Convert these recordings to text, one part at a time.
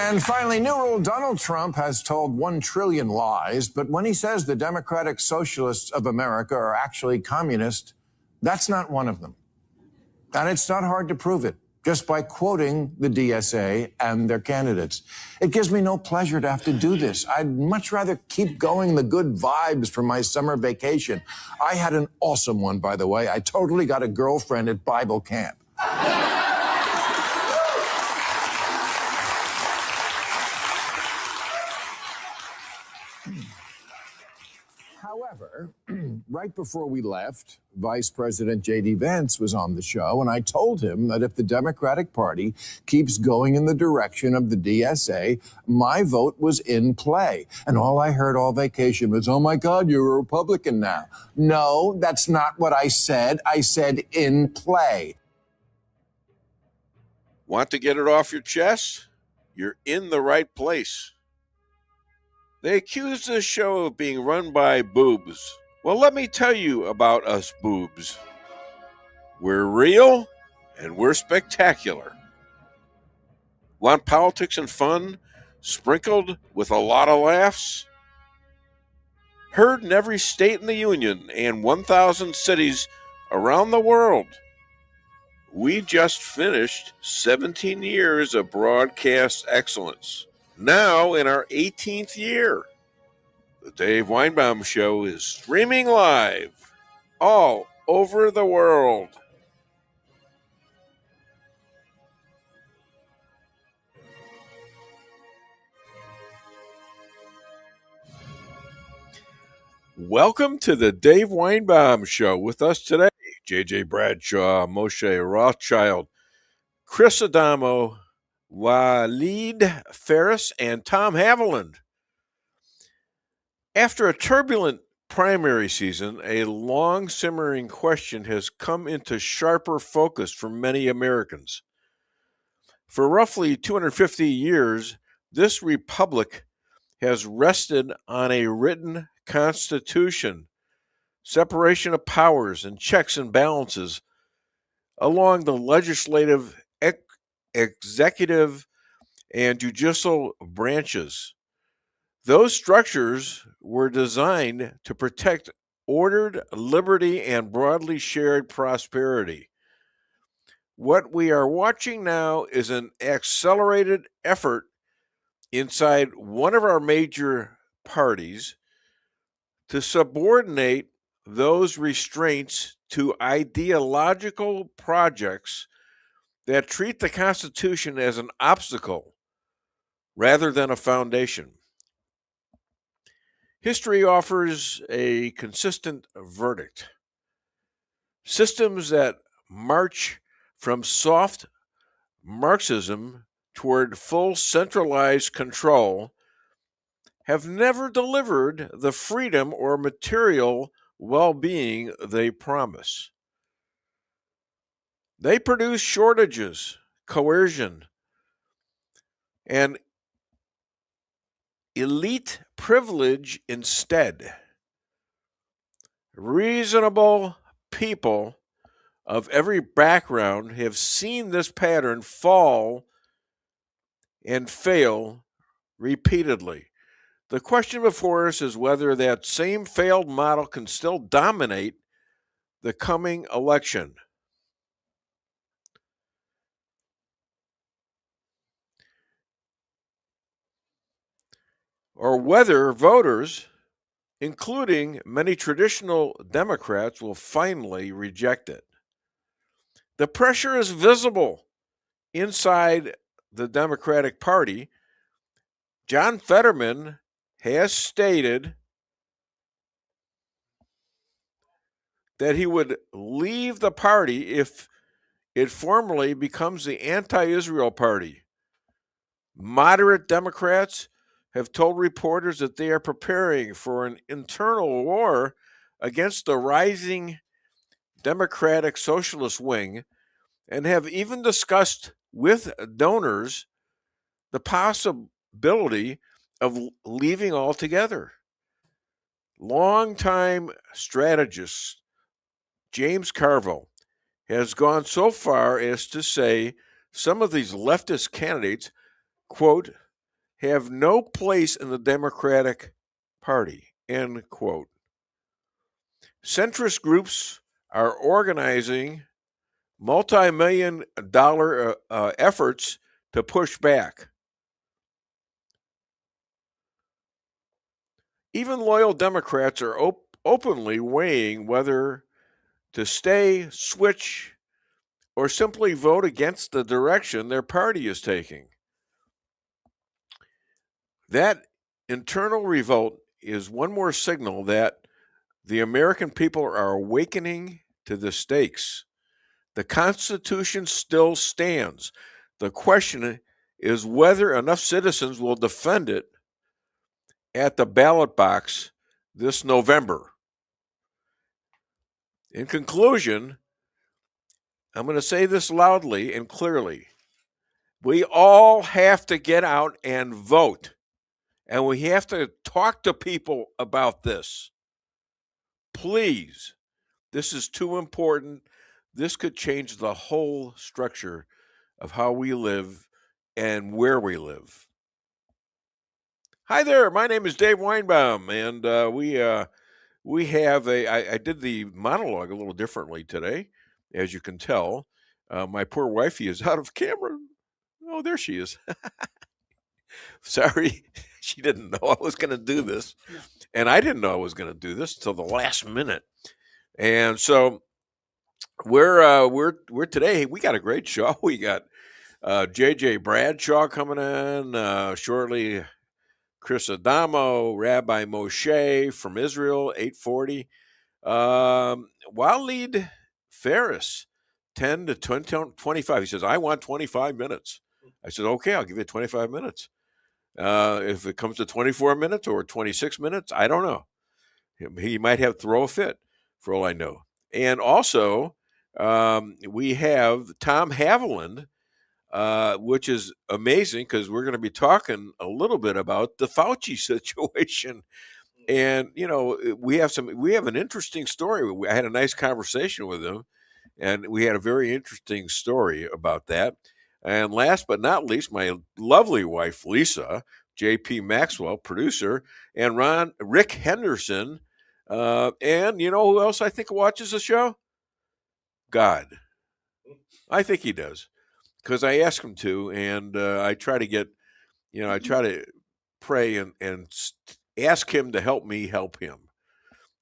And finally, new rule: Donald Trump has told 1 trillion lies, but when he says the Democratic Socialists of America are actually communist, that's not one of them. And it's not hard to prove it just by quoting the DSA and their candidates. It gives me no pleasure to have to do this. I'd much rather keep going the good vibes from my summer vacation. I had an awesome one, by the way. I totally got a girlfriend at Bible camp. However, right before we left, Vice President J.D. Vance was on the show, and I told him that if the Democratic Party keeps going in the direction of the DSA, my vote was in play. And all I heard all vacation was, "Oh my God, you're a Republican now." No, that's not what I said. I said in play. Want to get it off your chest? You're in the right place. They accuse this show of being run by boobs. Well, let me tell you about us boobs. We're real and we're spectacular. Want politics and fun sprinkled with a lot of laughs? Heard in every state in the Union and 1,000 cities around the world. We just finished 17 years of broadcast excellence. Now in our 18th year, the Dave Weinbaum Show is streaming live all over the world. Welcome to the Dave Weinbaum Show. With us today, J.J. Bradshaw, Moshe Rothschild, Chris Adamo, Walid, Phares, and Tom Haviland. After a turbulent primary season, a long-simmering question has come into sharper focus for many Americans. For roughly 250 years, this republic has rested on a written constitution, separation of powers, and checks and balances along the legislative, executive, and judicial branches. Those structures were designed to protect ordered liberty and broadly shared prosperity. What we are watching now is an accelerated effort inside one of our major parties to subordinate those restraints to ideological projects that treat the Constitution as an obstacle rather than a foundation. History offers a consistent verdict. Systems that march from soft Marxism toward full centralized control have never delivered the freedom or material well-being they promise. They produce shortages, coercion, and elite privilege instead. Reasonable people of every background have seen this pattern fall and fail repeatedly. The question before us is whether that same failed model can still dominate the coming election. Or whether voters, including many traditional Democrats, will finally reject it. The pressure is visible inside the Democratic Party. John Fetterman has stated that he would leave the party if it formally becomes the anti-Israel party. Moderate Democrats have told reporters that they are preparing for an internal war against the rising Democratic Socialist wing and have even discussed with donors the possibility of leaving altogether. Longtime strategist James Carville has gone so far as to say some of these leftist candidates, quote, have no place in the Democratic Party, end quote. Centrist groups are organizing multi-million-dollar efforts to push back. Even loyal Democrats are openly weighing whether to stay, switch, or simply vote against the direction their party is taking. That internal revolt is one more signal that the American people are awakening to the stakes. The Constitution still stands. The question is whether enough citizens will defend it at the ballot box this November. In conclusion, I'm going to say this loudly and clearly. We all have to get out and vote, and we have to talk to people about this. Please, this is too important. This could change the whole structure of how we live and where we live. Hi there, my name is Dave Weinbaum, and we have I did the monologue a little differently today, as you can tell. My poor wifey is out of camera. Oh, there she is. Sorry, she didn't know I was going to do this, and I didn't know I was going to do this until the last minute. And so we're today. We got a great show. We got JJ Bradshaw coming in shortly. Chris Adamo, Rabbi Moshe from Israel, 8:40. Walid Phares, 10 to 25. He says, I want 25 minutes. I said, okay, I'll give you 25 minutes. If it comes to 24 minutes or 26 minutes, I don't know. He might have throw a fit for all I know. And also, we have Tom Haviland, which is amazing because we're going to be talking a little bit about the Fauci situation. And, you know, we have an interesting story. I had a nice conversation with him, and we had a very interesting story about that. And last but not least, my lovely wife, Lisa, JP Maxwell, producer, and Rick Henderson. And you know who else I think watches the show? God. I think he does. Because I ask him to, and I try to get, I try to pray and ask him to help me help him.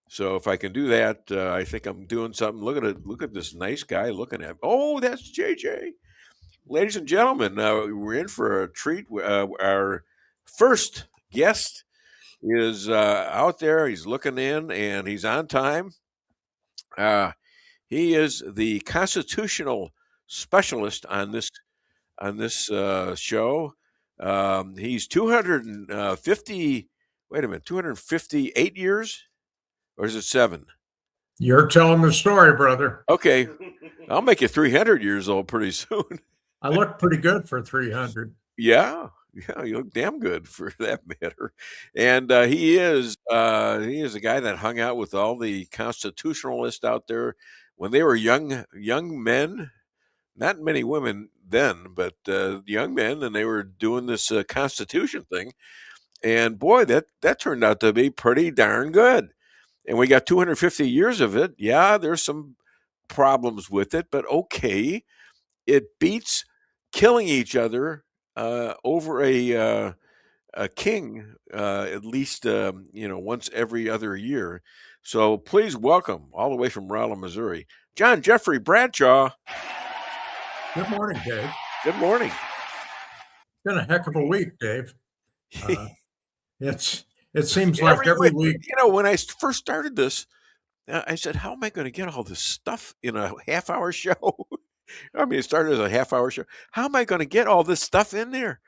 So if I can do that, I think I'm doing something. Look at it. Look at this nice guy looking at me. Oh, that's JJ. Ladies and gentlemen, we're in for a treat. Our first guest is out there. He's looking in, and he's on time. He is the constitutional specialist on this show. He's 250. Wait a minute, 258 years, or is it 7? You're telling the story, brother. Okay, I'll make you 300 years old pretty soon. I look pretty good for 300. Yeah, you look damn good for that matter. And he is a guy that hung out with all the constitutionalists out there when they were young men. Not many women then, but young men, and they were doing this Constitution thing. And boy, that turned out to be pretty darn good. And we got 250 years of it. Yeah, there's some problems with it, but okay. It beats killing each other over a king, at least once every other year. So please welcome, all the way from Rolla, Missouri, John Jeffrey Bradshaw. Good morning, Dave. Good morning. It's been a heck of a week, Dave. It seems like every week. You know, when I first started this, I said, how am I going to get all this stuff in a half-hour show? I mean, it started as a half-hour show. How am I going to get all this stuff in there?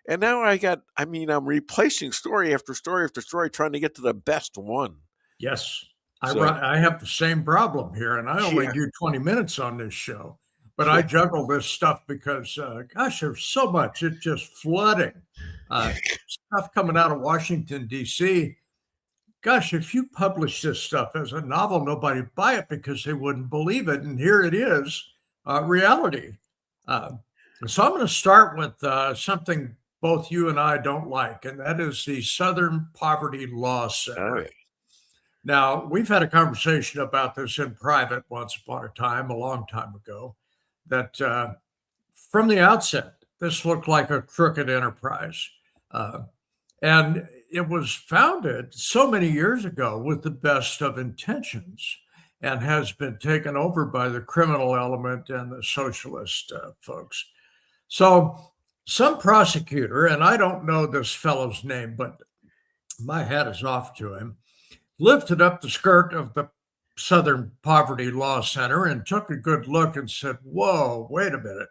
And now I'm replacing story after story after story, trying to get to the best one. Yes. I have the same problem here, and I only do 20 minutes on this show. But I juggle this stuff because, gosh, there's so much. It's just flooding. Stuff coming out of Washington, D.C. Gosh, if you publish this stuff as a novel, nobody would buy it because they wouldn't believe it. And here it is, reality. So I'm going to start with something both you and I don't like, and that is the Southern Poverty Law Center. Oh, yeah. Now, we've had a conversation about this in private once upon a time, a long time ago, that from the outset, this looked like a crooked enterprise. And it was founded so many years ago with the best of intentions and has been taken over by the criminal element and the socialist folks. So some prosecutor, and I don't know this fellow's name, but my hat is off to him, lifted up the skirt of the Southern Poverty Law Center and took a good look and said, whoa, wait a minute.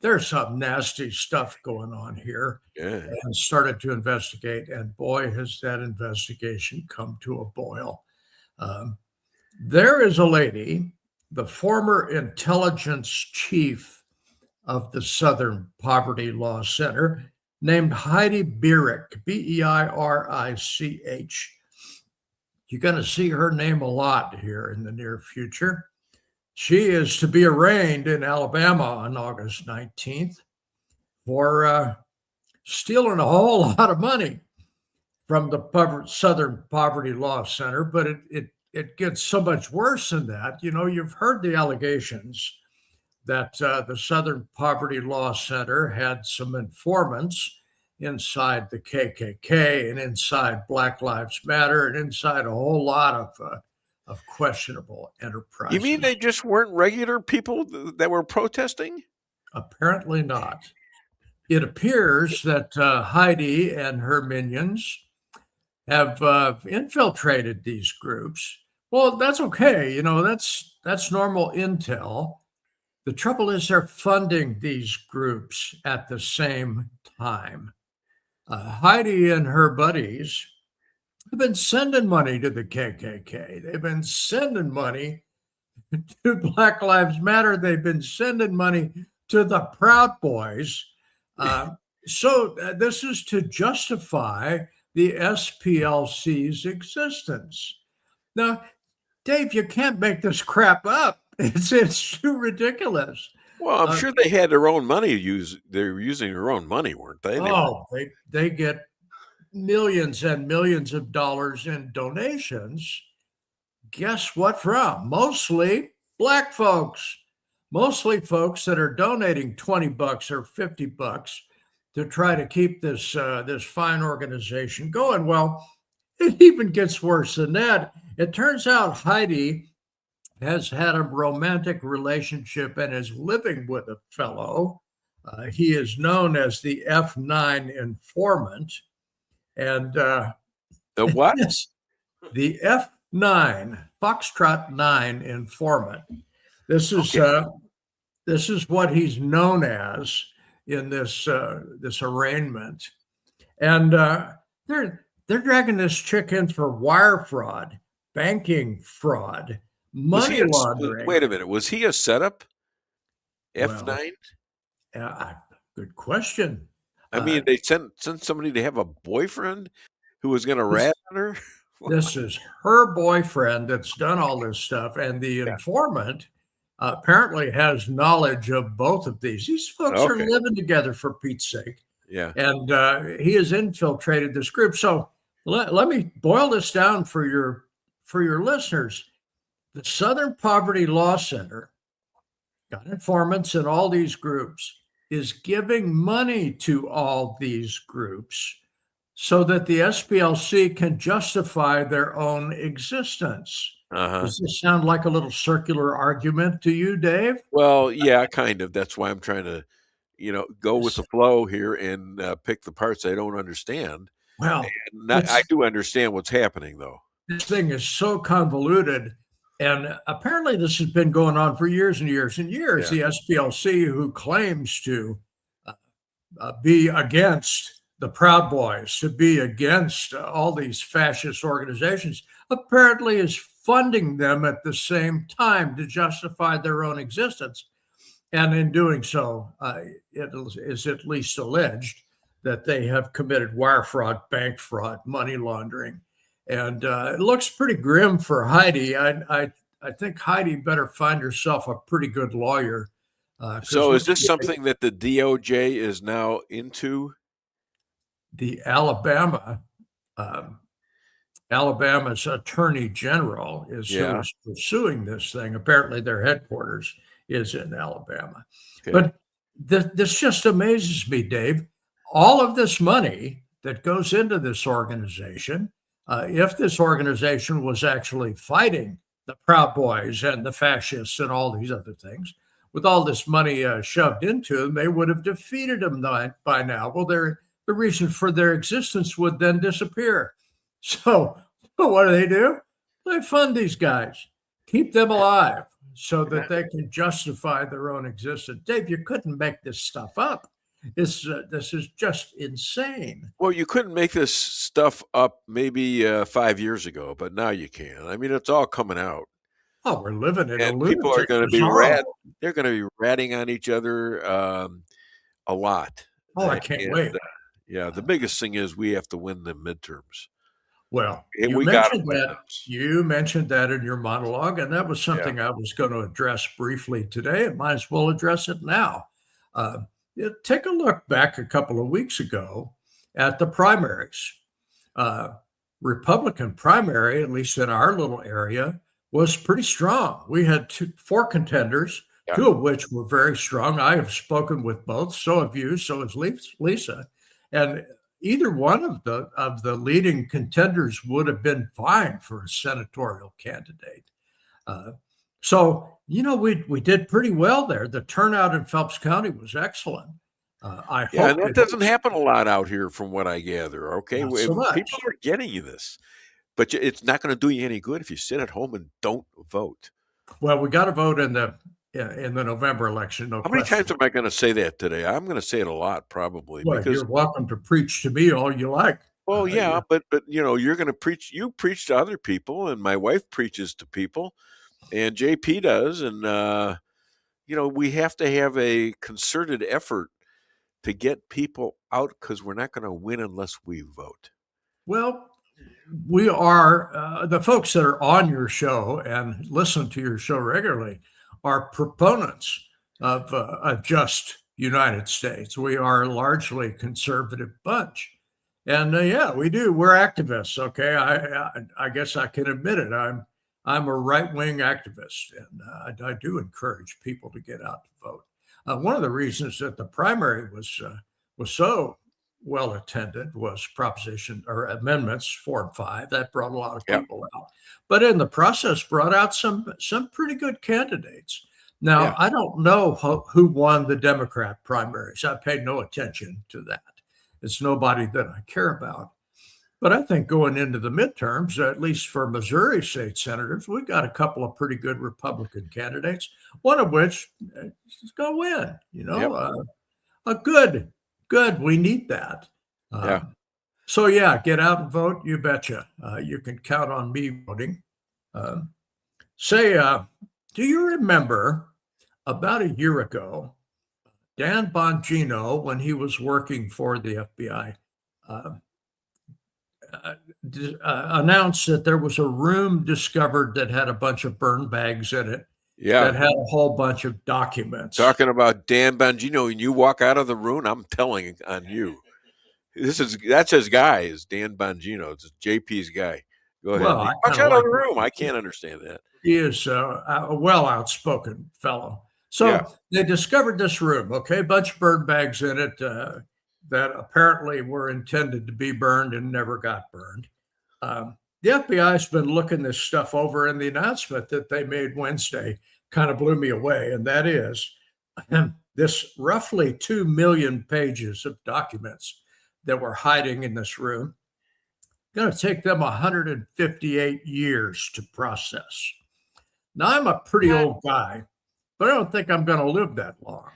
There's some nasty stuff going on here. Yeah. And started to investigate. And boy, has that investigation come to a boil. There is a lady, the former intelligence chief of the Southern Poverty Law Center, named Heidi Beirich, B-E-I-R-I-C-H. You're going to see her name a lot here in the near future. She is to be arraigned in Alabama on August 19th for stealing a whole lot of money from the Southern Poverty Law Center, but it gets so much worse than that. You know, you've heard the allegations that the Southern Poverty Law Center had some informants inside the KKK and inside Black Lives Matter and inside a whole lot of questionable enterprises. You mean they just weren't regular people that were protesting? Apparently not. It appears that Heidi and her minions have infiltrated these groups. Well, that's okay. You know, that's normal intel. The trouble is they're funding these groups at the same time. Heidi and her buddies have been sending money to the KKK. They've been sending money to Black Lives Matter. They've been sending money to the Proud Boys. So this is to justify the SPLC's existence. Now, Dave, you can't make this crap up. It's too ridiculous. Well, I'm sure they had their own money They're using their own money, weren't they? They get millions and millions of dollars in donations. Guess what from? Mostly Black folks. Mostly folks that are donating $20 or $50 to try to keep this fine organization going. Well, it even gets worse than that. It turns out Heidi has had a romantic relationship and is living with a fellow. He is known as the F9 informant. And the what? The F9, Foxtrot 9 informant. This is what he's known as in this arraignment. And they're dragging this chick in for wire fraud, banking fraud, money laundering. Wait a minute. Was he a setup? F9? Good question. I mean, they sent somebody to have a boyfriend who was going to rat on her? This is her boyfriend that's done all this stuff. And the informant apparently has knowledge of both of these. These folks are living together, for Pete's sake. Yeah. And he has infiltrated this group. So let me boil this down for your listeners. The Southern Poverty Law Center got informants in all these groups, is giving money to all these groups so that the SPLC can justify their own existence. Does this sound like a little circular argument to you, Dave? Well, yeah, kind of. That's why I'm trying to, go with the flow here and pick the parts I don't understand. Well, I do understand what's happening, though. This thing is so convoluted. And apparently this has been going on for years and years and years. Yeah. The SPLC, who claims to be against the Proud Boys, to be against all these fascist organizations, apparently is funding them at the same time to justify their own existence. And in doing so, it is at least alleged that they have committed wire fraud, bank fraud, money laundering. And it looks pretty grim for Heidi. I think Heidi better find herself a pretty good lawyer. So is this something that the DOJ is now into? the Alabama's attorney general is who is pursuing this thing. Apparently, their headquarters is in Alabama. Okay. But this just amazes me, Dave. All of this money that goes into this organization, if this organization was actually fighting the Proud Boys and the fascists and all these other things, with all this money shoved into them, they would have defeated them by now. Well, the reason for their existence would then disappear. So what do? They fund these guys, keep them alive so that they can justify their own existence. Dave, you couldn't make this stuff up. This is just insane. Well, you couldn't make this stuff up maybe 5 years ago, but now you can. I mean, it's all coming out. Oh, we're living in and a lunatic. People are going to be they're going to be ratting on each other a lot. Oh, I can't wait. The biggest thing is we have to win the midterms. Well, you mentioned that in your monologue, and that was something I was going to address briefly today, and might as well address it now. Take a look back a couple of weeks ago at the primaries. Republican primary, at least in our little area, was pretty strong. We had 4 contenders, 2 of which were very strong. I have spoken with both. So have you. So has Lisa. And either one of the leading contenders would have been fine for a senatorial candidate. So we did pretty well there. The turnout in Phelps County was excellent. I hope and that doesn't happen a lot out here, from what I gather. Okay, so people are getting you this, but it's not going to do you any good if you sit at home and don't vote. Well, we got to vote in the November election. How many times am I going to say that today? I'm going to say it a lot, probably. Well, because you're welcome to preach to me all you like. Well, but you're going to preach. You preach to other people, and my wife preaches to people, and JP does, and we have to have a concerted effort to get people out, because we're not going to win unless we vote. Well, we are the folks that are on your show and listen to your show regularly are proponents of a just United States. We are a largely conservative bunch. And we do. We're activists. Okay. I guess I can admit it. I'm a right-wing activist, and I do encourage people to get out to vote. One of the reasons that the primary was so well attended was amendments 4 and 5. That brought a lot of people out, but in the process brought out some pretty good candidates. Now, I don't know who won the Democrat primaries. I paid no attention to that. It's nobody that I care about. But I think going into the midterms, at least for Missouri state senators, we've got a couple of pretty good Republican candidates, one of which is going to win, a good. We need that. So, get out and vote. You betcha. You can count on me voting. Do you remember about a year ago, Dan Bongino, when he was working for the FBI, announced that there was a room discovered that had a bunch of burn bags in it. That had a whole bunch of documents. Talking about Dan Bongino, and you walk out of the room, I'm telling on you. That's his guy, is Dan Bongino. It's JP's guy. Go ahead. Well, walk out of the room. I can't understand that. He is a well-outspoken fellow. So they discovered this room, a bunch of burn bags in it that apparently were intended to be burned and never got burned. The FBI's been looking this stuff over, and the announcement that they made Wednesday kind of blew me away, and that is this roughly 2 million pages of documents that were hiding in this room. Going to take them 158 years to process. Now, I'm a pretty old guy, but I don't think I'm going to live that long.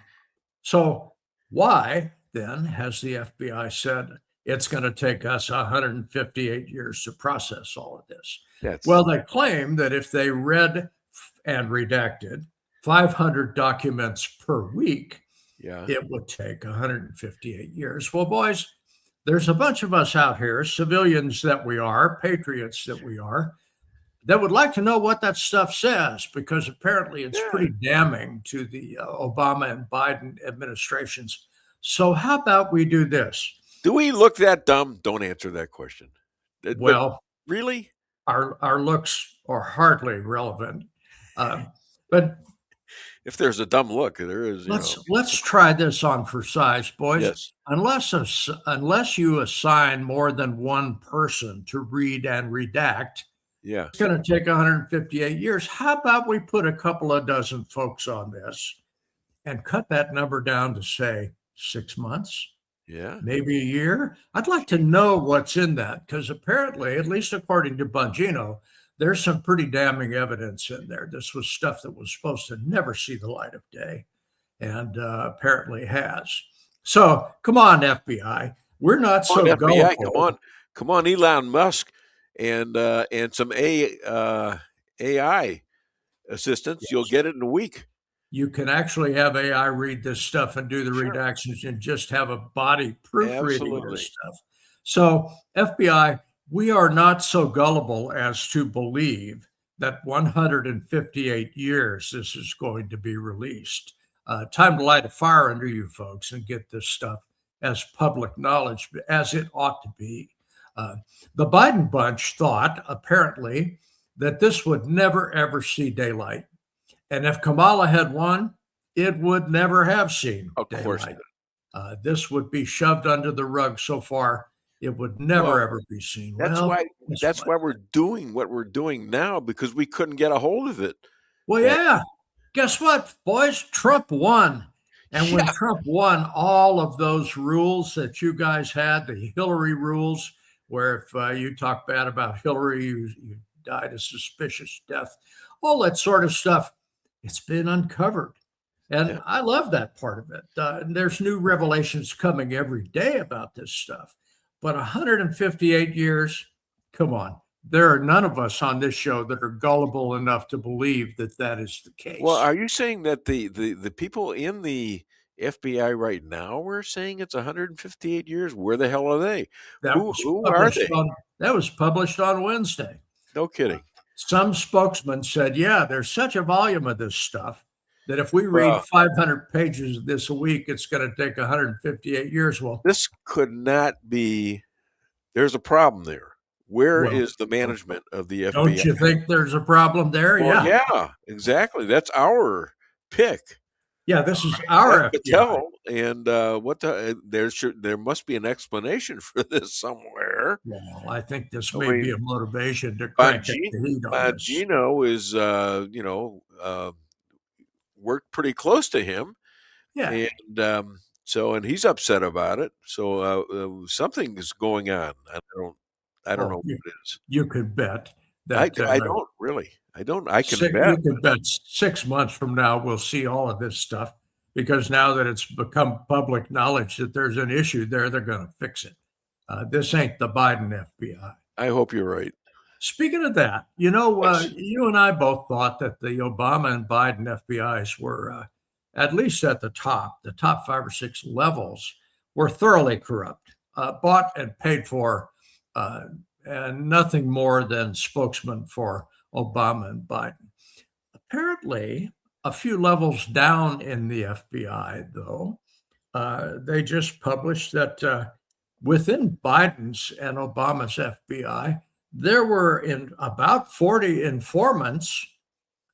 So why then has the FBI said it's going to take us 158 years to process all of this? Well, they claim that if they read and redacted 500 documents per week, it would take 158 years. Well, boys, there's a bunch of us out here, civilians that we are, patriots that we are, that would like to know what that stuff says, because apparently it's pretty damning to the Obama and Biden administrations. So how about we do this? Do we look that dumb? Don't answer that question. Well, but really, our looks are hardly relevant. But if there's a dumb look, there is. Let's try this on for size, boys. Yes. Unless you assign more than one person to read and redact, yeah, it's going to take 158 years. How about we put a couple of dozen folks on this and cut that number down to, say, 6 months? Yeah, maybe a year. I'd like to know what's in that, because apparently, at least according to Bongino, there's some pretty damning evidence in there. This was stuff that was supposed to never see the light of day, and apparently has. So come on, FBI. We're not so gullible. Come on, Elon Musk and some AI assistants. Yes. You'll get it in a week. You can actually have AI read this stuff and do the redactions and just have a body proofreading this stuff. So, FBI, we are not so gullible as to believe that 158 years this is going to be released. Time to light a fire under you folks and get this stuff as public knowledge as it ought to be. The Biden bunch thought, apparently, that this would never, ever see daylight. And if Kamala had won, it would never have seen daylight. Of course. This would be shoved under the rug so far, it would never, ever be seen. That's why we're doing what we're doing now, because we couldn't get a hold of it. Well, yeah. Guess what, boys? Trump won. And when Trump won, all of those rules that you guys had, the Hillary rules, where if you talk bad about Hillary, you died a suspicious death, all that sort of stuff, it's been uncovered. And I love that part of it. There's new revelations coming every day about this stuff. But 158 years, come on. There are none of us on this show that are gullible enough to believe that that is the case. Well, are you saying that the people in the FBI right now were saying it's 158 years? Where the hell are they? Who are they? That was published on Wednesday. No kidding. Some spokesman said, yeah, there's such a volume of this stuff that if we read 500 pages of this a week, it's going to take 158 years. Well, this could not be. There's a problem there. Where is the management of the FBI? Don't you think there's a problem there? Well, yeah, exactly. That's our pick. Yeah, this is our FBI. And there must be an explanation for this somewhere. Well, I think this may be a motivation to crank the heat on this. Bongino is, worked pretty close to him. Yeah. And and he's upset about it. So something is going on. I don't know what it is. You could bet that I don't really. I can bet. You can bet 6 months from now we'll see all of this stuff, because now that it's become public knowledge that there's an issue there, they're going to fix it. This ain't the Biden FBI. I hope you're right. Speaking of that, you and I both thought that the Obama and Biden FBIs were, at least at the top 5 or 6 levels, were thoroughly corrupt, bought and paid for, and nothing more than spokesman for Obama and Biden. Apparently, a few levels down in the FBI, though, they just published that within Biden's and Obama's FBI, there were about 40 informants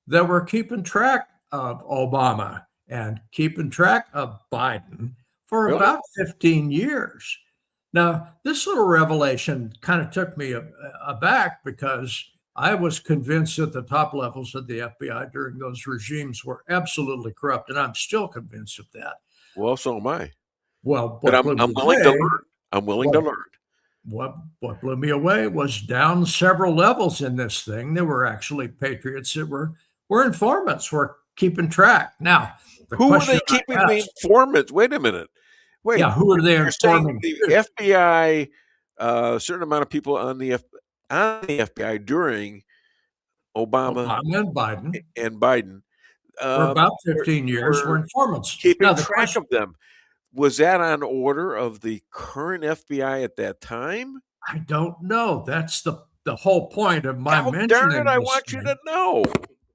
that were keeping track of Obama and keeping track of Biden for about 15 years. Now, this little revelation kind of took me aback, because I was convinced that the top levels of the FBI during those regimes were absolutely corrupt, and I'm still convinced of that. Well, so am I. Well, but I'm willing to learn. I'm willing to learn. What blew me away was down several levels in this thing, there were actually patriots that were informants, were keeping track. Now, who were they keeping the informants? Wait a minute. Wait. Yeah, who are they informing? The FBI, a certain amount of people on the FBI during Obama and Biden. For about 15 years were informants. Keeping track of them. Was that on order of the current FBI at that time? I don't know. That's the whole point of my mentioning this. Darn it, I want you to know.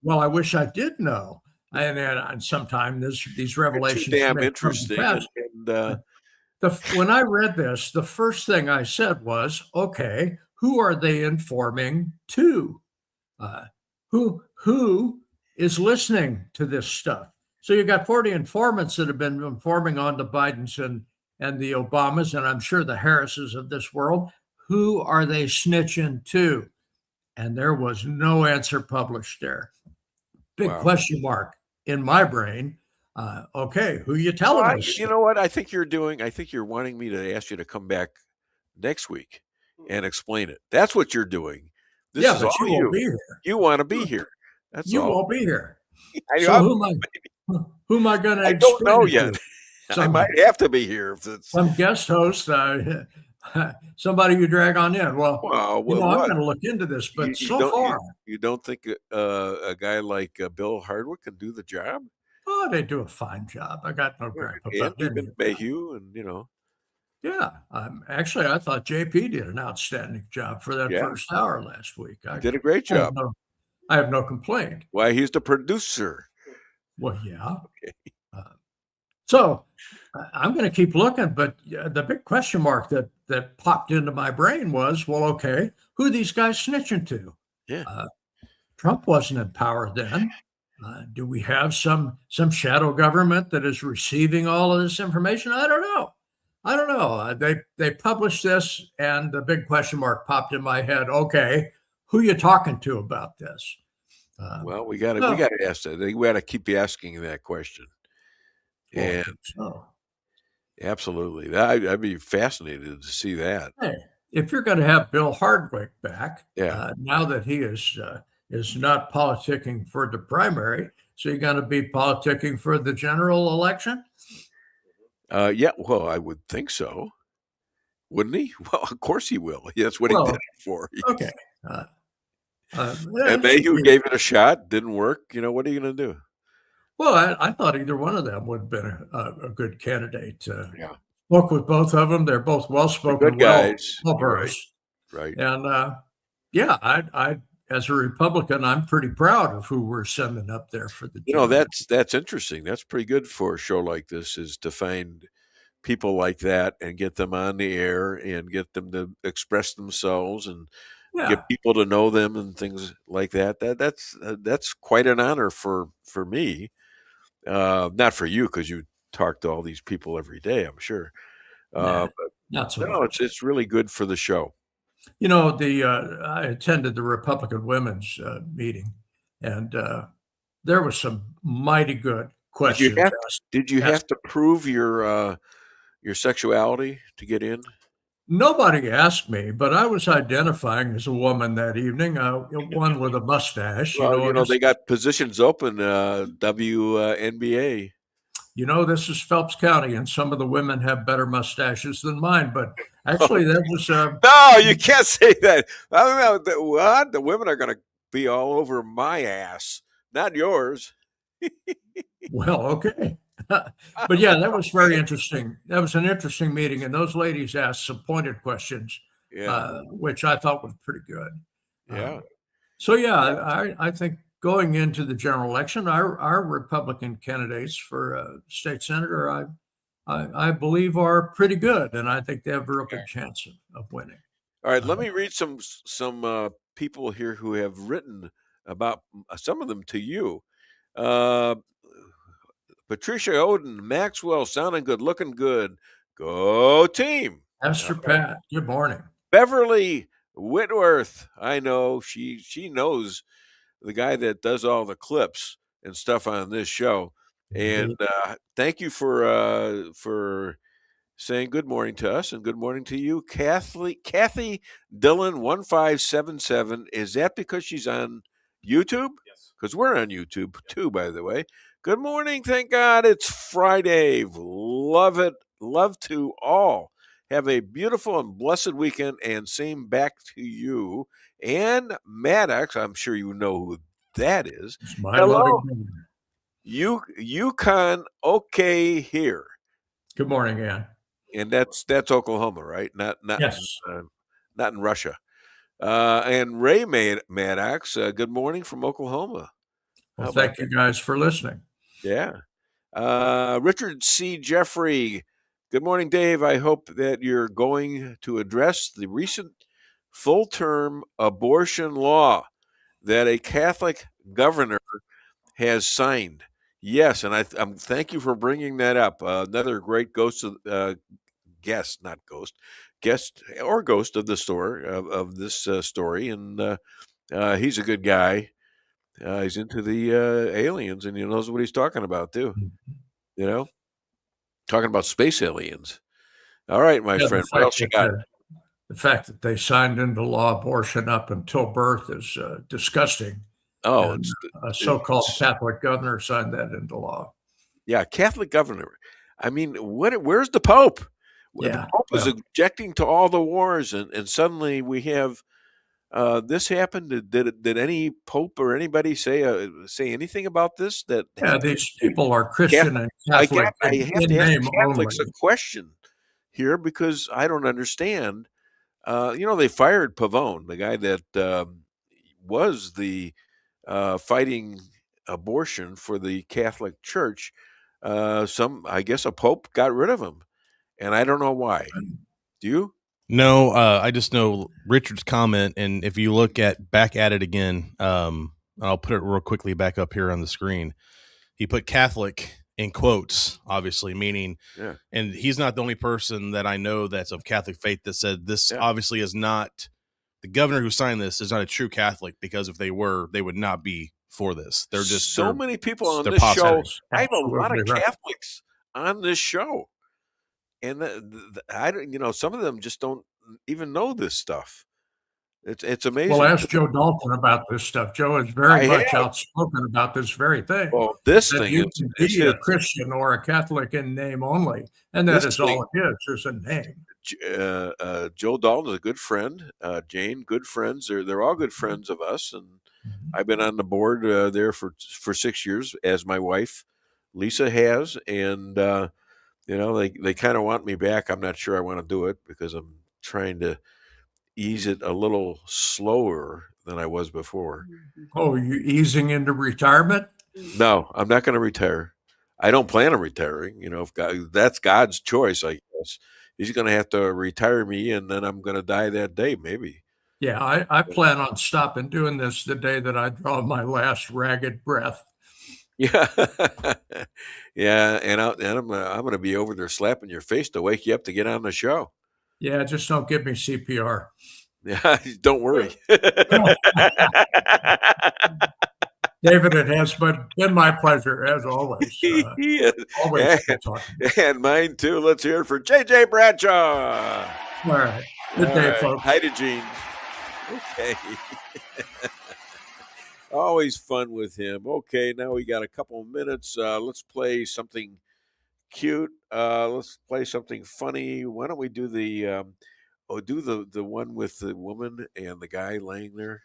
Well, I wish I did know. And sometime these revelations damn interesting. when I read this, the first thing I said was, okay, who are they informing to? Who is listening to this stuff? So you got 40 informants that have been informing on the Bidens and the Obamas, and I'm sure the Harrises of this world. Who are they snitching to? And there was no answer published there. Big question mark in my brain. Okay, who you telling us? You know what? I think you're wanting me to ask you to come back next week and explain it. That's what you're doing. This is but all you won't be here. You want to be here. That's you all. Won't be here. So who am I going to? I don't know yet. I might have to be here. If it's some guest host, somebody you drag on in. Well, I'm going to look into this, but so far, you don't think a guy like Bill Hardwick can do the job? Oh, they do a fine job. I got no gripe about them. Mayhew, and Yeah, actually, I thought JP did an outstanding job for that first hour last week. He did a great job. I have no complaint. Why, he's the producer. Well, yeah. Okay. So I'm going to keep looking, but the big question mark that popped into my brain was, well, okay, who are these guys snitching to? Yeah. Trump wasn't in power then. Do we have some shadow government that is receiving all of this information? I don't know. They published this, and the big question mark popped in my head. Okay, who you talking to about this? Well, we got to ask that. We got to keep asking that question. And absolutely, I'd be fascinated to see that. Hey, if you're going to have Bill Hardwick back, now that he is not politicking for the primary, so you're going to be politicking for the general election? Yeah, well, I would think so. Wouldn't he? Well, of course he will. That's what he did it for. Okay. And Mayhew gave it a shot. Didn't work. What are you going to do? Well, I thought either one of them would have been a good candidate. Spoke with both of them. They're both well-spoken, good guys. Well-versed. Right. And I as a Republican, I'm pretty proud of who we're sending up there for the. That's interesting. That's pretty good for a show like this, is to find people like that and get them on the air and get them to express themselves and get people to know them and things like that. That's quite an honor for me. Not for you, because you talk to all these people every day, I'm sure. But not so much. It's really good for the show. I attended the Republican women's meeting, and there was some mighty good questions. Did you have to prove your sexuality to get in? Nobody asked me, but I was identifying as a woman that evening, one with a mustache. Well, they got positions open, WNBA. This is Phelps County, and some of the women have better mustaches than mine. But actually, that was no, you can't say that. I don't know what the women are going to be all over my ass, not yours. Well, okay. But yeah, that was very interesting. That was an interesting meeting, and those ladies asked some pointed questions, which I thought was pretty good. Yeah. I think going into the general election, our Republican candidates for state senator, I believe, are pretty good, and I think they have a real good chance of winning. All right, let me read some people here who have written about some of them to you. Patricia Oden, Maxwell, sounding good, looking good. Go team. Esther Pat, good morning. Beverly Whitworth, I know she knows the guy that does all the clips and stuff on this show. And thank you for saying good morning to us, and good morning to you. Kathy Dillon 1577. Is that because she's on YouTube? Yes. Because we're on YouTube too, by the way. Good morning. Thank God it's Friday. Love it. Love to all. Have a beautiful and blessed weekend, and same back to you. And Maddox, I'm sure you know who that is. It's my loving Yukon, okay here. Good morning, Ann. And that's Oklahoma, right? Not in Russia. And Ray Maddox, good morning from Oklahoma. Well, thank you guys for listening. Yeah. Richard C. Jeffrey, Good morning, Dave. I hope that you're going to address the recent full-term abortion law that a Catholic governor has signed. Yes, and I'm thank you for bringing that up. Another great guest of the store of this story, and he's a good guy. He's into the aliens, and he knows what he's talking about too. You know, talking about space aliens. All right, my friend. What else you got? The fact that they signed into law abortion up until birth is disgusting. Oh, and a so-called Catholic governor signed that into law. Yeah, Catholic governor. I mean, where's the Pope? Yeah, the Pope is objecting to all the wars, and suddenly we have this happened. Did any Pope or anybody say anything about this? These people are Christian and Catholic. I have to ask Catholics a question here because I don't understand. They fired Pavone, the guy that was the fighting abortion for the Catholic Church. I guess a Pope got rid of him, and I don't know why. Do you? No, I just know Richard's comment, and if you look back at it again, I'll put it real quickly back up here on the screen. He put Catholic in quotes, obviously, meaning, and he's not the only person that I know that's of Catholic faith that said this obviously is not, the governor who signed this is not a true Catholic, because if they were, they would not be for this. They're just so many people on this show. I have a lot of Catholics on this show, and some of them just don't even know this stuff. It's amazing. Well, ask Joe Dalton about this stuff. Joe is very much outspoken about this very thing. Well, this thing you can be a Christian or a Catholic in name only, and that is all it is a name. Joe Dalton is a good friend. Jane, good friends. They're all good friends of us, and I've been on the board there for 6 years, as my wife Lisa has, and they kind of want me back. I'm not sure I want to do it because I'm trying to ease it a little slower than I was before. Oh, you easing into retirement? No, I'm not going to retire. I don't plan on retiring. If that's God's choice, I guess. He's going to have to retire me, and then I'm going to die that day, maybe. Yeah, I plan on stopping doing this the day that I draw my last ragged breath. Yeah, yeah, and I'm going to be over there slapping your face to wake you up to get on the show. Yeah, just don't give me CPR. Yeah, don't worry. David, it has been my pleasure, as always. Always talking. And mine, too. Let's hear it for J.J. Bradshaw. All right. Good day, folks. Hi to Gene. Okay. Always fun with him. Okay, now we got a couple of minutes. Let's play something cute. Let's play something funny. Why don't we do the one with the woman and the guy laying there?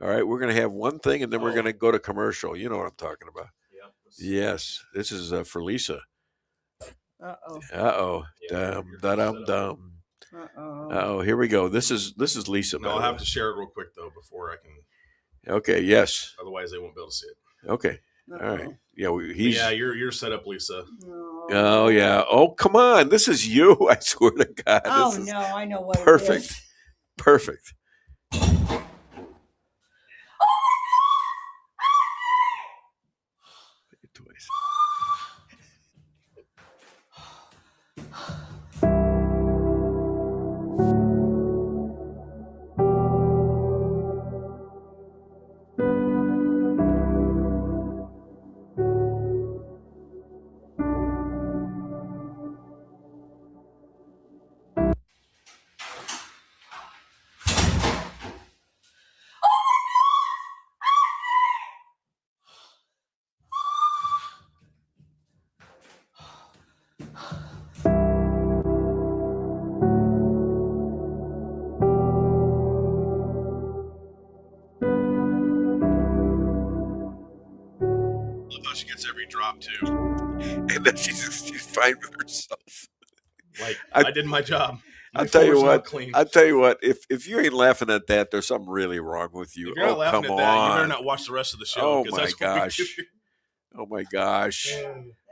All right, we're going to have one thing, and then we're going to go to commercial. You know what I'm talking about. Yeah. Yes, this is for Lisa. Uh-oh. Dum. Uh-oh, here we go. This is Lisa. No, I'll have to share it real quick, though, before I can. Okay, yes. Otherwise, they won't be able to see it. Okay. All right. Yeah, you're set up, Lisa. Oh, yeah. Oh, come on. This is you. I swear to God. Oh, no, I know what perfect. It is. Perfect. She gets every drop too, and then she's fine with herself. Like I did my job. I'll tell you what. If you ain't laughing at that, there's something really wrong with you. If you're not laughing at that, you better not watch the rest of the show. Oh my gosh! Oh my gosh!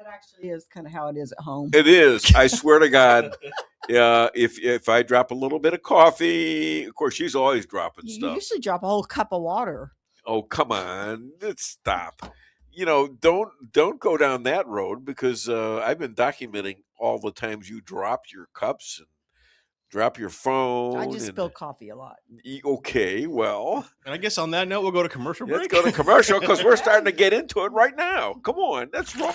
actually is kind of how it is at home. It is. I swear to God. If I drop a little bit of coffee, of course, she's always dropping You stuff. usually drop a whole cup of water. Oh, come on. Let's stop. Don't go down that road, because I've been documenting all the times you drop your cups and drop your phone. I just spill coffee a lot. Okay, well. And I guess on that note, we'll go to commercial break. Let's go to commercial, because we're starting to get into it right now. Come on, that's wrong.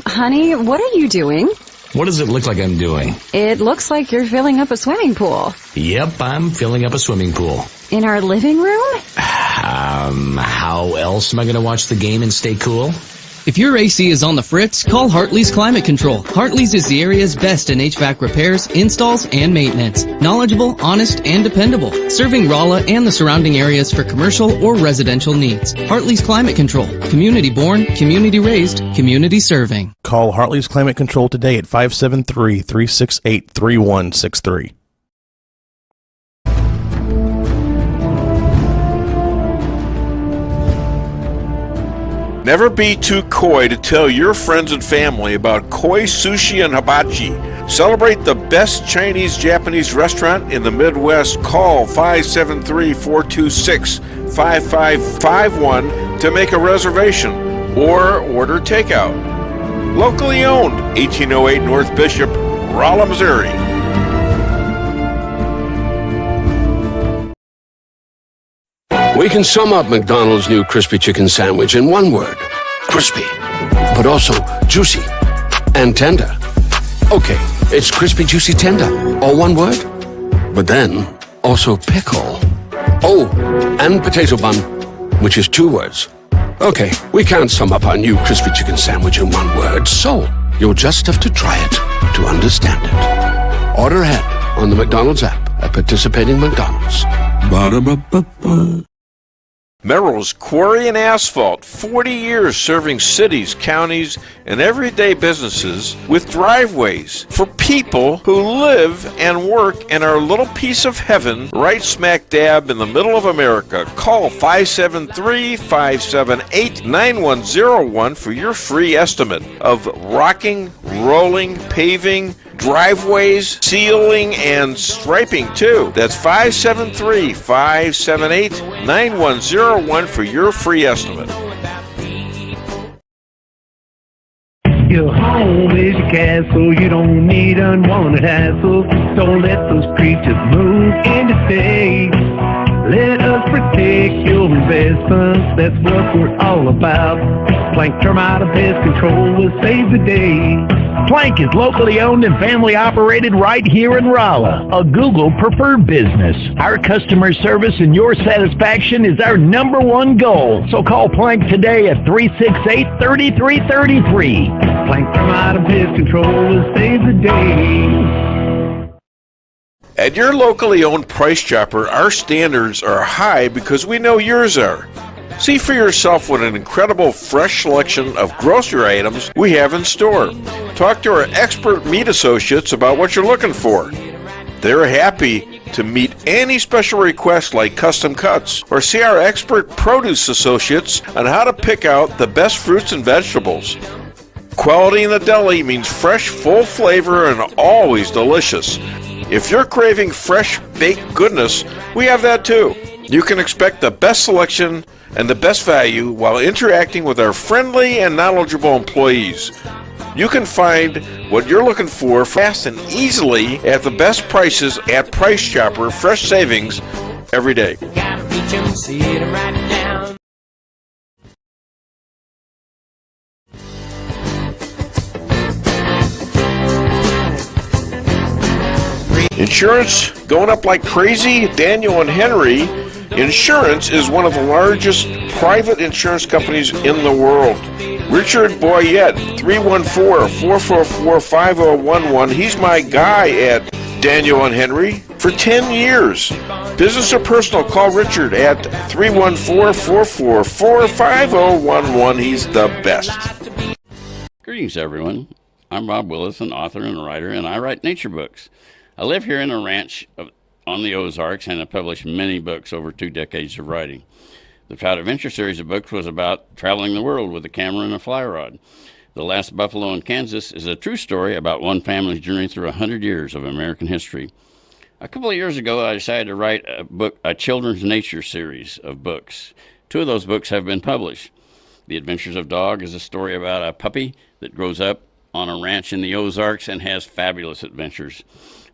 Honey, what are you doing? What does it look like I'm doing? It looks like you're filling up a swimming pool. Yep, I'm filling up a swimming pool. In our living room? How else am I going to watch the game and stay cool? If your AC is on the fritz, call Hartley's Climate Control. Hartley's is the area's best in HVAC repairs, installs, and maintenance. Knowledgeable, honest, and dependable. Serving Rolla and the surrounding areas for commercial or residential needs. Hartley's Climate Control. Community born, community raised, community serving. Call Hartley's Climate Control today at 573-368-3163. Never be too coy to tell your friends and family about koi sushi and hibachi. Celebrate the best Chinese-Japanese restaurant in the Midwest. Call 573-426-5551 to make a reservation or order takeout. Locally owned, 1808 North Bishop, Rolla, Missouri. We can sum up McDonald's new crispy chicken sandwich in one word. Crispy. But also juicy and tender. Okay, it's crispy, juicy, tender. All one word. But then, also pickle. Oh, and potato bun, which is two words. Okay, we can't sum up our new crispy chicken sandwich in one word, so you'll just have to try it to understand it. Order ahead on the McDonald's app at participating McDonald's. Ba-da-ba-ba-ba. Merrill's Quarry and Asphalt, 40 years serving cities, counties, and everyday businesses with driveways for people who live and work in our little piece of heaven right smack dab in the middle of America. Call 573-578-9101 for your free estimate of rocking, rolling, paving, driveways, sealing, and striping too. That's 573-578-9101 for your free estimate. Your home is your castle, you don't need unwanted hassle. Don't let those creatures move in to stay. Let us protect your investments, that's what we're all about. Plank Termite and Pest Control will save the day. Plank is locally owned and family operated right here in Rolla, a Google preferred business. Our customer service and your satisfaction is our number one goal. So call Plank today at 368-3333. Plank Termite and Pest Control will save the day. At your locally owned Price Chopper, our standards are high because we know yours are. See for yourself what an incredible fresh selection of grocery items we have in store. Talk to our expert meat associates about what you're looking for. They're happy to meet any special requests like custom cuts, or see our expert produce associates on how to pick out the best fruits and vegetables. Quality in the deli means fresh, full flavor, and always delicious. If you're craving fresh baked goodness, we have that too. You can expect the best selection and the best value while interacting with our friendly and knowledgeable employees. You can find what you're looking for fast and easily at the best prices at Price Chopper. Fresh savings every day. Insurance going up like crazy? Daniel and Henry Insurance is one of the largest private insurance companies in the world. Richard Boyette, 314-444-5011. He's my guy at Daniel and Henry for 10 years. Business or personal, call Richard at 314-444-5011. He's the best. Greetings, everyone. I'm Bob Willis, an author and writer, and I write nature books. I live here in a ranch on the Ozarks and have published many books over 2 decades of writing. The Trout Adventure series of books was about traveling the world with a camera and a fly rod. The Last Buffalo in Kansas is a true story about one family's journey through 100 years of American history. A couple of years ago, I decided to write a children's nature series of books. 2 of those books have been published. The Adventures of Dog is a story about a puppy that grows up on a ranch in the Ozarks and has fabulous adventures.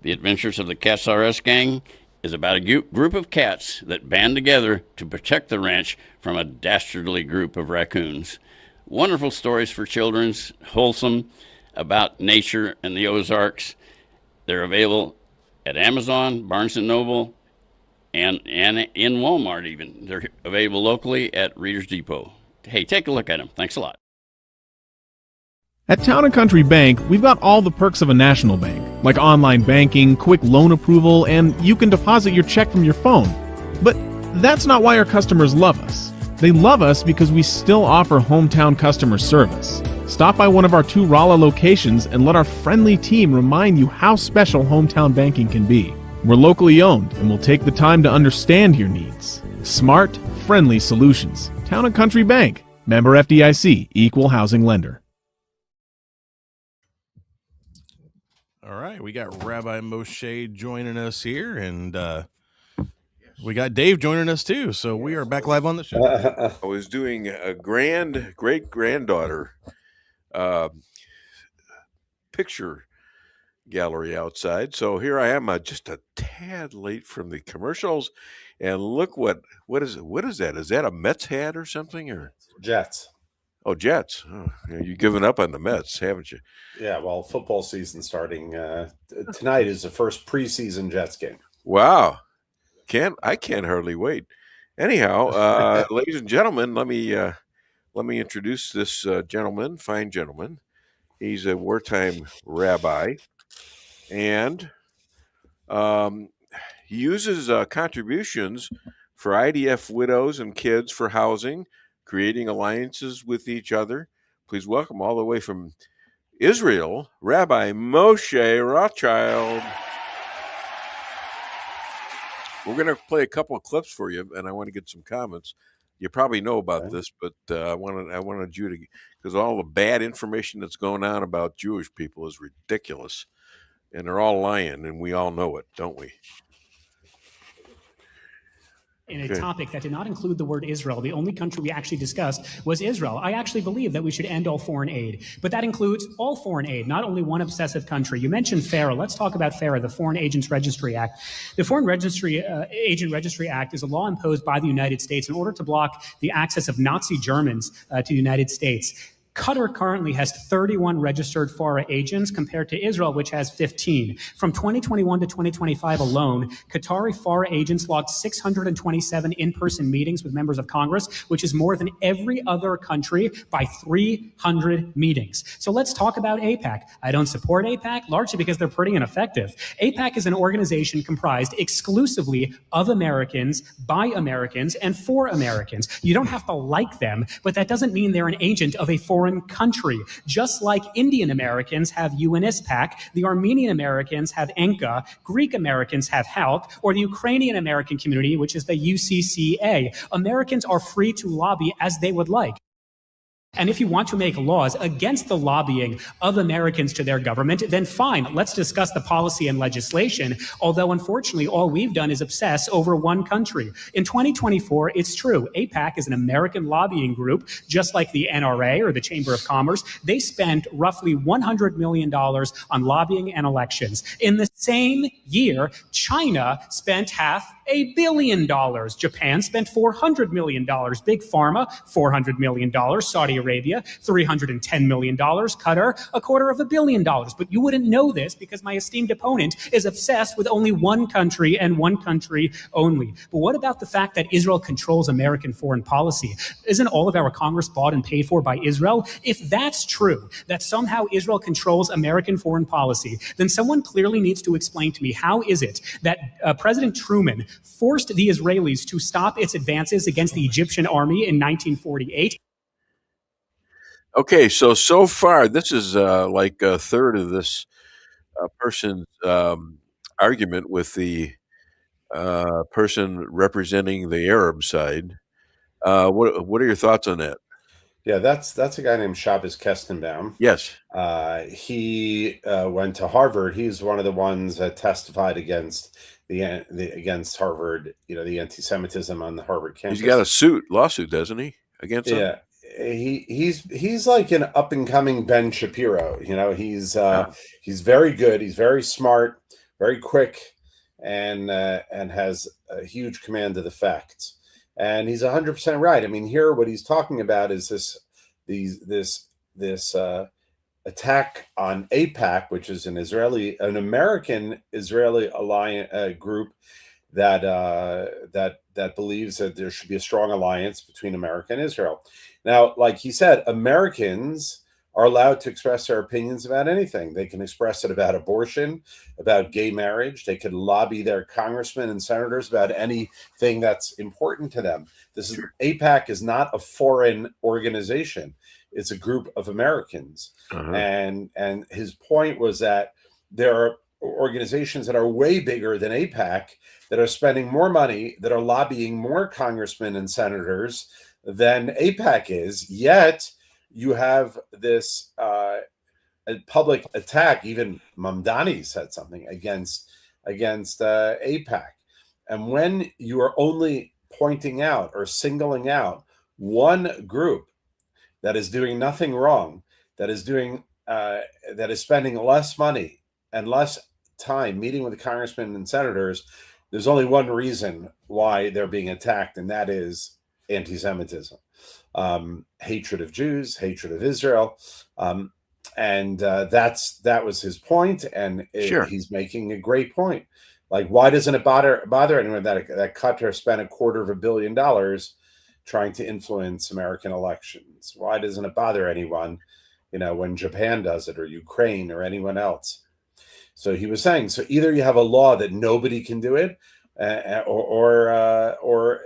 The Adventures of the Cats R Us Gang is about a group of cats that band together to protect the ranch from a dastardly group of raccoons. Wonderful stories for children, wholesome, about nature and the Ozarks. They're available at Amazon, Barnes & Noble, and in Walmart even. They're available locally at Reader's Depot. Hey, take a look at them. Thanks a lot. At Town & Country Bank, we've got all the perks of a national bank, like online banking, quick loan approval, and you can deposit your check from your phone. But that's not why our customers love us. They love us because we still offer hometown customer service. Stop by one of our 2 Rolla locations and let our friendly team remind you how special hometown banking can be. We're locally owned and will take the time to understand your needs. Smart, friendly solutions. Town & Country Bank. Member FDIC. Equal housing lender. All right, we got Rabbi Moshe joining us here, and we got Dave joining us too. So we are back live on the show. I was doing a great-granddaughter picture gallery outside. So here I am, just a tad late from the commercials. And look what is that? Is that a Mets hat or something? Or Jets? Oh, Jets. Oh, you've given up on the Mets, haven't you? Yeah, well, football season starting tonight is the first preseason Jets game. Wow. I can't hardly wait. Anyhow, ladies and gentlemen, let me introduce this fine gentleman. He's a wartime rabbi, and he uses contributions for IDF widows and kids for housing, creating alliances with each other. Please welcome all the way from Israel, Rabbi Moshe Rothschild. We're going to play a couple of clips for you, and I want to get some comments. You probably know about this, but I wanted you to, because all the bad information that's going on about Jewish people is ridiculous, and they're all lying, and we all know it, don't we? In a topic that did not include the word Israel, the only country we actually discussed was Israel. I actually believe that we should end all foreign aid, but that includes all foreign aid, not only one obsessive country. You mentioned FARA. Let's talk about FARA, the Foreign Agents Registry Act. The Foreign Agent Registry Act is a law imposed by the United States in order to block the access of Nazi Germans to the United States. Qatar currently has 31 registered FARA agents compared to Israel, which has 15. From 2021 to 2025 alone, Qatari FARA agents logged 627 in-person meetings with members of Congress, which is more than every other country by 300 meetings. So let's talk about AIPAC. I don't support AIPAC, largely because they're pretty ineffective. AIPAC is an organization comprised exclusively of Americans, by Americans, and for Americans. You don't have to like them, but that doesn't mean they're an agent of a foreign country. Just like Indian Americans have UNISPAC, the Armenian Americans have ENCA, Greek Americans have HALC, or the Ukrainian American community, which is the UCCA. Americans are free to lobby as they would like. And if you want to make laws against the lobbying of Americans to their government, then fine, let's discuss the policy and legislation. Although, unfortunately, all we've done is obsess over one country. In 2024, it's true, AIPAC is an American lobbying group, just like the NRA or the Chamber of Commerce. They spent roughly $100 million on lobbying and elections. In the same year, China spent $500 million. Japan spent $400 million. Big Pharma, $400 million. Saudi Arabia, $310 million. Qatar, $250 million. But you wouldn't know this because my esteemed opponent is obsessed with only one country and one country only. But what about the fact that Israel controls American foreign policy? Isn't all of our Congress bought and paid for by Israel? If that's true, that somehow Israel controls American foreign policy, then someone clearly needs to explain to me how is it that President Truman forced the Israelis to stop its advances against the Egyptian army in 1948. Okay, so far, this is like a third of this person's argument with the person representing the Arab side. What are your thoughts on that? Yeah, that's a guy named Shabbos Kestenbaum. Yes. He went to Harvard. He's one of the ones that testified against against Harvard. The anti-Semitism on the Harvard campus. He's got a lawsuit, doesn't he, against him? Yeah, he's like an up and coming Ben Shapiro. He's very good. He's very smart, very quick, and has a huge command of the facts. And he's 100% right. I mean, here what he's talking about is this attack on AIPAC, which is an American Israeli alliance group that believes that there should be a strong alliance between America and Israel. Now, like he said, Americans are allowed to express their opinions about anything. They can express it about abortion, about gay marriage. They could lobby their congressmen and senators about anything that's important to them. AIPAC is not a foreign organization. It's a group of Americans. And his point was that there are organizations that are way bigger than AIPAC that are spending more money, that are lobbying more congressmen and senators than AIPAC is, yet you have this public attack. Even Mamdani said something against AIPAC. And when you are only pointing out or singling out one group that is doing nothing wrong, that is spending less money and less time meeting with the congressmen and senators, there's only one reason why they're being attacked, and that is anti-Semitism. Hatred of Jews, hatred of Israel, and that was his point, and he's making a great point. Like, why doesn't it bother anyone that Qatar spent $250 million trying to influence American elections? Why doesn't it bother anyone, when Japan does it, or Ukraine, or anyone else? So he was saying, so either you have a law that nobody can do it, or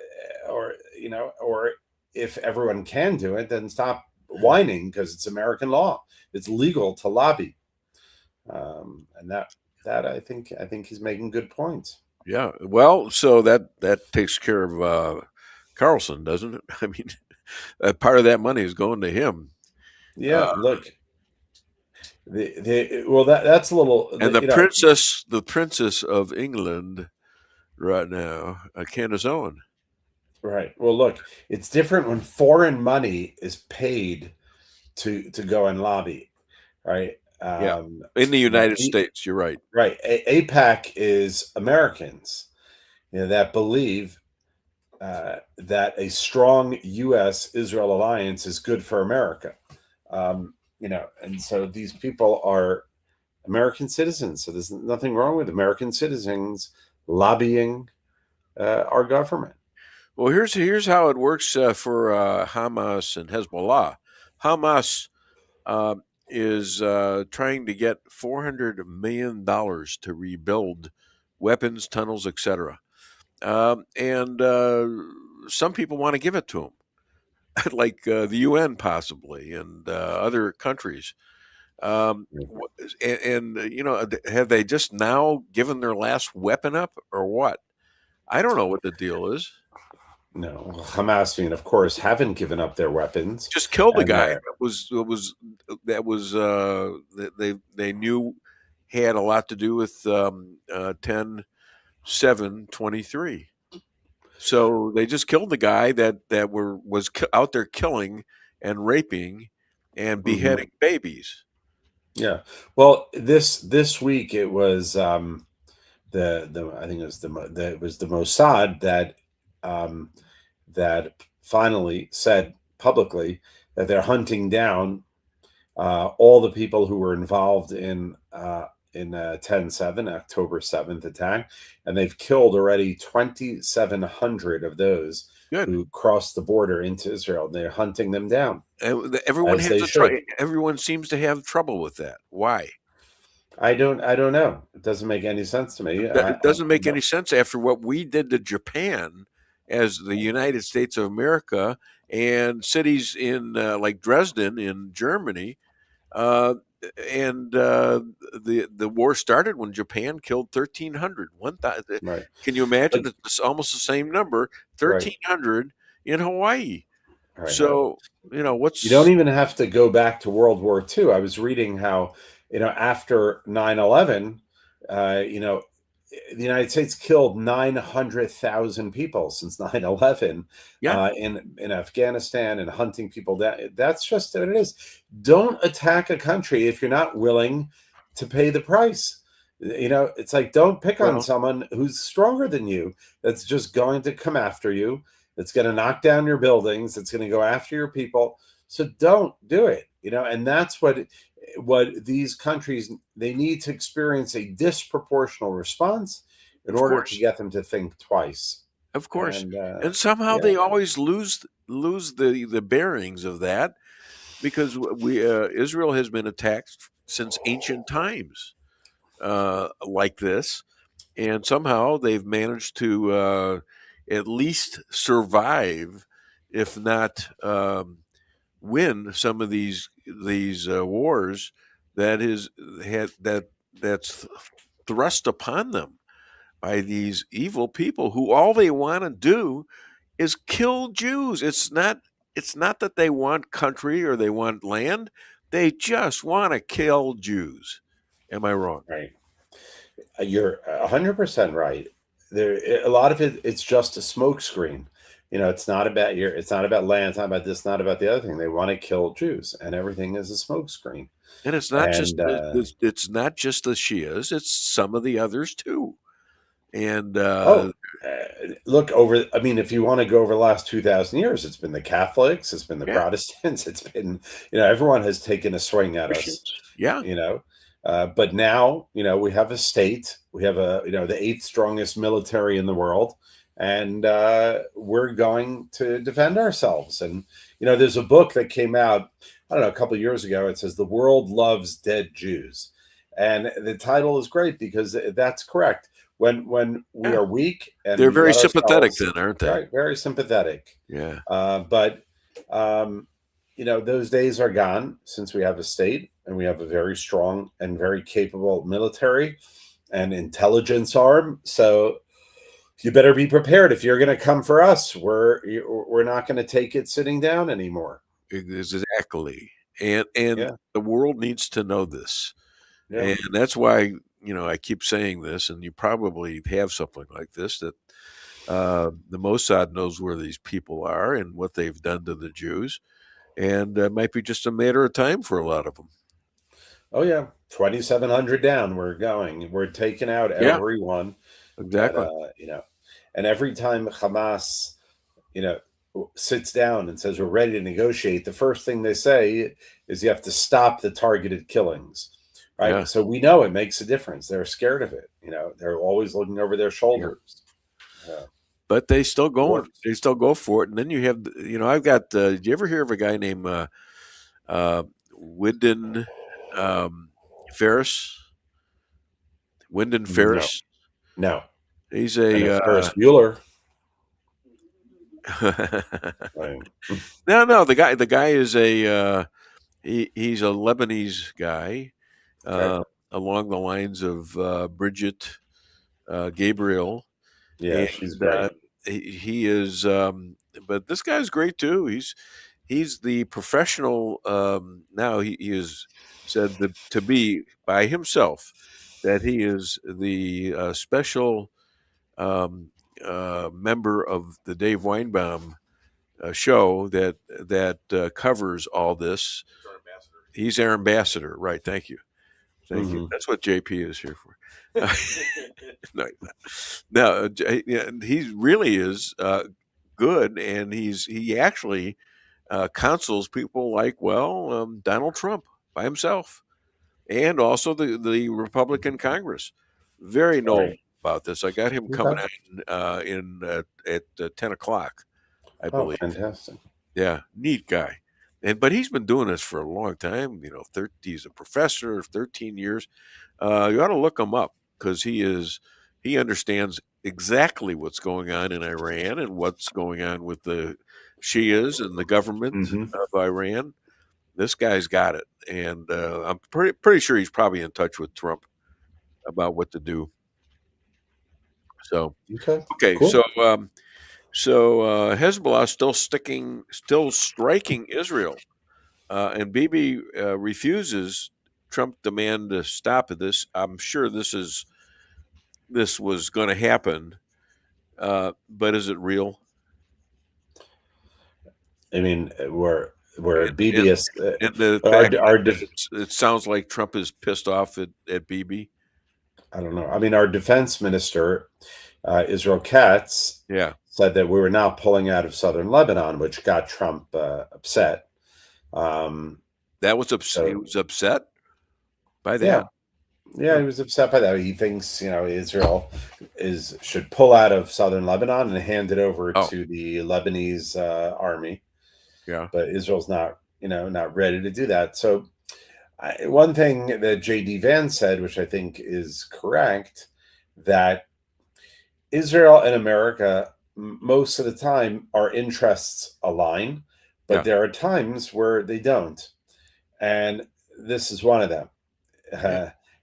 if everyone can do it, then stop whining, because it's American law. It's legal to lobby, and that I think he's making good points. Yeah, well, so that takes care of Carlson, doesn't it? I mean, part of that money is going to him. Yeah, look. That's a little. And the princess of England, right now, Candace Owen. Right. Well, look, it's different when foreign money is paid to go and lobby, right? In the United States, you're right. Right. AIPAC is Americans, that believe that a strong U.S.-Israel alliance is good for America. And so these people are American citizens. So there's nothing wrong with American citizens lobbying our government. Well, here's how it works for Hamas and Hezbollah. Hamas is trying to get $400 million to rebuild weapons, tunnels, etc. And some people want to give it to them, like the UN possibly, and other countries. And have they just now given their last weapon up, or what? I don't know what the deal is. No, Hamas, of course, haven't given up their weapens. Just killed the guy. They knew had a lot to do with 10/7/23. So they just killed the guy that was out there killing and raping and beheading babies. Yeah. Well, this week it was I think it was the Mossad that finally said publicly that they're hunting down all the people who were involved in 10/7, October 7th attack, and they've killed already 2,700 of those who crossed the border into Israel. They're hunting them down. Everyone seems to have trouble with that. Why? I don't know. It doesn't make any sense to me. It doesn't make any sense after what we did to Japan as the United States of America, and cities in like Dresden in Germany. And the war started when Japan killed 1,300. 1,000. Right. Can you imagine? It's almost the same number. 1,300 in Hawaii. So, you know, you don't even have to go back to World War II. I was reading how, after 9/11, the United States killed 900,000 people since 9/11 in Afghanistan and hunting people down. That's just what it is. Don't attack a country if you're not willing to pay the price. It's like, don't pick on someone who's stronger than you, that's just going to come after you, that's going to knock down your buildings, that's going to go after your people. So don't do it, and that's what these countries, they need to experience a disproportional response in order to get them to think twice. Of course. And somehow they always lose the bearings of that, because Israel has been attacked since ancient times like this, and somehow they've managed to at least survive, if not win some of these wars that's thrust upon them by these evil people who all they want to do is kill Jews. It's not that they want country or they want land. They just want to kill Jews. Am I wrong? Right. You're 100% right. A lot of it's just a smokescreen. It's not about land, it's not about this, not about the other thing. They want to kill Jews, and everything is a smokescreen. And it's not it's not just the Shias; it's some of the others too. And look if you want to go over the last 2,000 years, it's been the Catholics, it's been the Protestants, it's been everyone has taken a swing at us. But now we have a state, we have the 8th strongest military in the world, and we're going to defend ourselves. And there's a book that came out, I don't know, a couple of years ago. It says "The World Loves Dead Jews," and the title is great because that's correct. When we are weak, and they're very sympathetic, then, aren't they? Right, very sympathetic. Yeah. But those days are gone since we have a state and we have a very strong and very capable military and intelligence arm. So you better be prepared. If you're going to come for us, we're not going to take it sitting down anymore. Exactly. And the world needs to know this. Yeah. And that's why, I keep saying this, and you probably have something like this, that the Mossad knows where these people are and what they've done to the Jews. And it might be just a matter of time for a lot of them. Oh, yeah. 2,700 down. We're taking out everyone. Exactly. And every time Hamas, sits down and says we're ready to negotiate, the first thing they say is you have to stop the targeted killings. Right. Yeah. So we know it makes a difference. They're scared of it. They're always looking over their shoulders. Yeah. But they still go. They still go for it. And then you have, I've got. Did you ever hear of a guy named Wyndon Phares? Wyndon Phares? No. He's a Ferris Bueller. No. The guy is a he's a Lebanese guy, along the lines of Bridget Gabriel. Yeah, she's great. He is, but this guy's great too. He's the professional. Now he is said to be by himself that he is the special member of the Dave Weinbaum show that covers all this. He's our ambassador, right? Thank you. You. That's what JP is here for. No, he really is good, and he actually counsels people like Donald Trump by himself, and also the Republican Congress. Very knowledgeable about this. I got him coming in at 10 o'clock, I believe. Fantastic. Yeah, neat guy. But he's been doing this for a long time. He's a professor, 13 years. You ought to look him up, because he understands exactly what's going on in Iran and what's going on with the Shias and the government of Iran. This guy's got it, and I'm pretty sure he's probably in touch with Trump about what to do. So okay, cool. So So Hezbollah still striking Israel, and Bibi refuses Trump demand to stop this. I'm sure this was going to happen, but is it real? I mean, where Bibi is, it sounds like Trump is pissed off at Bibi. I don't know. I mean, our defense minister, Israel Katz, said that we were now pulling out of southern Lebanon, which got Trump upset. That was upset. He was upset by that. Yeah, he was upset by that. He thinks Israel should pull out of southern Lebanon and hand it over to the Lebanese army. Yeah, but Israel's not ready to do that. So one thing that J.D. Vance said, which I think is correct, that Israel and America, most of the time, our interests align, but there are times where they don't. And this is one of them,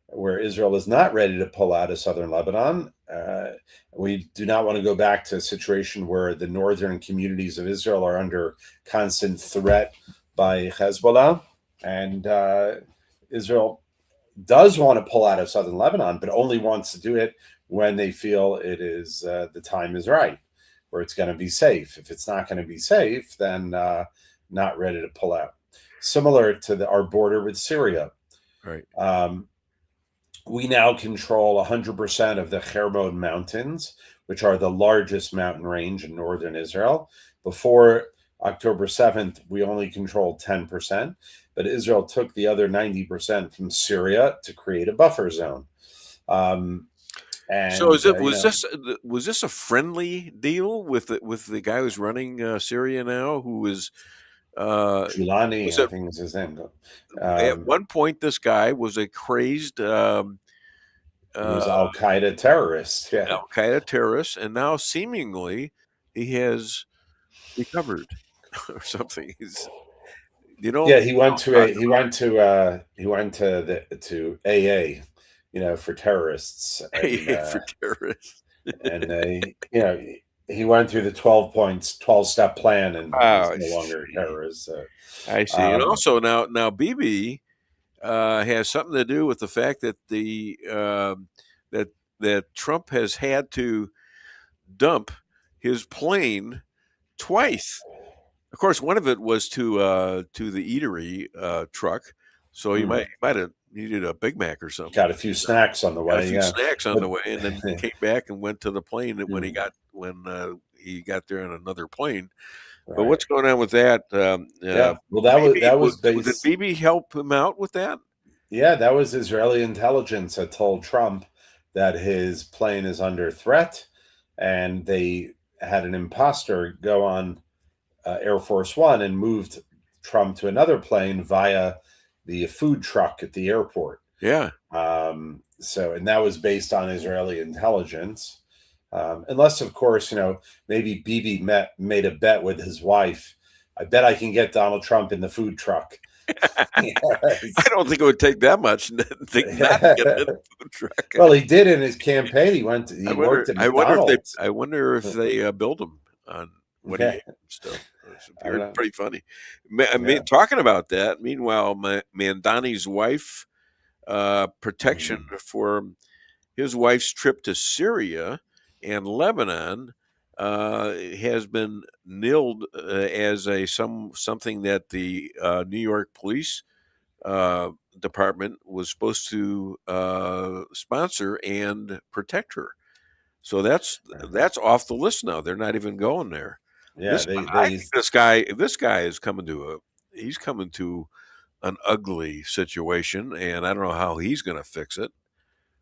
where Israel is not ready to pull out of southern Lebanon. We do not want to go back to a situation where the northern communities of Israel are under constant threat by Hezbollah. And Israel does want to pull out of southern Lebanon, but only wants to do it when they feel it is the time is right, where it's going to be safe. If it's not going to be safe, then not ready to pull out. Similar to our border with Syria. Right. We now control 100% of the Hermon Mountains, which are the largest mountain range in northern Israel. Before October 7th, we only controlled 10%, but Israel took the other 90% from Syria to create a buffer zone. And so was this a friendly deal with the guy who's running Syria now, who is Giuliani, I think is his name. At one point, this guy was a crazed he was Al Qaeda terrorist. Yeah, Al Qaeda terrorist, and now seemingly he has recovered or something. He went to AA, for terrorists. AA for terrorists, and he went through the 12-step plan, and he's no longer a terrorist. I see. And also now Bibi has something to do with the fact that that Trump has had to dump his plane twice. Of course, one of it was to the eatery truck, so he might have needed a Big Mac or something. Got a few snacks on the way. And then came back and went to the plane when he got there on another plane. Right. But what's going on with that? Did Bibi help him out with that? Yeah, that was Israeli intelligence that told Trump that his plane is under threat, and they had an imposter go on Air Force One and moved Trump to another plane via the food truck at the airport. Yeah. And that was based on Israeli intelligence. Unless, of course, maybe Bibi made a bet with his wife. I bet I can get Donald Trump in the food truck. I don't think it would take that much to think not to get in the food truck. Well, he did in his campaign. He worked at McDonald's. I wonder if they billed him on what he ate and stuff. It's pretty funny. Talking about that, meanwhile, Mandani's wife, protection for his wife's trip to Syria and Lebanon has been nilled as something that the New York Police Department was supposed to sponsor and protect her. So that's off the list now. They're not even going there. Yeah, I think this guy is coming to an ugly situation, and I don't know how he's going to fix it.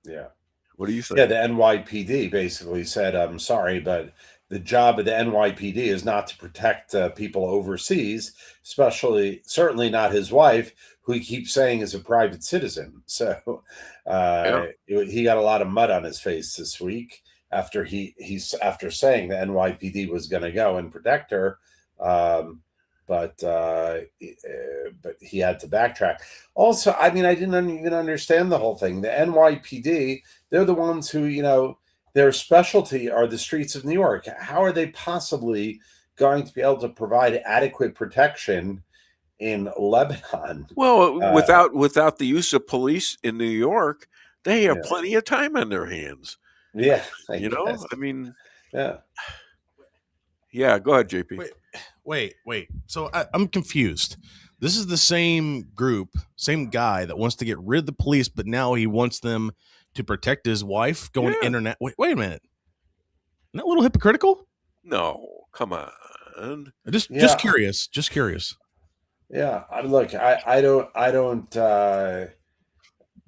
Yeah. What do you think? Yeah, the NYPD basically said, "I'm sorry, but the job of the NYPD is not to protect people overseas, certainly not his wife, who he keeps saying is a private citizen." So he got a lot of mud on his face this week after after saying the NYPD was going to go and protect her, but he had to backtrack. Also, I mean, I didn't even understand the whole thing. The NYPD, they're the ones who, their specialty are the streets of New York. How are they possibly going to be able to provide adequate protection in Lebanon? Well, without the use of police in New York, they have plenty of time on their hands. Yeah, you know, I mean, yeah. Go ahead, JP. Wait. So I'm confused. This is the same group, same guy that wants to get rid of the police, but now he wants them to protect his wife going internet. Wait a minute. Isn't that a little hypocritical? No, come on. Just curious. Just curious. Yeah, look, I don't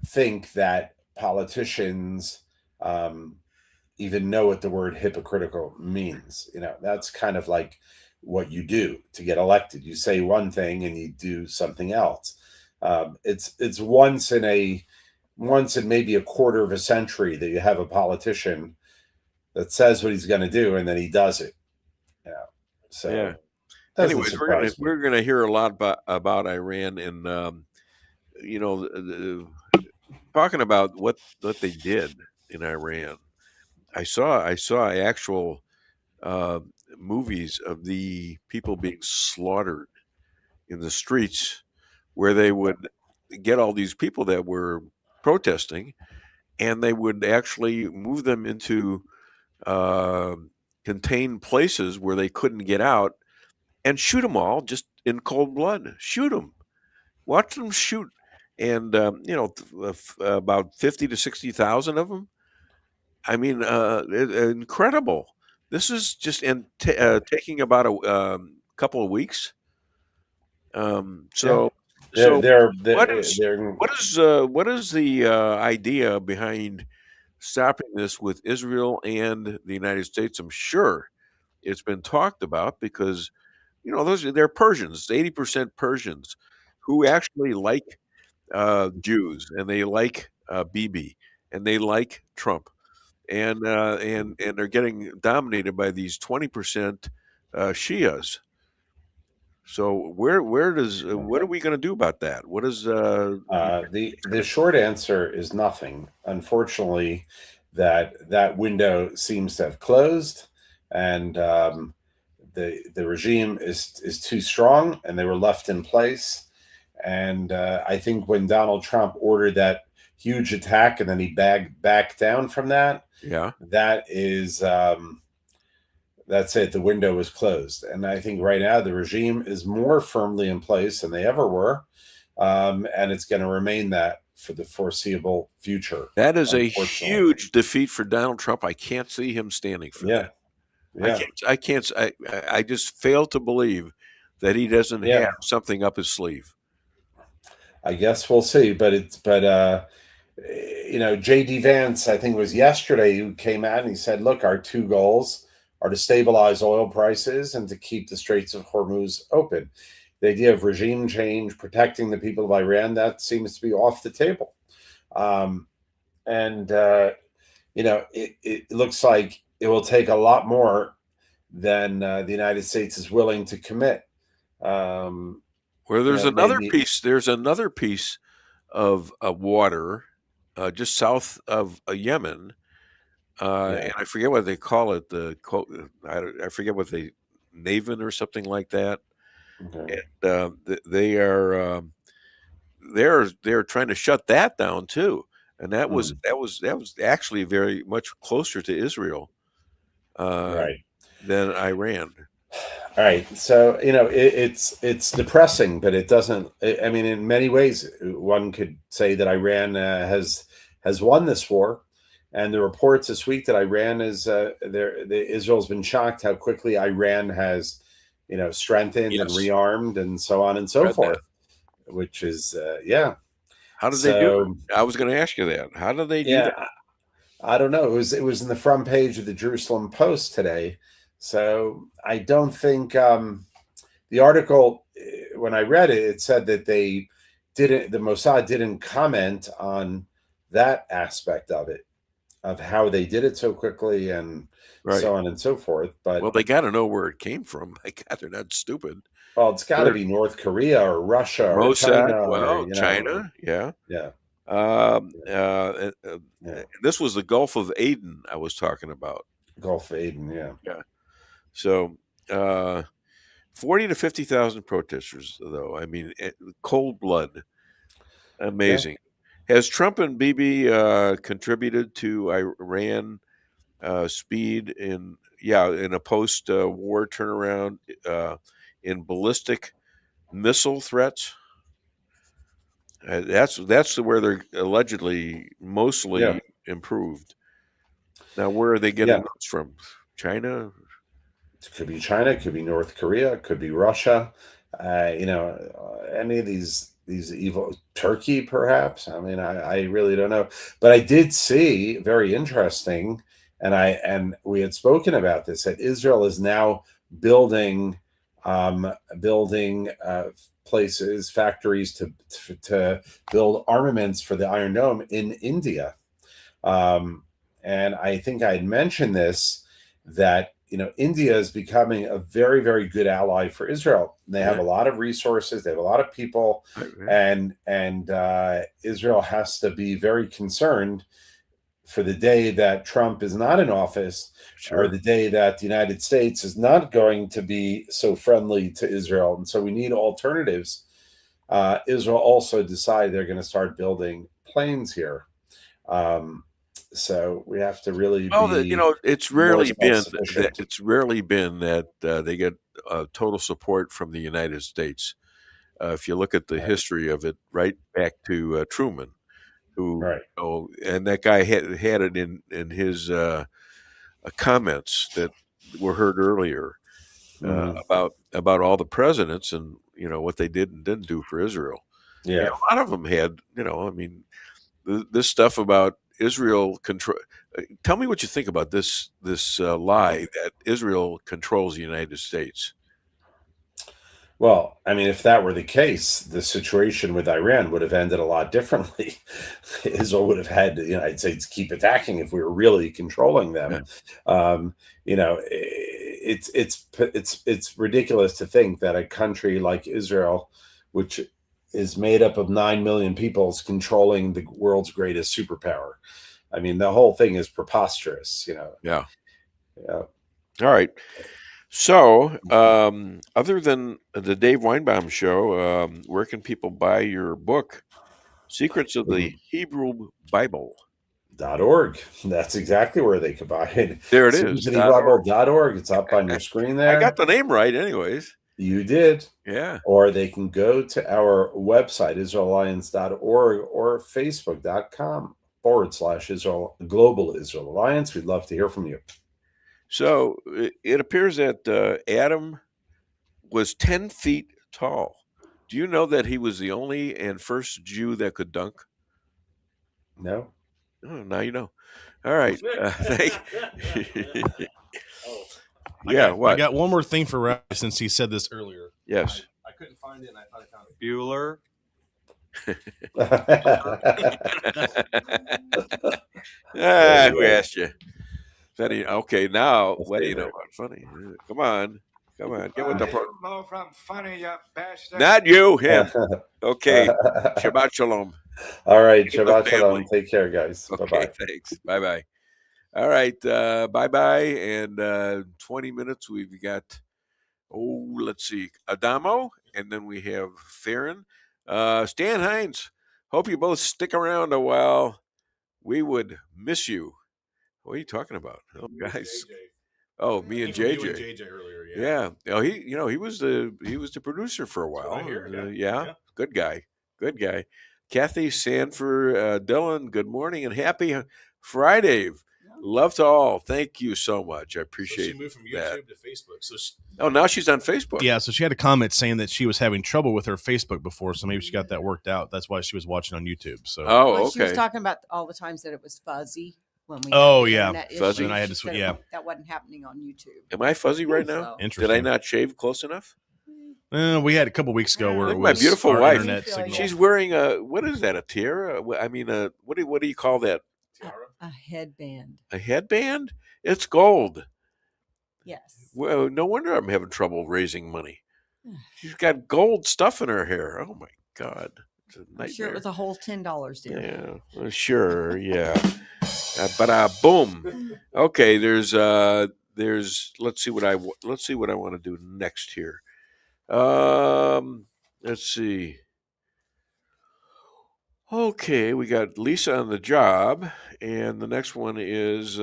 think that politicians even know what the word hypocritical means. You know, that's kind of like what you do to get elected. You say one thing and you do something else. It's once in maybe a quarter of a century that you have a politician that says what he's going to do and then he does it. Yeah. So anyways, we're gonna hear a lot about Iran and talking about what they did in Iran. I saw actual movies of the people being slaughtered in the streets, where they would get all these people that were protesting, and they would actually move them into contained places where they couldn't get out, and shoot them all just in cold blood. Shoot them, watch them shoot, and about 50 to 60,000 of them. I mean, incredible. This is just taking about a couple of weeks. What is the idea behind stopping this with Israel and the United States? I'm sure it's been talked about because they're Persians, 80% Persians, who actually like Jews, and they like Bibi, and they like Trump, and they're getting dominated by these 20% Shias. So what are we going to do about that? What is the short answer is nothing. Unfortunately, that window seems to have closed, and the regime is too strong, and they were left in place. And I think when Donald Trump ordered that huge attack and then he backed down from that, that is that's it. The window was closed. And I think right now the regime is more firmly in place than they ever were, and it's going to remain that for the foreseeable future. That is a huge defeat for Donald Trump. I can't see him standing for that. I just fail to believe that he doesn't have something up his sleeve. I guess we'll see, but J.D. Vance, I think it was yesterday, who came out and he said, look, our two goals are to stabilize oil prices and to keep the Straits of Hormuz open. The idea of regime change, protecting the people of Iran, that seems to be off the table. It looks like it will take a lot more than the United States is willing to commit. There's another piece of water just south of Yemen, and I forget what they call it. I forget what Navan or something like that. Okay. And they're trying to shut that down too, and that was actually very much closer to Israel than Iran. All right, so it's depressing, but it doesn't. I mean, in many ways, one could say that Iran has won this war, and the reports this week that Iran is Israel's been shocked how quickly Iran has strengthened and rearmed and so on and so forth, which is How did they do it? I was going to ask you that. How did they do that? I don't know. It was in the front page of the Jerusalem Post today. So I don't think the article, when I read it, it said that the Mossad didn't comment on that aspect of it, of how they did it so quickly and so on and so forth. But they got to know where it came from. They're not stupid. Well, it's got to be North Korea or Russia or Mossad, China. China, yeah. This was the Gulf of Aden I was talking about. Gulf of Aden, yeah. Yeah. So 40 to 50,000 protesters, though. I mean, cold blood. Amazing. Yeah. Has Trump and Bibi contributed to Iran speed in a post-war turnaround in ballistic missile threats? That's where they're allegedly mostly improved. Now, where are they getting those from? China? It could be China. It could be North Korea. It could be Russia. Any of these evil Turkey, perhaps. I mean, I really don't know. But I did see, very interesting, and we had spoken about this, that Israel is now building places, factories to build armaments for the Iron Dome in India. And I think I had mentioned this, that India is becoming a very, very good ally for Israel. They have a lot of resources. They have a lot of people, and Israel has to be very concerned for the day that Trump is not in office, or the day that the United States is not going to be so friendly to Israel. And so we need alternatives. Israel also decided they're going to start building planes here. So we have to really. It's rarely been that they get total support from the United States. If you look at the history of it, right back to Truman, who, and that guy had it in his comments that were heard earlier about all the presidents and what they did and didn't do for Israel. Yeah, and a lot of them had. I mean, this stuff about Israel control. Tell me what you think about this lie that Israel controls the United States. Well, I mean, if that were the case, the situation with Iran would have ended a lot differently. Israel would have had the United States keep attacking if we were really controlling them. It's ridiculous to think that a country like Israel, which is made up of 9 million people, is controlling the world's greatest superpower. I mean, the whole thing is preposterous, Yeah. All right. So, other than the Dave Weinbaum Show, where can people buy your book, Secrets of the Hebrew Bible? .org. That's exactly where they could buy it. There it is. Secretsofthebible.org. It's up on your screen there. I got the name right anyways. You did. Yeah. Or they can go to our website, israelalliance.org, or facebook.com/Israel Global Israel Alliance. We'd love to hear from you. So it appears that Adam was 10 feet tall. Do you know that he was the only and first Jew that could dunk? No. Oh, now you know. All right. I got one more thing for Rabbi since he said this earlier. Yes. I couldn't find it, and I thought I found it. Bueller. Who asked you? Okay, now what do you know about funny? Come on, get with the know from funny, you bastard. Not you, him. Okay, Shabbat Shalom. All right, Shabbat Shalom. Take care, guys. Okay, Bye-bye. thanks. Bye-bye. All right, bye-bye. And 20 minutes, we've got, let's see, Adamo, and then we have Theron. Stan Hines, hope you both stick around a while. We would miss you. What are you talking about? Oh, guys. Oh, me and JJ. You and JJ earlier, yeah. Oh, he was the producer for a while. Yeah. Good guy. Kathy Sanford, Dylan, good morning and happy Friday. Love to all. Thank you so much. I appreciate she moved from that. YouTube to Facebook. Now she's on Facebook. Yeah, so she had a comment saying that she was having trouble with her Facebook before, so maybe she got that worked out. That's why she was watching on YouTube. So She was talking about all the times that it was fuzzy. When we fuzzy. And I had to that wasn't happening on YouTube. Am I fuzzy right now? Interesting. Did I not shave close enough? We had a couple weeks ago where it was my beautiful our wife. internet signal. She's wearing what is that? A tiara? I mean, what do you call that? A headband. A headband? It's gold. Yes. Well, no wonder I'm having trouble raising money. She's got gold stuff in her hair. Oh my God. It's a nightmare. Sure, it was a whole $10, dear. Yeah, well, sure, yeah. But boom. Okay, there's. Let's see what I want to do next here. Let's see. Okay, we got Lisa on the job, and the next one is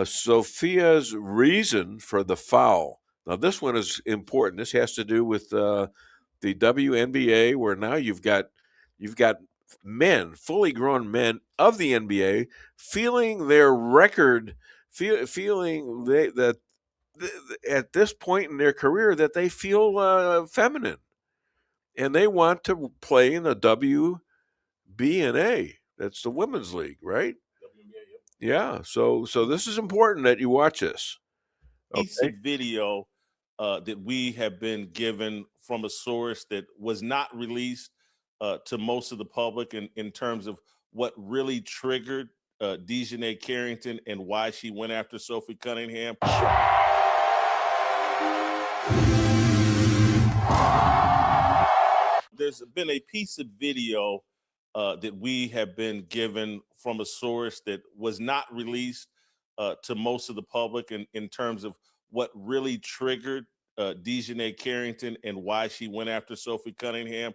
Sophia's reason for the foul. Now, this one is important. This has to do with the WNBA, where now you've got men, fully grown men of the NBA, feeling their record, feeling that at this point in their career that they feel feminine, and they want to play in the WNBA. That's the women's league, right? Yeah. So this is important that you watch this. Okay. Video that we have been given from a source that was not released to most of the public in terms of what really triggered Dejanay Carrington and why she went after Sophie Cunningham. There's been a piece of video that we have been given from a source that was not released to most of the public in terms of what really triggered Dejanay Carrington and why she went after Sophie Cunningham.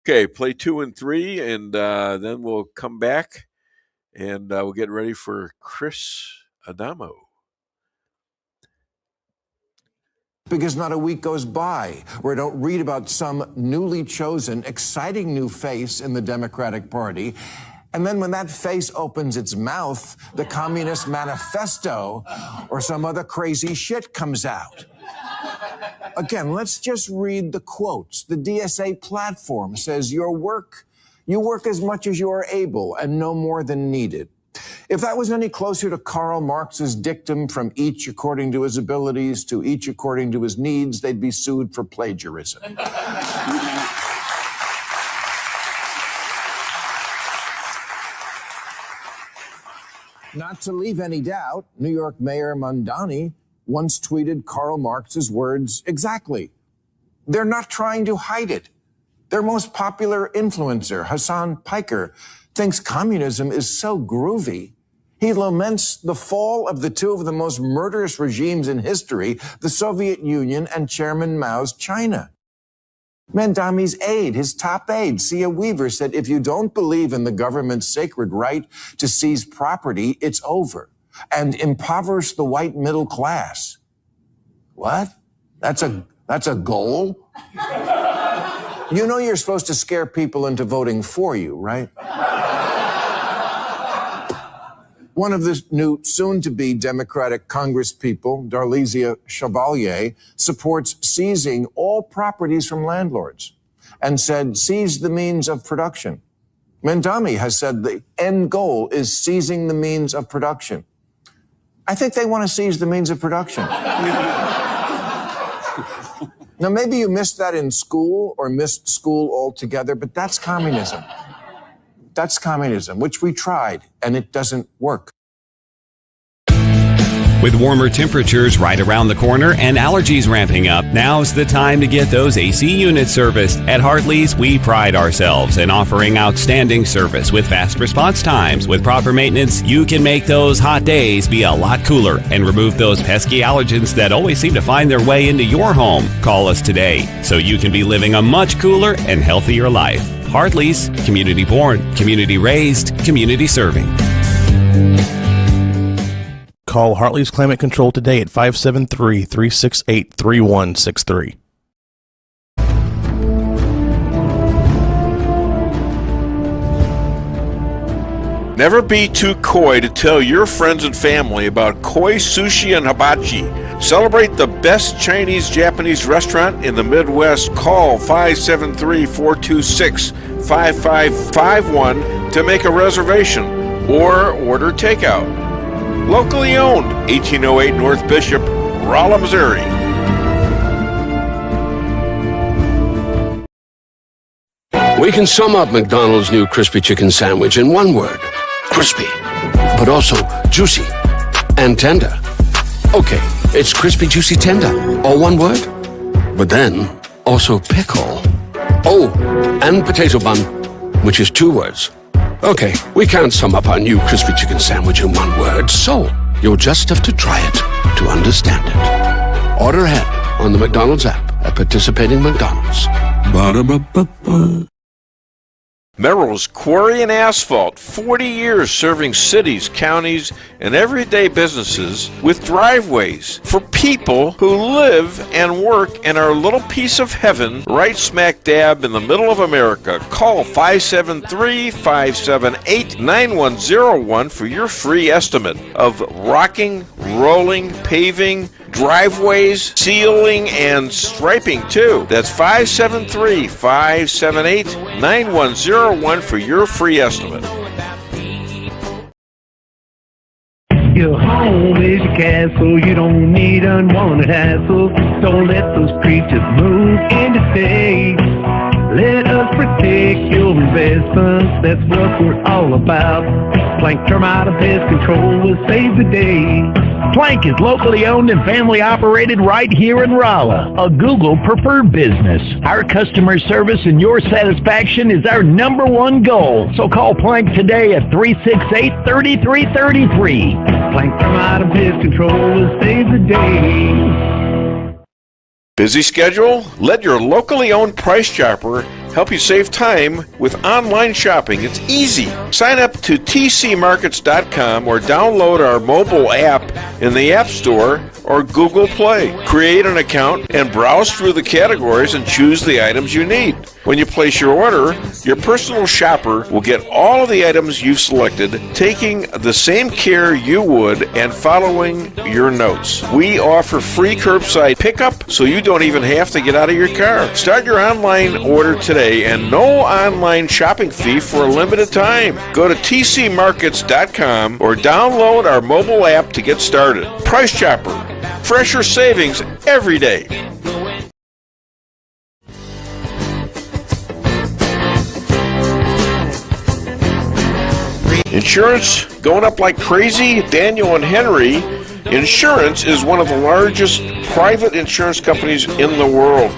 Okay, play 2 and 3, and then we'll come back and we'll get ready for Chris Adamo. Because not a week goes by where I don't read about some newly chosen, exciting new face in the Democratic Party. And then when that face opens its mouth, the Communist Manifesto or some other crazy shit comes out. Again, let's just read the quotes. The DSA platform says you work as much as you are able and no more than needed. If that was any closer to Karl Marx's dictum from each according to his abilities to each according to his needs, they'd be sued for plagiarism. Not to leave any doubt, New York Mayor Mondani once tweeted Karl Marx's words exactly. They're not trying to hide it. Their most popular influencer, Hassan Piker, thinks communism is so groovy. He laments the fall of the two of the most murderous regimes in history, the Soviet Union and Chairman Mao's China. Mondani's aide, his top aide, Sia Weaver, said, if you don't believe in the government's sacred right to seize property, it's over, and impoverish the white middle class. What? That's a goal? You know you're supposed to scare people into voting for you, right? One of the new soon-to-be Democratic congresspeople, Darlisia Chevalier, supports seizing all properties from landlords and said, seize the means of production. Mondani has said the end goal is seizing the means of production. I think they want to seize the means of production. Now, maybe you missed that in school or missed school altogether, but that's communism. That's communism, which we tried, and it doesn't work. With warmer temperatures right around the corner and allergies ramping up, now's the time to get those AC units serviced. At Hartley's, we pride ourselves in offering outstanding service with fast response times. With proper maintenance, you can make those hot days be a lot cooler and remove those pesky allergens that always seem to find their way into your home. Call us today so you can be living a much cooler and healthier life. Hartley's, community born, community raised, community serving. Call Hartley's Climate Control today at 573-368-3163. Never be too coy to tell your friends and family about koi sushi and hibachi. Celebrate the best Chinese-Japanese restaurant in the Midwest. Call 573-426-5551 to make a reservation or order takeout. Locally owned, 1808 North Bishop, Rolla, Missouri. We can sum up McDonald's new crispy chicken sandwich in one word. Crispy. But also juicy and tender. Okay, it's crispy, juicy, tender. All one word? But then, also pickle. Oh, and potato bun, which is 2 words. Okay, we can't sum up our new crispy chicken sandwich in 1 word, so you'll just have to try it to understand it. Order ahead on the McDonald's app at participating McDonald's. Ba-da-ba-ba-ba. Merrill's Quarry and Asphalt, 40 years serving cities, counties, and everyday businesses with driveways for people who live and work in our little piece of heaven right smack dab in the middle of America. Call 573-578-9101 for your free estimate of rocking, rolling, paving, driveways, sealing, and striping too. That's 573-578-9101 for your free estimate. Your home is your castle, you don't need unwanted hassle. Don't let those creatures move in to stay. Let us protect your investments, that's what we're all about. Plank Termite and Pest Control will save the day. Plank is locally owned and family operated right here in Rolla, a Google preferred business. Our customer service and your satisfaction is our #1 goal. So call Plank today at 368-3333. Plank Termite and Pest Control will save the day. Busy schedule? Let your locally owned Price Chopper help you save time with online shopping. It's easy. Sign up to tcmarkets.com or download our mobile app in the App Store or Google Play. Create an account and browse through the categories and choose the items you need. When you place your order, your personal shopper will get all of the items you've selected, taking the same care you would and following your notes. We offer free curbside pickup, so you don't even have to get out of your car. Start your online order today and no online shopping fee for a limited time. Go to tcmarkets.com or download our mobile app to get started. Price Chopper. Fresher savings every day. Insurance going up like crazy? Daniel and Henry Insurance is one of the largest private insurance companies in the world.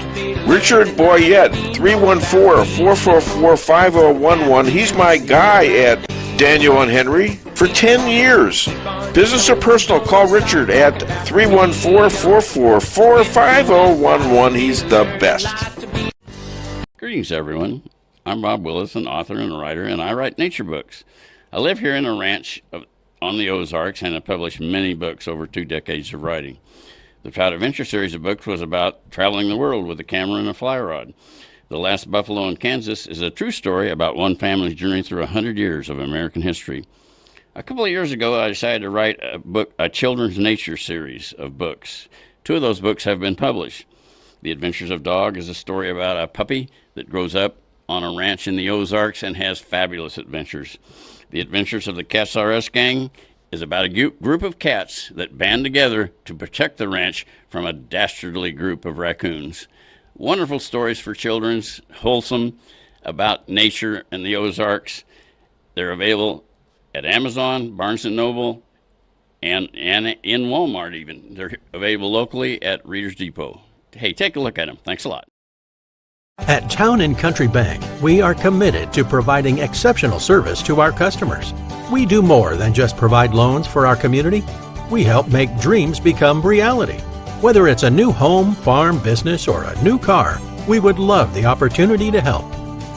Richard Boyette, 314-444-5011. He's my guy at Daniel and Henry for 10 years. Business or personal, call Richard at 314-444-5011. He's the best. Greetings, everyone. I'm Bob Willis, an author and a writer, and I write nature books. I live here in a ranch on the Ozarks and have published many books over 2 decades of writing. The Trout Adventure series of books was about traveling the world with a camera and a fly rod. The Last Buffalo in Kansas is a true story about one family's journey through 100 years of American history. A couple of years ago, I decided to write a children's nature series of books. 2 of those books have been published. The Adventures of Dog is a story about a puppy that grows up on a ranch in the Ozarks and has fabulous adventures. The Adventures of the Cats R Us Gang is about a group of cats that band together to protect the ranch from a dastardly group of raccoons. Wonderful stories for children, wholesome, about nature and the Ozarks. They're available at Amazon, Barnes & Noble, and in Walmart even. They're available locally at Reader's Depot. Hey, take a look at them. Thanks a lot. At Town & Country Bank, we are committed to providing exceptional service to our customers. We do more than just provide loans for our community. We help make dreams become reality. Whether it's a new home, farm, business, or a new car, we would love the opportunity to help.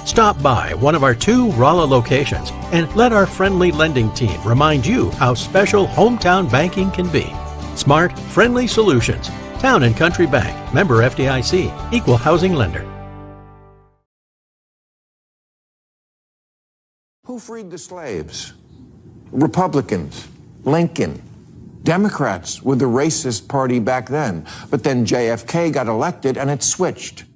Stop by one of our 2 Rolla locations and let our friendly lending team remind you how special hometown banking can be. Smart, friendly solutions. Town & Country Bank. Member FDIC. Equal housing lender. Who freed the slaves? Republicans, Lincoln, Democrats were the racist party back then. But then JFK got elected and it switched.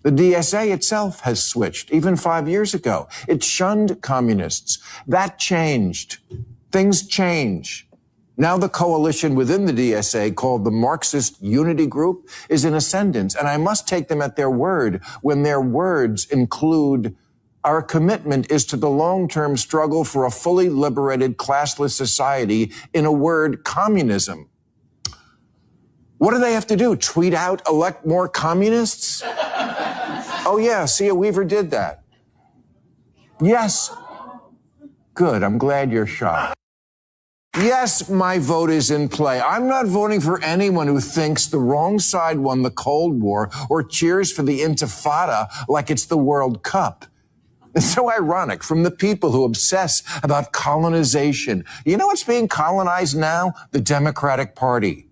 The DSA itself has switched, even 5 years ago. It shunned communists. That changed. Things change. Now the coalition within the DSA, called the Marxist Unity Group, is in ascendance. And I must take them at their word when their words include, our commitment is to the long-term struggle for a fully liberated, classless society, in a word, communism. What do they have to do? Tweet out, elect more communists? Oh, yeah, Sia Weaver did that. Yes. Good, I'm glad you're shocked. Yes, my vote is in play. I'm not voting for anyone who thinks the wrong side won the Cold War or cheers for the Intifada like it's the World Cup. It's so ironic from the people who obsess about colonization. You know what's being colonized now? The Democratic Party.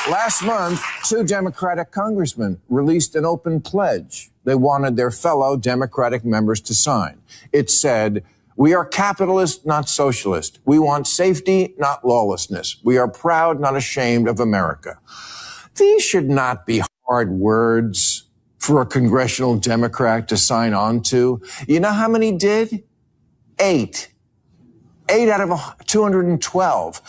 Last month, 2 Democratic congressmen released an open pledge they wanted their fellow Democratic members to sign. It said, "We are capitalist, not socialist. We want safety, not lawlessness. We are proud, not ashamed of America." These should not be hard words for a congressional Democrat to sign on to. You know how many did? 8. 8 out of 212.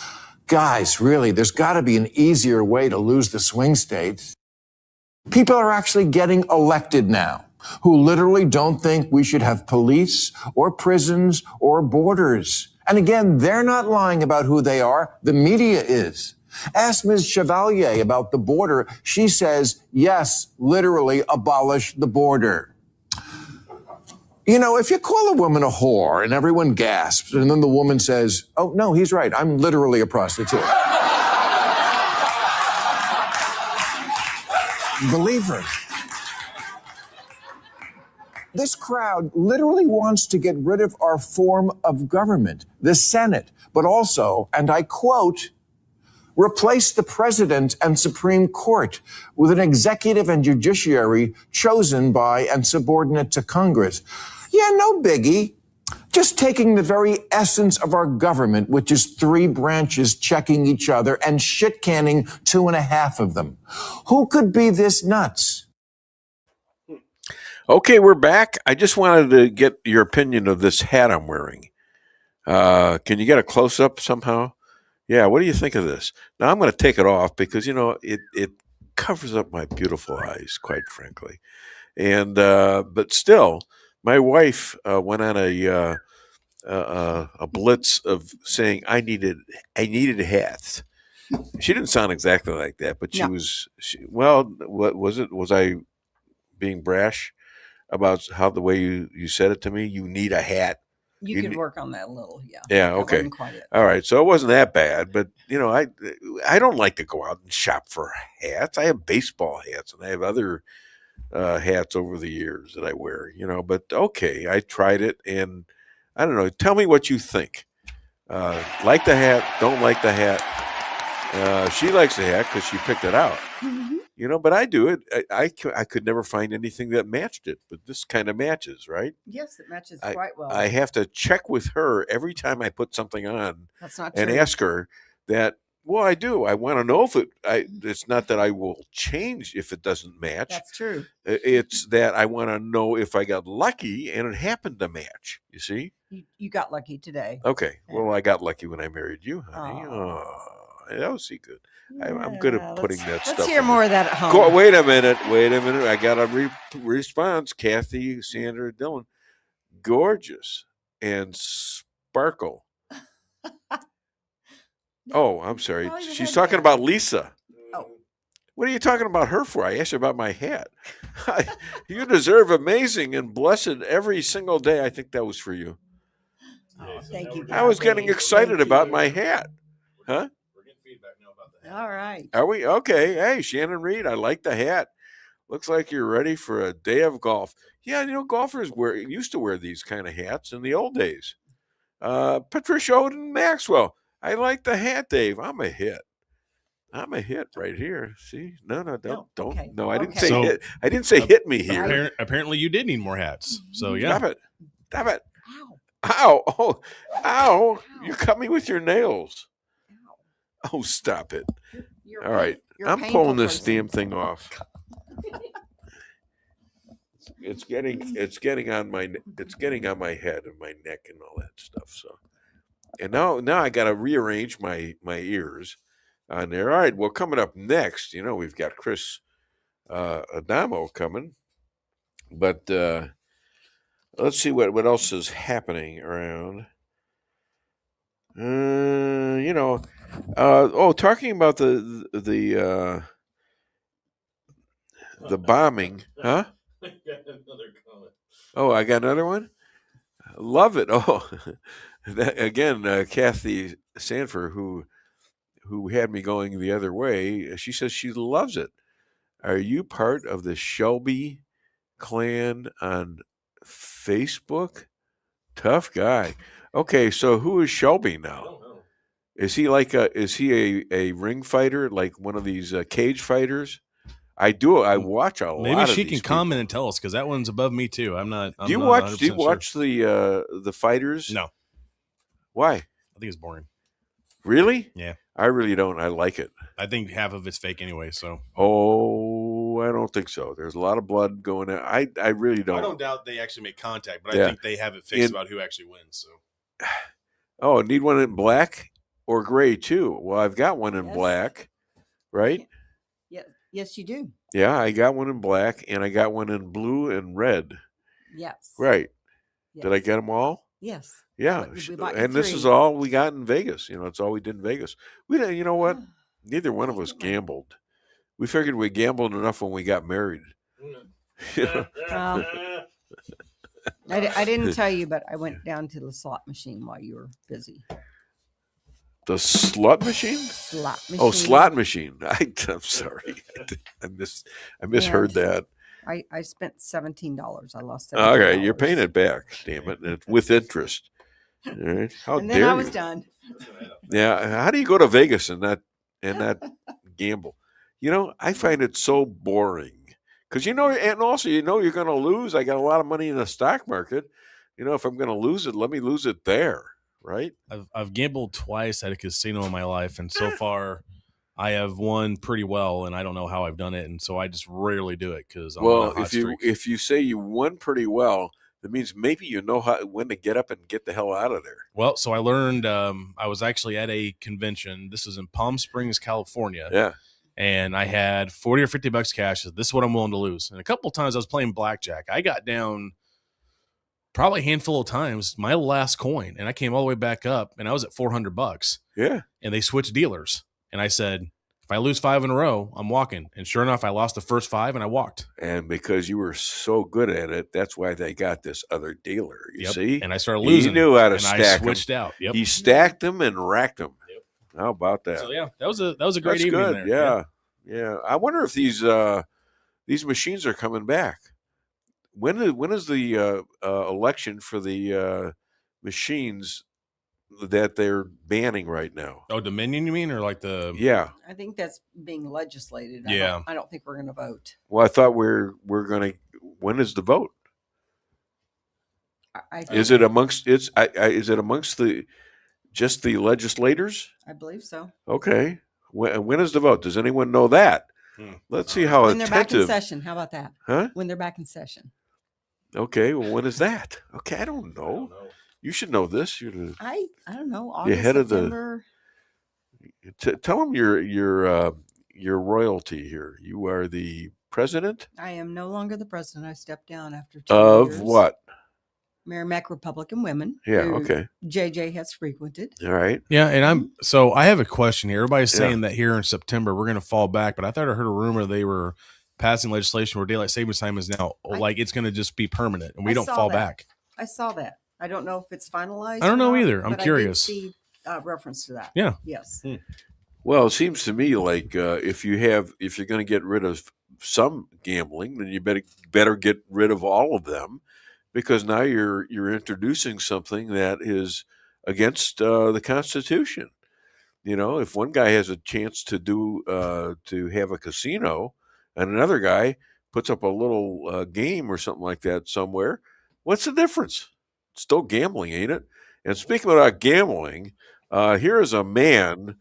Guys, really, there's got to be an easier way to lose the swing states. People are actually getting elected now who literally don't think we should have police or prisons or borders. And again, they're not lying about who they are. The media is. Ask Ms. Chevalier about the border. She says, yes, literally abolish the border. You know, if you call a woman a whore and everyone gasps and then the woman says, oh, no, he's right, I'm literally a prostitute. Believe her. This crowd literally wants to get rid of our form of government, the Senate, but also, and I quote, replace the president and Supreme Court with an executive and judiciary chosen by and subordinate to Congress. Yeah, no biggie. Just taking the very essence of our government, which is 3 branches checking each other and shit-canning 2.5 of them. Who could be this nuts? Okay, we're back. I just wanted to get your opinion of this hat I'm wearing. Can you get a close-up somehow? Yeah, what do you think of this? Now, I'm going to take it off because, you know, it covers up my beautiful eyes, quite frankly. And but still, my wife went on a blitz of saying I needed hats. She didn't sound exactly like that, but she was. What was it? Was I being brash about how the way you said it to me? You need a hat. You can work on that a little, yeah. Yeah, okay. All right, so it wasn't that bad, but you know, I don't like to go out and shop for hats. I have baseball hats and I have other hats over the years that I wear, you know, but okay, I tried it and I don't know. Tell me what you think. Like the hat, don't like the hat. She likes the hat because she picked it out. Mm-hmm. You know, but I do it. I could never find anything that matched it, but this kind of matches, right? Yes, it matches quite well. I have to check with her every time I put something on. That's not and true. Ask her that. Well, I do. I want to know if it's not that I will change if it doesn't match. That's true. It's that I want to know if I got lucky and it happened to match. You see? You got lucky today. Okay. Well, I got lucky when I married you, honey. Oh, that was good. I'm good at putting that stuff. Let's hear more of that at home. Wait a minute. I got a response. Kathy, Sandra, Dylan. Gorgeous and sparkle. Oh, I'm sorry. She's talking about Lisa. Oh. What are you talking about her for? I asked you about my hat. You deserve amazing and blessed every single day. I think that was for you. Oh, thank you. I was getting excited about my hat. Huh? All right. Are we? Okay. Hey, Shannon Reed, I like the hat. Looks like you're ready for a day of golf. Yeah, you know, golfers used to wear these kind of hats in the old days. Patricia Odin Maxwell. I like the hat, Dave. I'm a hit. I'm a hit right here. See? No, don't. Okay. No, I didn't say hit. I didn't say hit me here. Apparently you did need more hats. So yeah. Stop it. Ow. Oh, ow. You cut me with your nails. Oh, stop it. All right. I'm pulling this damn thing off. It's getting on my head and my neck and all that stuff. So, and now I got to rearrange my ears on there. All right. Well, coming up next, you know, we've got Chris Adamo coming, but let's see what else is happening around. Talking about the bombing, huh? I got another comment. Oh, I got another one. Love it. Oh, again, Kathy Sanford, who had me going the other way. She says she loves it. Are you part of the Shelby clan on Facebook? Tough guy. Okay, so who is Shelby now? I don't know. Is he a ring fighter, like one of these cage fighters? I watch a lot. Maybe she of can these comment and tell us, because that one's above me too. I'm not. Do you watch the fighters? No. Why? I think it's boring. Really? Yeah. I really don't. I like it. I think half of it's fake anyway. So. Oh, I don't think so. There's a lot of blood going on. I really don't. I don't doubt they actually make contact, but I think they have it fixed about who actually wins. So. Oh, need one in black or gray too? Well, I've got one in black, right? Yeah. Yes, you do. Yeah, I got one in black, and I got one in blue and red. Yes. Right. Yes. Did I get them all? Yes. Yeah. And this is all we got in Vegas. It's all we did in Vegas. We didn't. You know what? Neither one of us gambled. We figured we gambled enough when we got married. I didn't tell you, but I went down to the slot machine while you were busy. The slot machine? Slot machine. Oh, slot machine. I'm sorry. I misheard that. I spent $17. I lost $17. Okay, you're paying it back, damn it, and with interest. All right. How and dare then I you? was done. Yeah. How do you go to Vegas and not gamble? I find it so boring. Because and also you're going to lose. I got a lot of money in the stock market. If I'm going to lose it, let me lose it there, right? I've gambled twice at a casino in my life, and so far I have won pretty well, and I don't know how I've done it, and so I just rarely do it because I'm on a hot streak. If you say you won pretty well, that means maybe you know when to get up and get the hell out of there. Well, so I learned. I was actually at a convention. This is in Palm Springs, California. Yeah. And I had $40 or $50 cash. This is what I'm willing to lose. And a couple of times I was playing blackjack. I got down probably a handful of times, my last coin, and I came all the way back up, and I was at $400. Yeah. And they switched dealers. And I said, if I lose 5 in a row, I'm walking. And sure enough, I lost the first 5 and I walked. And because you were so good at it, that's why they got this other dealer. You see? And I started losing. He knew how to and stack I switched them. out. Yep. He stacked them and racked them. Yep. How about that? So yeah, that was a great That's evening good. there. Yeah. I wonder if these machines are coming back. When is the election for the machines that they're banning right now? Oh, Dominion, you mean, or like the? Yeah. I think that's being legislated. Yeah. I don't think we're going to vote. Well, I thought we're going to. When is the vote? Is it amongst just the legislators? I believe so. Okay. When is the vote? Does anyone know that? Let's see how when attentive. They're back in session. How about that? Huh? When they're back in session. Okay. Well, when is that? Okay, I don't know. You should know this. I don't know. You're August, head of September. Tell them your royalty here. You are the president. I am no longer the president. I stepped down after 2 of years. What? Merrimack Republican Women. Yeah. who Okay. JJ has frequented. All right. Yeah, and I have a question here. Everybody's saying that here in September we're going to fall back, but I thought I heard a rumor they were passing legislation where daylight savings time is now like it's going to just be permanent and we don't fall back. I saw that. I don't know if it's finalized. I don't know or not, either. I'm but curious. I did see reference to that. Yeah. Yes. Well, it seems to me like if you're going to get rid of some gambling, then you better get rid of all of them, because now you're introducing something that is against the Constitution. If one guy has a chance to have a casino, and another guy puts up a little game or something like that somewhere, what's the difference? It's still gambling, ain't it? And speaking about gambling, here is a man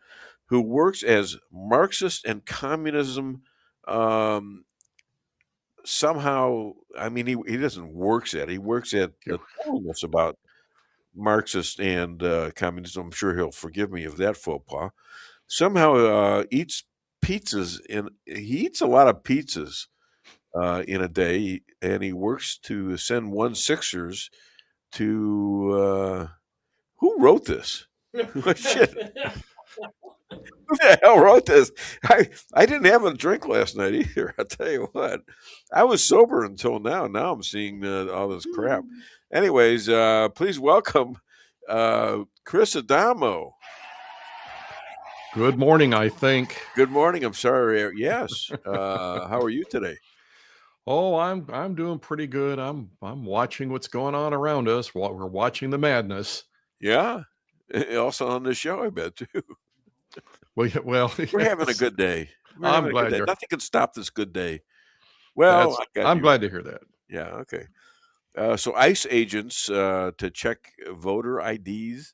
who works as Marxist and communism. Somehow, I mean, he doesn't works at. He works at telling us about Marxist and communism. I'm sure he'll forgive me of that faux pas. Somehow eats pizzas, and he eats a lot of pizzas in a day, and he works to send 1/6ers to. Who wrote this? Shit. Who the hell wrote this? I didn't have a drink last night either. I'll tell you what. I was sober until now. Now I'm seeing all this crap. Anyways, please welcome Chris Adamo. Good morning, I think. Good morning. I'm sorry. Yes. How are you today? Oh, I'm doing pretty good. I'm watching what's going on around us. We're watching the madness. Yeah. Also on this show, I bet too. Well, we're having a good day. I'm glad nothing can stop this good day. Well, I'm glad to hear that. Yeah. Okay. So ICE agents to check voter IDs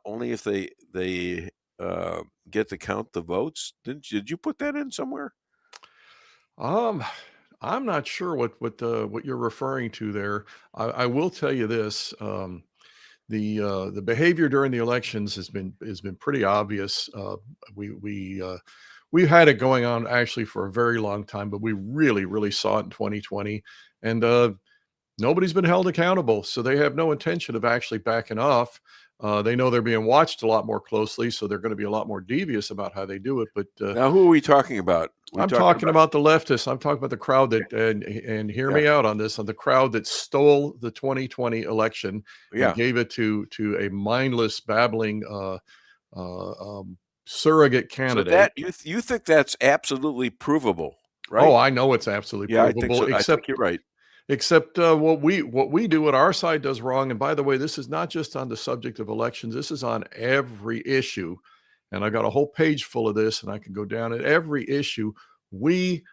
only if they get to count the votes. Did you put that in somewhere? I'm not sure what you're referring to there. I will tell you this. The behavior during the elections has been pretty obvious. We've had it going on actually for a very long time, but we really saw it in 2020, and nobody's been held accountable. So they have no intention of actually backing off. They know they're being watched a lot more closely, so they're going to be a lot more devious about how they do it. But now, who are we talking about? I'm talking about the leftists. I'm talking about the crowd that, and hear me out on this, on the crowd that stole the 2020 election and gave it to a mindless, babbling surrogate candidate. So that you think that's absolutely provable, right? Oh, I know it's absolutely provable. I think so. I think you're right. Except what we do, what our side does wrong. And by the way, this is not just on the subject of elections. This is on every issue. And I got a whole page full of this, and I can go down at every issue. We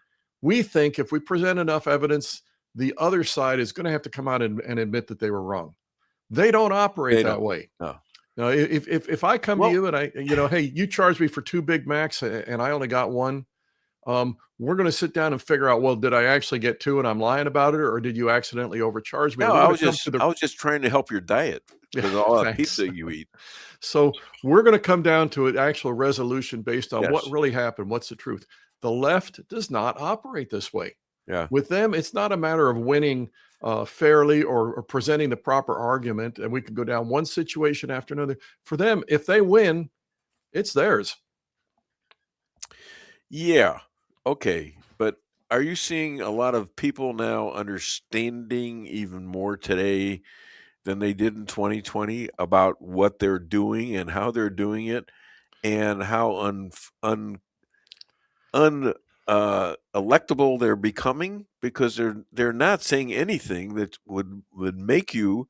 think if we present enough evidence, the other side is going to have to come out and admit that they were wrong. They don't operate that way. No. Now, if I come to you and hey, you charged me for 2 Big Macs and I only got 1. We're going to sit down and figure out, well, did I actually get 2 and I'm lying about it, or did you accidentally overcharge me? No, I was just trying to help your diet because of all that pizza you eat. So we're going to come down to an actual resolution based on what really happened. What's the truth? The left does not operate this way. Yeah. With them, it's not a matter of winning fairly or presenting the proper argument, and we can go down one situation after another. For them, if they win, it's theirs. Yeah. Okay. But are you seeing a lot of people now understanding even more today than they did in 2020 about what they're doing and how they're doing it and how unelectable they're becoming, because they're not saying anything that would make you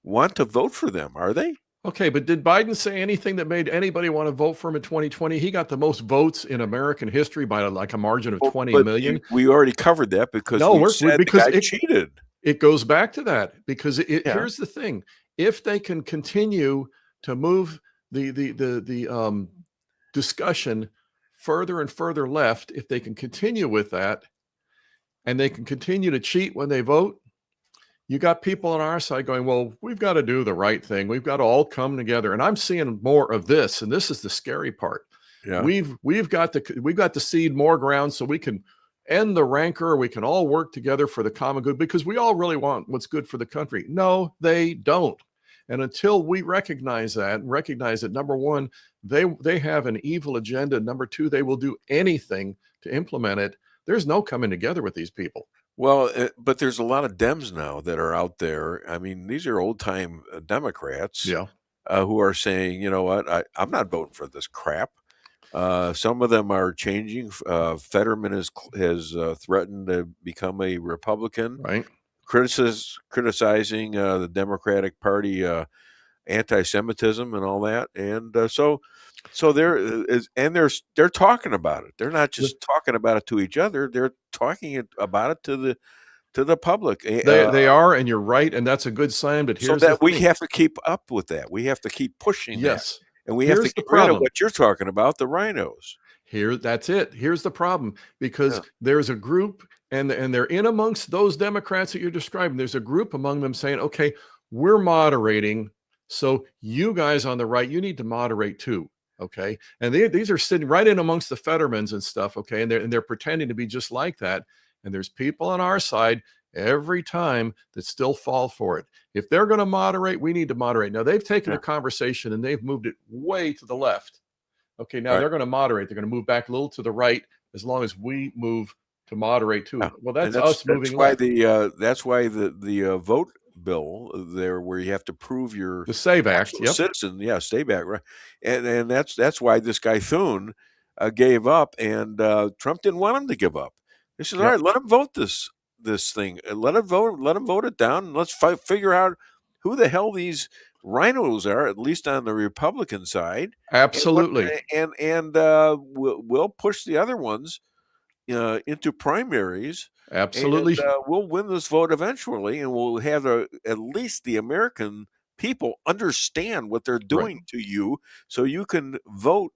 want to vote for them, are they? Okay, but did Biden say anything that made anybody want to vote for him in 2020? He got the most votes in American history by like a margin of 20 million. We already covered that because the guy cheated. It goes back to that because here's the thing: if they can continue to move the discussion further and further left, if they can continue with that, and they can continue to cheat when they vote, you got people on our side going, well, we've got to do the right thing. We've got to all come together. And I'm seeing more of this. And this is the scary part. Yeah. We've got to cede more ground so we can end the rancor. We can all work together for the common good because we all really want what's good for the country. No, they don't. And until we recognize that, number one, they have an evil agenda. Number two, they will do anything to implement it. There's no coming together with these people. Well, but there's a lot of Dems now that are out there. I mean, these are old-time Democrats who are saying, you know what, I'm not voting for this crap. Some of them are changing. Fetterman has threatened to become a Republican, right? Criticizing the Democratic Party anti-Semitism and all that, and so they're talking about it. They're not just talking about it to each other. They're talking about it to the public. They are, and you're right, and that's a good sign. But here's so that we have to keep up with that. We have to keep pushing. Yes, that. And we have to get rid of what you're talking about, the RINOs. That's it. Here's the problem, because there's a group, and they're in amongst those Democrats that you're describing. There's a group among them saying, okay, we're moderating, so you guys on the right, you need to moderate too. Okay. And these are sitting right in amongst the Fettermans and stuff. Okay. And they're pretending to be just like that. And there's people on our side every time that still fall for it. If they're going to moderate, we need to moderate. Now, they've taken the conversation and they've moved it way to the left. Okay, now they're going to moderate. They're going to move back a little to the right as long as we move to moderate too. Well, that's us moving left. That's why the vote bill there, where you have to prove you're the SAVE Act, citizen, SAVE Act, right? And that's why this guy Thune gave up, and Trump didn't want him to give up. He said, "All right, let him vote this thing. Let him vote it down, and let's figure out who the hell these RINOs are, at least on the Republican side." Absolutely, and we'll push the other ones into primaries. Absolutely, and, we'll win this vote eventually, and we'll have at least the American people understand what they're doing to you, so you can vote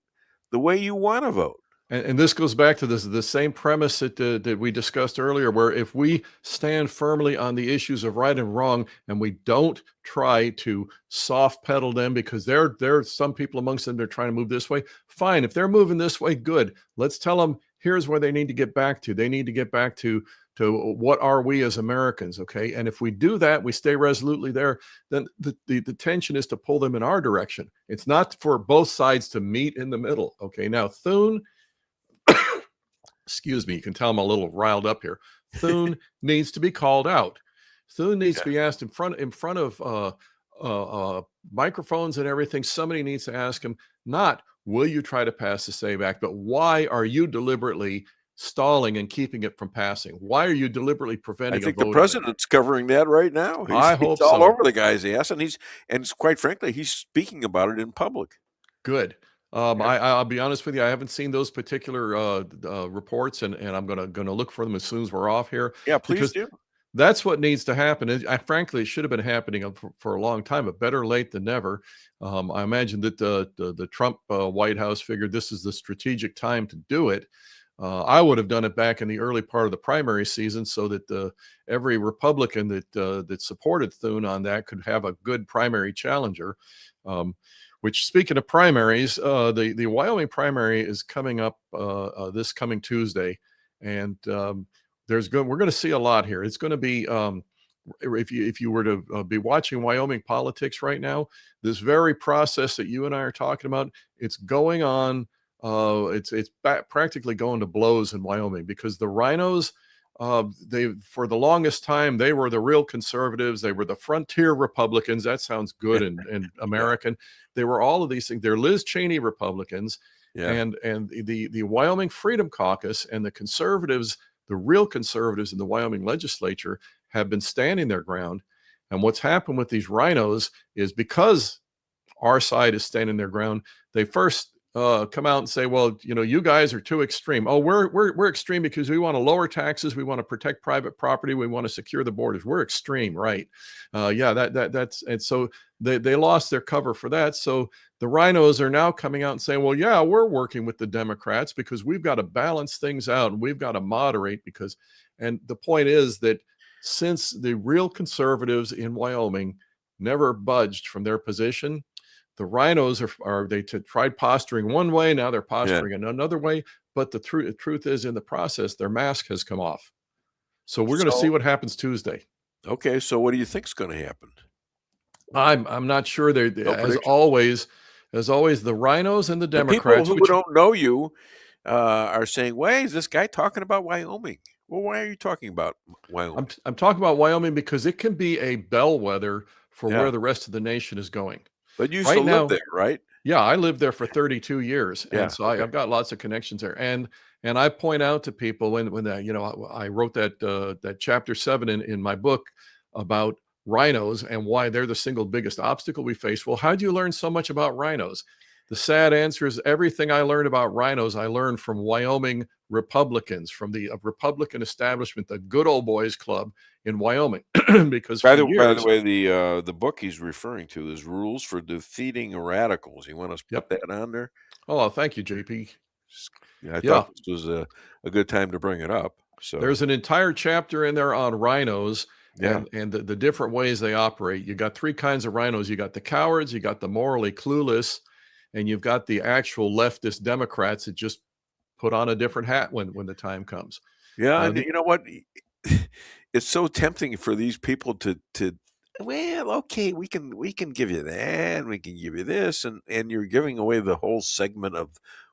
the way you want to vote. And this goes back to the same premise that we discussed earlier, where if we stand firmly on the issues of right and wrong, and we don't try to soft pedal them, because there are some people amongst them that are trying to move this way. Fine, if they're moving this way, good. Let's tell them here's where they need to get back to. They need to get back to what are we as Americans, okay? And if we do that, we stay resolutely there, then the tension is to pull them in our direction. It's not for both sides to meet in the middle, okay? Now, Thune, excuse me, you can tell I'm a little riled up here. Thune needs to be called out. Thune needs to be asked in front of microphones and everything. Somebody needs to ask him, not, will you try to pass the SAVE Act, but why are you deliberately stalling and keeping it from passing? Why are you deliberately preventing? I think the president's covering that right now. I hope it's all so. over the guy's ass, and quite frankly, he's speaking about it in public. Good. I'll be honest with you. I haven't seen those particular reports, and I'm gonna look for them as soon as we're off here. Yeah, please do. That's what needs to happen. Frankly, it should have been happening for a long time, but better late than never. I imagine that the Trump White House figured this is the strategic time to do it. I would have done it back in the early part of the primary season, so that every Republican that supported Thune on that could have a good primary challenger. Which, speaking of primaries, the Wyoming primary is coming up this coming Tuesday, and we're going to see a lot here. It's going to be if you were to be watching Wyoming politics right now, this very process that you and I are talking about, it's going on. It's practically going to blows in Wyoming, because the RINOs, for the longest time, they were the real conservatives. They were the frontier Republicans. That sounds good and American. They were all of these things. They're Liz Cheney Republicans, and the Wyoming Freedom Caucus and the conservatives, the real conservatives in the Wyoming legislature, have been standing their ground. And what's happened with these RINOs is, because our side is standing their ground, they first come out and say, well, you guys are too extreme. Oh, we're extreme because we want to lower taxes, we want to protect private property, we want to secure the borders. We're extreme, right? That's and so they lost their cover for that. So the RINOs are now coming out and saying, well, yeah, we're working with the Democrats because we've got to balance things out and we've got to moderate, and the point is that since the real conservatives in Wyoming never budged from their position, the RINOs they tried posturing one way, now they're posturing in another way. But the truth is, in the process, their mask has come off. So we're going to see what happens Tuesday. Okay, so what do you think is going to happen? I'm not sure. As always, the RINOs and the Democrats, people who don't know you are saying, "Why is this guy talking about Wyoming?" Well, why are you talking about Wyoming? I'm talking about Wyoming because it can be a bellwether for where the rest of the nation is going. But you still live there, right? Yeah, I lived there for 32 years, and so I've got lots of connections there. And I point out to people when I wrote that chapter 7 in my book about RINOs and why they're the single biggest obstacle we face. Well, how do you learn so much about RINOs? The sad answer is everything I learned about RINOs, I learned from Wyoming Republicans, from the Republican establishment, the Good Old Boys Club in Wyoming. Because by the way, the book he's referring to is Rules for Defeating Radicals. You want us to put that on there? Oh, thank you, JP. I thought this was a good time to bring it up. So there's an entire chapter in there on RINOs. And the different ways they operate. You got 3 kinds of RINOs. You got the cowards, you got the morally clueless, and you've got the actual leftist Democrats that just put on a different hat when the time comes. Yeah, and you know what? it's so tempting for these people to well, okay, we can give you that, and we can give you this, and you're giving away the whole segment of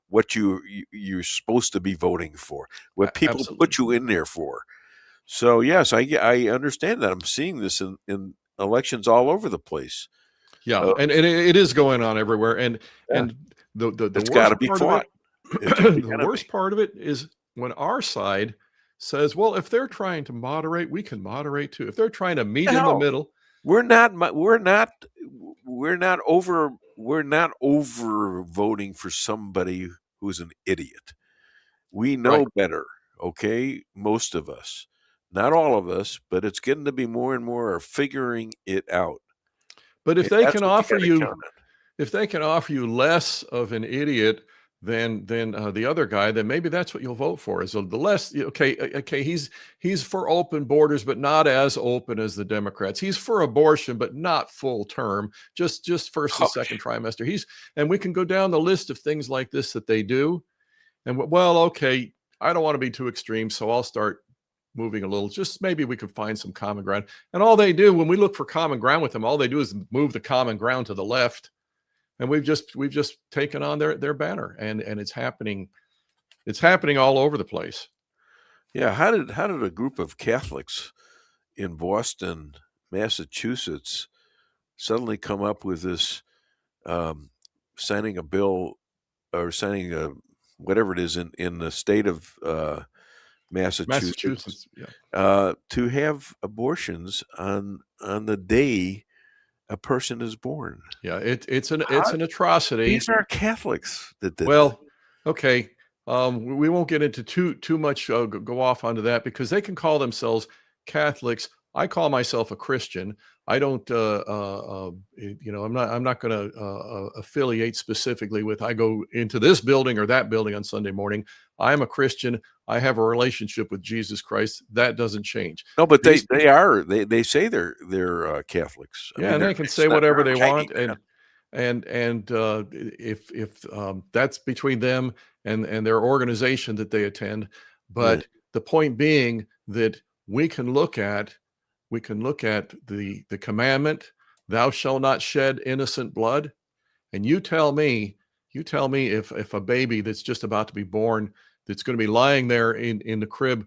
what you're supposed to be voting for, what people put you in there for. So yes, I understand that. I'm seeing this in elections all over the place. Yeah, and it is going on everywhere, and the it's got to be fought. The worst part of it is when our side says, "Well, if they're trying to moderate, we can moderate too. If they're trying to meet in the middle." We're not over voting for somebody who's an idiot. We know better, okay? Most of us, not all of us, but it's getting to be more and more are figuring it out. But if they can offer you less of an idiot than the other guy, then maybe that's what you'll vote for. Is the less okay? He's for open borders, but not as open as the Democrats. He's for abortion, but not full term, just first and second trimester. And we can go down the list of things like this that they do. And well, okay, I don't want to be too extreme, so I'll start moving a little. Just maybe we could find some common ground. And all they do when we look for common ground with them, all they do is move the common ground to the left. And we've just taken on their banner, and it's happening. It's happening all over the place. Yeah, how did a group of Catholics in Boston, Massachusetts, suddenly come up with this signing a bill or signing a whatever it is in the state of Massachusetts to have abortions on the day a person is born? Yeah, it's an atrocity. These are Catholics that did. Well, okay, we won't get into too much. Go off onto that because they can call themselves Catholics. I call myself a Christian. I don't, I'm not going to affiliate specifically with. I go into this building or that building on Sunday morning. I'm a Christian. I have a relationship with Jesus Christ. That doesn't change. No, but they say they're Catholics. Yeah, and they can say whatever they want, and if that's between them and their organization that they attend. But the point being that we can look at the commandment, "Thou shalt not shed innocent blood," and you tell me if a baby that's just about to be born, that's going to be lying there in the crib,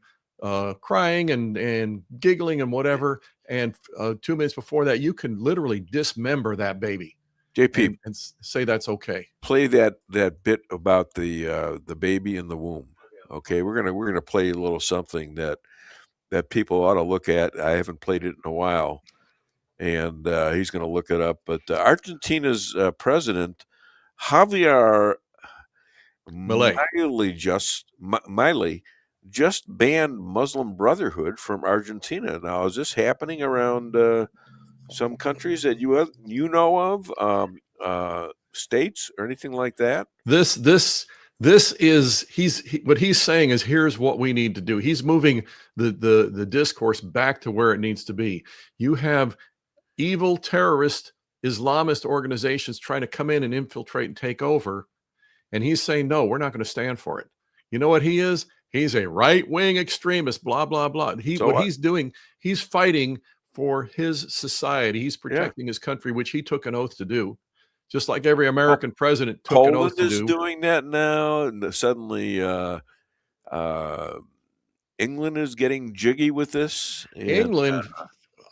crying and giggling and whatever, and 2 minutes before that, you can literally dismember that baby, JP, and say that's okay. Play that bit about the baby in the womb. Okay, we're gonna play a little something that people ought to look at. I haven't played it in a while, and he's going to look it up. But Argentina's president, Javier Milei, just banned Muslim Brotherhood from Argentina. Now, is this happening around some countries that you know of, states or anything like that? This is what he's saying is, here's what we need to do. He's moving the discourse back to where it needs to be. You have evil terrorist Islamist organizations trying to come in and infiltrate and take over, and he's saying, no, we're not going to stand for it. You know what he is? He's a right-wing extremist, blah, blah, blah. He's doing, he's fighting for his society. He's protecting his country, which he took an oath to do. Just like every American president took an oath to do. Poland is doing that now, and suddenly England is getting jiggy with this. And, England,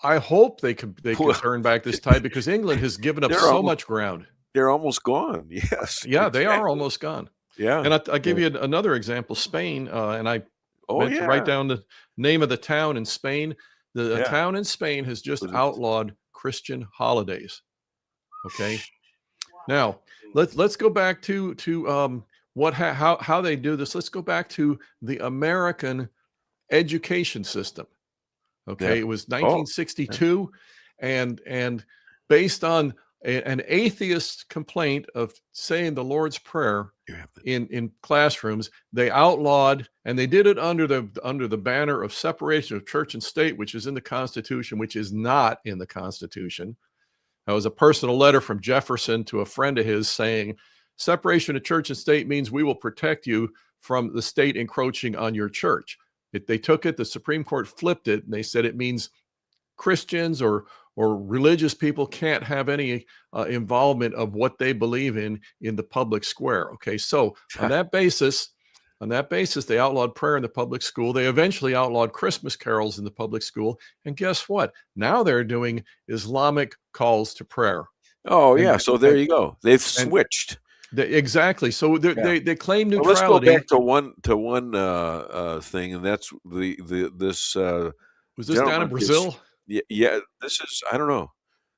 I hope they can turn back this tide, because England has given up so much ground. They're almost gone. Yes. Yeah, they are almost gone. Yeah. And I'll give you another example, Spain, and I meant to write down the name of the town in Spain. The town in Spain has just outlawed Christian holidays. Okay. Now let's go back to how they do this. Let's go back to the American education system. Okay, it was 1962, and based on an atheist complaint of saying the Lord's Prayer in classrooms, they outlawed, and they did it under the banner of separation of church and state, which is in the Constitution, which is not in the Constitution. That was a personal letter from Jefferson to a friend of his saying, separation of church and state means we will protect you from the state encroaching on your church. They took it, the Supreme Court flipped it, and they said it means Christians or religious people can't have any involvement of what they believe in the public square. Okay, so on that basis, they outlawed prayer in the public school. They eventually outlawed Christmas carols in the public school. And guess what? Now they're doing Islamic calls to prayer. Oh, yeah. So there you go. They've switched. Exactly. So they claim neutrality. Well, let's go back to one thing, and that's this. Was this down in Brazil? Yeah. This is, I don't know.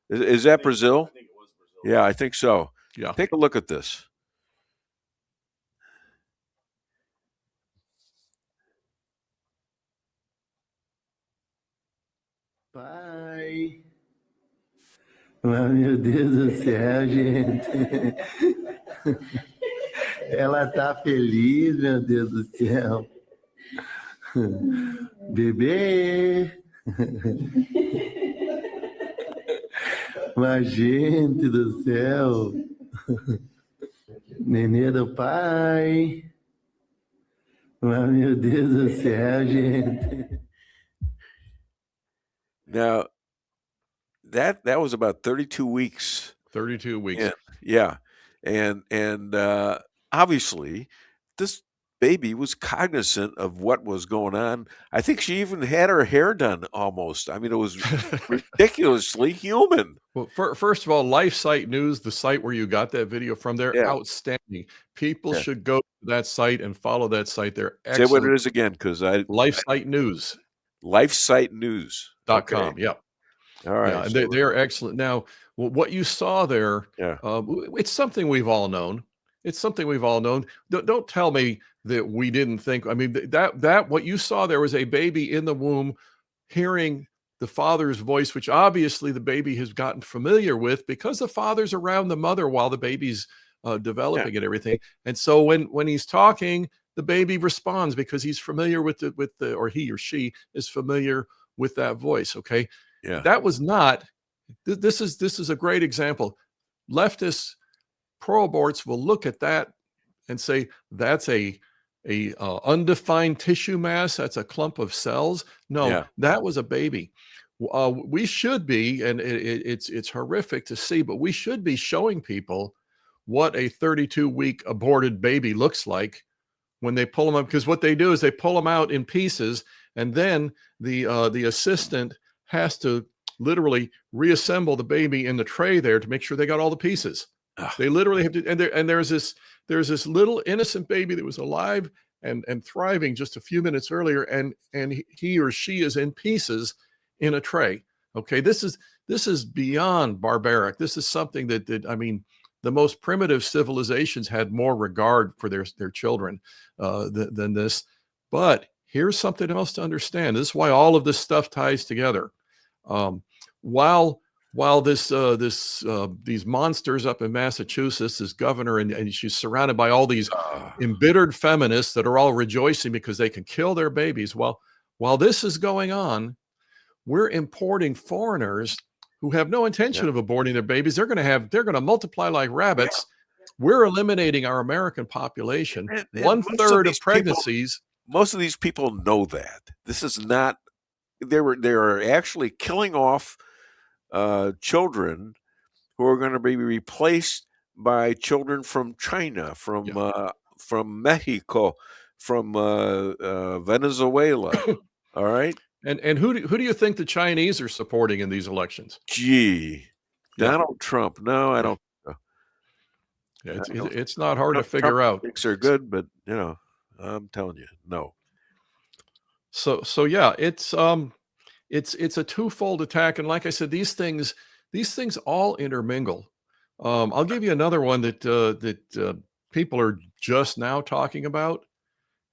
Is that Brazil? I think it was Brazil. Yeah, I think so. Yeah. Take a look at this. Pai. Oh, meu Deus do céu, gente. Ela tá feliz, meu Deus do céu. Bebê. Mas, gente do céu. Nenê do pai. Oh, meu Deus do céu, gente. Now, that was about 32 weeks. 32 weeks. Yeah. And obviously, this baby was cognizant of what was going on. I think she even had her hair done almost. I mean, it was ridiculously human. Well, first of all, LifeSite News, the site where you got that video from, they're outstanding. People should go to that site and follow that site. They're excellent. Say what it is again, because LifeSite News. LifeSiteNews.com. Okay. Yep. All right. Yeah, they are excellent. Now, what you saw there, it's something we've all known. It's something we've all known. Don't tell me that we didn't think. I mean, that what you saw there was a baby in the womb hearing the father's voice, which obviously the baby has gotten familiar with because the father's around the mother while the baby's developing and everything. And so when he's talking, the baby responds because he's familiar with the or he or she is familiar with that voice. Okay. Yeah. That was not. This is a great example. Leftists, pro-aborts will look at that and say that's a undefined tissue mass. That's a clump of cells. No, that was a baby. We should be, and it's horrific to see, but we should be showing people what a 32-week aborted baby looks like when they pull them up. Because what they do is they pull them out in pieces, and then the assistant has to literally reassemble the baby in the tray there to make sure they got all the pieces. They literally have to, and there's this little innocent baby that was alive and thriving just a few minutes earlier, and he or she is in pieces in a tray. Okay, this is beyond barbaric. This is something that I mean, the most primitive civilizations had more regard for their children than this. But here's something else to understand. This is why all of this stuff ties together. While these monsters up in Massachusetts, this governor, and she's surrounded by all these embittered feminists that are all rejoicing because they can kill their babies. While this is going on, we're importing foreigners who have no intention of aborting their babies. They're going to multiply like rabbits. We're eliminating our American population. And 1/3 of pregnancies. Most of these people know that this is not. They're actually killing off children who are going to be replaced by children from China, from Mexico, from Venezuela. All right. And who do you think the Chinese are supporting in these elections? Donald Trump. No, I don't. It's not hard to figure out. Politics are good, but I'm telling you, no. So yeah, it's a twofold attack, and like I said, these things all intermingle. I'll give you another one that people are just now talking about: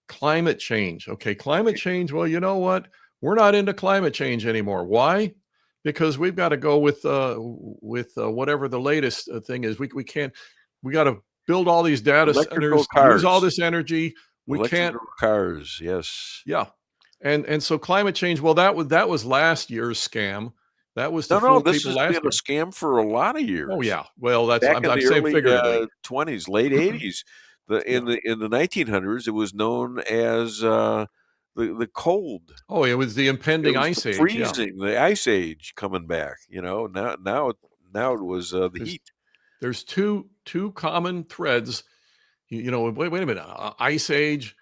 climate change. Okay, climate change. Well, you know what? We're not into climate change anymore. Why? Because we've got to go with whatever the latest thing is. We can't. We got to build all these data centers, use all this energy. We can't. Cars, yes. Yeah. And so climate change, well, that was last year's scam. That was this has been a scam for a lot of years. Oh yeah. Well, that's back I'm in the saying early figuratively. 20s, late 80s. In the 1900s, it was known as the cold. Oh, it was the impending ice age. Freezing, the ice age coming back. Now it was the heat. There's two common threads. Wait a minute. Ice age.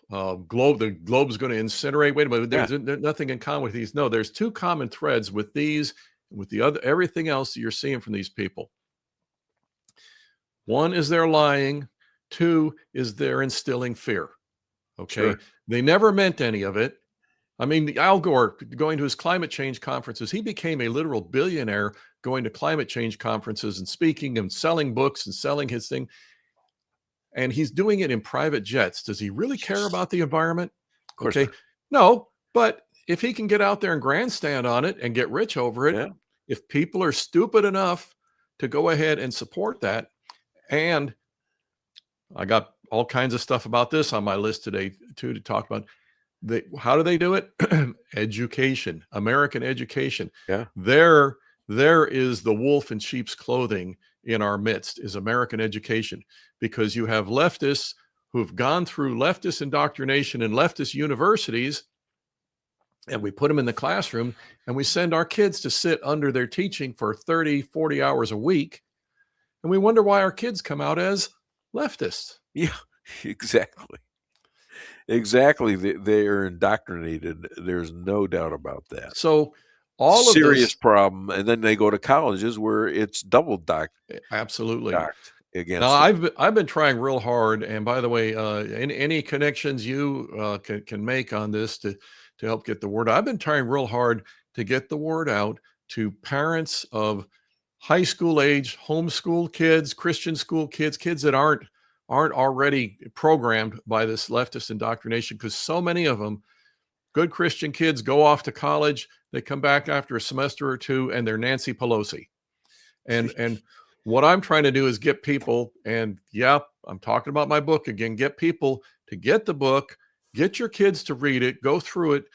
The globe's going to incinerate. Wait a minute. There's nothing in common with these. No, there's two common threads with these, with the other, everything else that you're seeing from these people. One is they're lying. Two is they're instilling fear. Okay. Sure. They never meant any of it. I mean, Al Gore going to his climate change conferences, he became a literal billionaire going to climate change conferences and speaking and selling books and selling his thing. And he's doing it in private jets. Does he really care about the environment? Of course not. No, but if he can get out there and grandstand on it and get rich over it, if people are stupid enough to go ahead and support that, and I got all kinds of stuff about this on my list today too, to talk about. How do they do it? Education, American education. Yeah. There is the wolf in sheep's clothing in our midst, is American education, because you have leftists who've gone through leftist indoctrination in leftist universities, and we put them in the classroom and we send our kids to sit under their teaching for 30, 40 hours a week. And we wonder why our kids come out as leftists. Yeah, exactly. Exactly. They are indoctrinated. There's no doubt about that. So all serious of this problem. And then they go to colleges where it's double absolutely docked against. Now, I've been trying real hard. And by the way, any connections you can make on this to help get the word out. I've been trying real hard to get the word out to parents of high school age homeschool kids, Christian school kids that aren't already programmed by this leftist indoctrination, because so many of them, good Christian kids, go off to college. They come back after a semester or two and they're Nancy Pelosi. And what I'm trying to do is get people, and I'm talking about my book again, get people to get the book, get your kids to read it, go through it.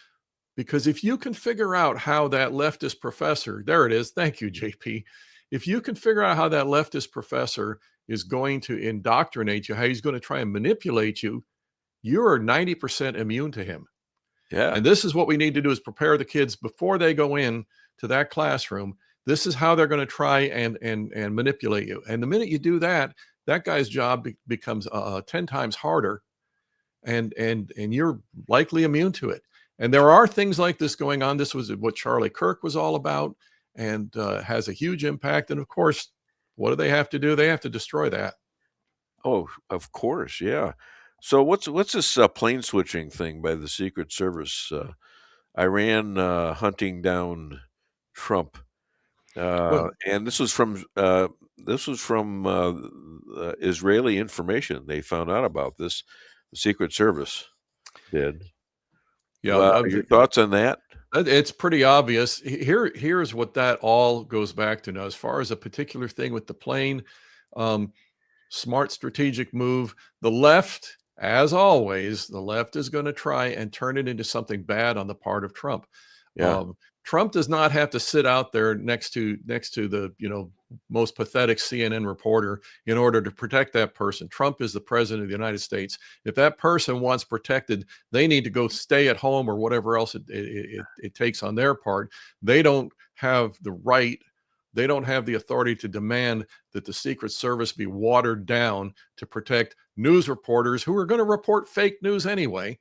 Because if you can figure out how that leftist professor, there it is. Thank you, JP. If you can figure out how that leftist professor is going to indoctrinate you, how he's going to try and manipulate you, you are 90% immune to him. Yeah. And this is what we need to do, is prepare the kids before they go in to that classroom. This is how they're going to try and manipulate you. And the minute you do that, that guy's job becomes 10 times harder, and you're likely immune to it. And there are things like this going on. This was what Charlie Kirk was all about, and has a huge impact. And of course, what do they have to do? They have to destroy that. Oh, of course. Yeah. So what's this plane switching thing by the Secret Service? Iran hunting down Trump. And this was from Israeli information. They found out about this. The Secret Service did. Yeah. Your thoughts on that? It's pretty obvious. Here's what that all goes back to now. As far as a particular thing with the plane, smart strategic move. The left, as always, the left is going to try and turn it into something bad on the part of Trump. Yeah. Trump does not have to sit out there next to the most pathetic CNN reporter in order to protect that person. Trump is the president of the United States. If that person wants protected, they need to go stay at home or whatever else it takes on their part. They don't have the right. They don't have the authority to demand that the Secret Service be watered down to protect news reporters who are going to report fake news anyway.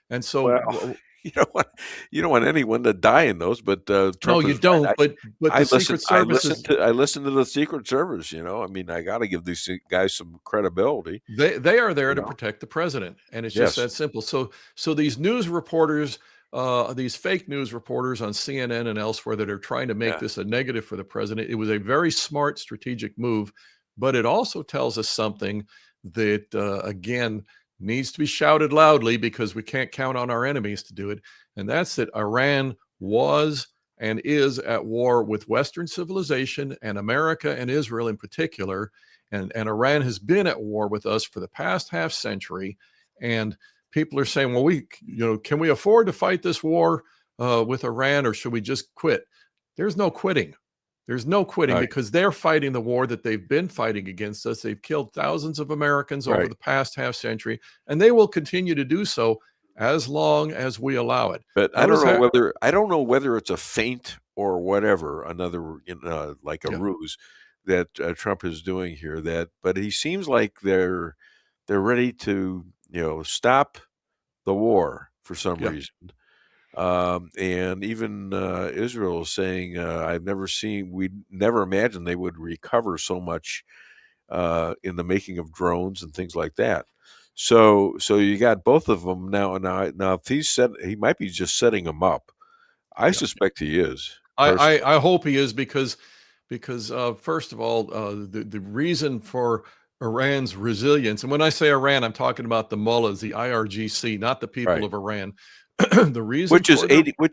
And so. You don't want anyone to die in those, but Trump no, you don't. Right. But the Secret Service I listen to the Secret Service. I mean, I got to give these guys some credibility. They are there to protect the president, and it's just that simple. So these news reporters, these fake news reporters on CNN and elsewhere that are trying to make this a negative for the president, it was a very smart strategic move, but it also tells us something that again needs to be shouted loudly, because we can't count on our enemies to do it. And that's that Iran was and is at war with Western civilization, and America and Israel in particular. And Iran has been at war with us for the past half century. And people are saying, well, can we afford to fight this war with Iran, or should we just quit? There's no quitting. There's no quitting, because they're fighting the war that they've been fighting against us. They've killed thousands of Americans over the past half century, and they will continue to do so as long as we allow it. But Notice I don't know whether it's a feint or whatever, another like a ruse that Trump is doing here. But he seems like they're ready to stop the war for some reason. And even Israel is saying, we never imagined they would recover so much in the making of drones and things like that. So you got both of them now. If he might be just setting them up. I suspect he is. I hope he is because first of all, the reason for Iran's resilience, and when I say Iran, I'm talking about the mullahs, the IRGC, not the people of Iran. The reason, which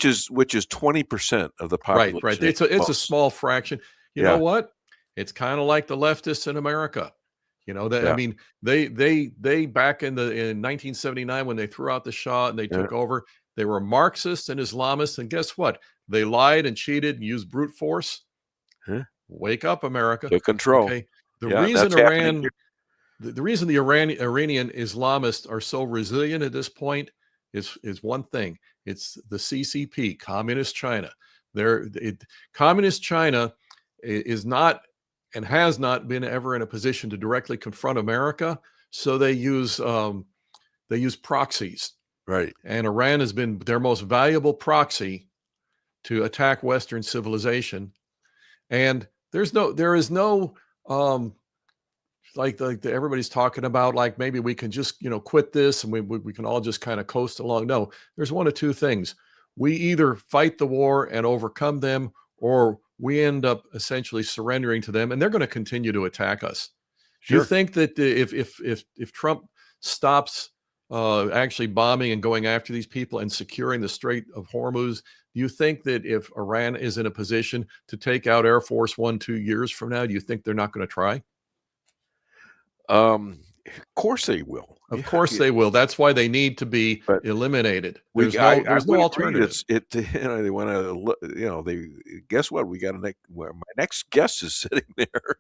is 20% of the population. Right. It's a small fraction. You know what? It's kind of like the leftists in America. I mean, they back in 1979 when they threw out the Shah and they took over, they were Marxists and Islamists, and guess what? They lied and cheated and used brute force. Wake up, America! Took control. Okay. The reason the Iranian Islamists are so resilient at this point is one thing. It's the CCP, Communist China. Communist China is not and has not been ever in a position to directly confront America, so they use proxies. Right. And Iran has been their most valuable proxy to attack Western civilization. And there is no like everybody's talking about, like maybe we can just quit this and we can all just kind of coast along. No, there's one of two things. We either fight the war and overcome them, or we end up essentially surrendering to them, and they're going to continue to attack us. Sure. Do you think that if Trump stops actually bombing and going after these people and securing the Strait of Hormuz, do you think that if Iran is in a position to take out Air Force One 2 years from now, do you think they're not going to try? Of course they will. Of course they will. That's why they need to be eliminated. There's no alternative. They want to. Guess what? We got my next guest is sitting there.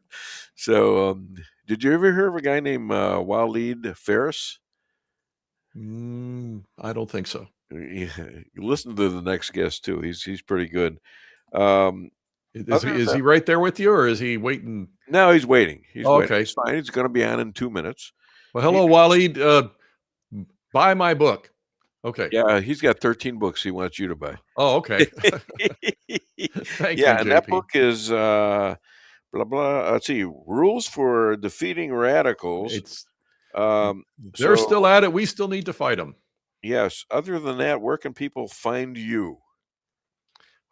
So, did you ever hear of a guy named Walid Phares? I don't think so. You listen to the next guest too. He's pretty good. Is he right there with you, or is he waiting? No, he's waiting. He's waiting. Okay. It's fine. He's going to be on in 2 minutes. Well, hello, Walid. Buy my book. Okay. Yeah, he's got 13 books he wants you to buy. Oh, okay. Thank you, and JP. that book is blah blah. Let's see, Rules for Defeating Radicals. They're still at it. We still need to fight them. Yes. Other than that, where can people find you?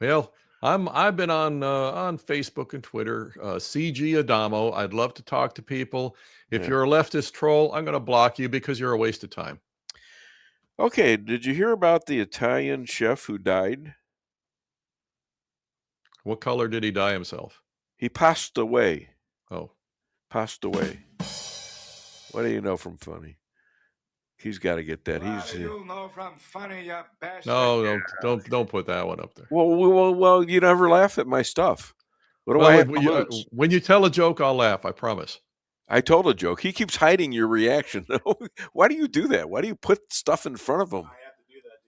Well, I've been on Facebook and Twitter, CG Adamo. I'd love to talk to people. If you're a leftist troll, I'm going to block you because you're a waste of time. Okay. Did you hear about the Italian chef who died? What color did he dye himself? He passed away. Oh. Passed away. What do you know from funny? He's got to get that. You'll know from funny, you bastard. No, don't put that one up there. Well, you never laugh at my stuff. What do I have to lose? When you tell a joke, I'll laugh. I promise. I told a joke. He keeps hiding your reaction. Why do you do that? Why do you put stuff in front of him? I have to do that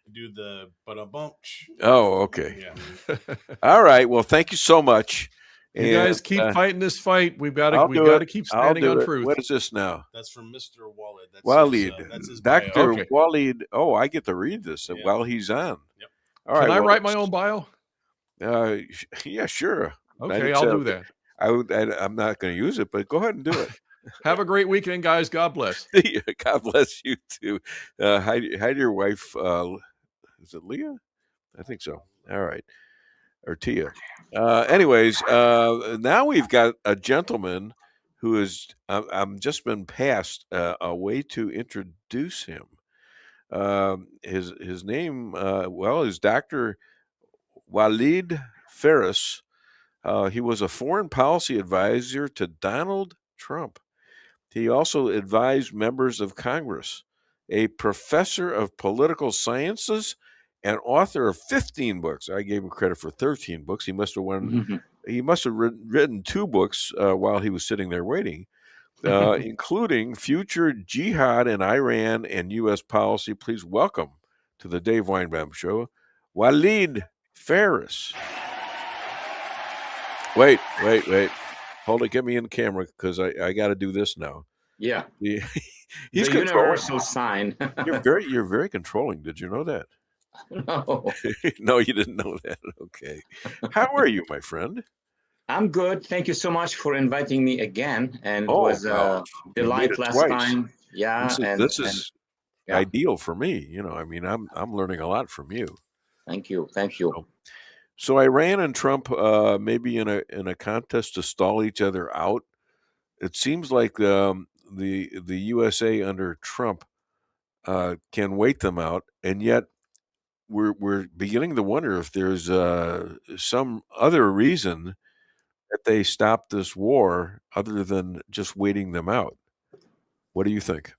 to do the ba-da-bump. Oh, okay. Yeah. All right. Well, thank you so much. You guys keep fighting this fight. We've got to keep standing on truth. What is this now? That's from Mr. Walid. Walid. That's his Dr. bio. Walid. Oh, I get to read this while he's on. Yep. All right. Can I write my own bio? Yeah, sure. Okay, I'll do that. I'm not going to use it, but go ahead and do it. Have a great weekend, guys. God bless. God bless you too. Hi to your wife. Is it Leah? I think so. All right. Or Tia. Anyways, now we've got a gentleman who is, I'm just been passed a way to introduce him. His name, is Dr. Walid Phares. He was a foreign policy advisor to Donald Trump. He also advised members of Congress, a professor of political sciences, and author of 15 books. I gave him credit for 13 books. He must have written 2 books while he was sitting there waiting. including future jihad in Iran and U.S. policy. Please welcome to the Dave Weinbaum Show, Walid Phares. Wait. Hold it. Get me in the camera because I got to do this now. Yeah. He's the controlling. universal sign. You're very controlling. Did you know that? No. No, you didn't know that. Okay. How are you, my friend? I'm good. Thank you so much for inviting me again. And it Oh, was wow. a delight last twice. time. Yeah. This is ideal for me. You know, I mean, I'm learning a lot from you. Thank you. Thank you. So Iran and Trump maybe in a contest to stall each other out. It seems like the USA under Trump can wait them out, and yet we're beginning to wonder if there's some other reason that they stopped this war other than just waiting them out. What do you think?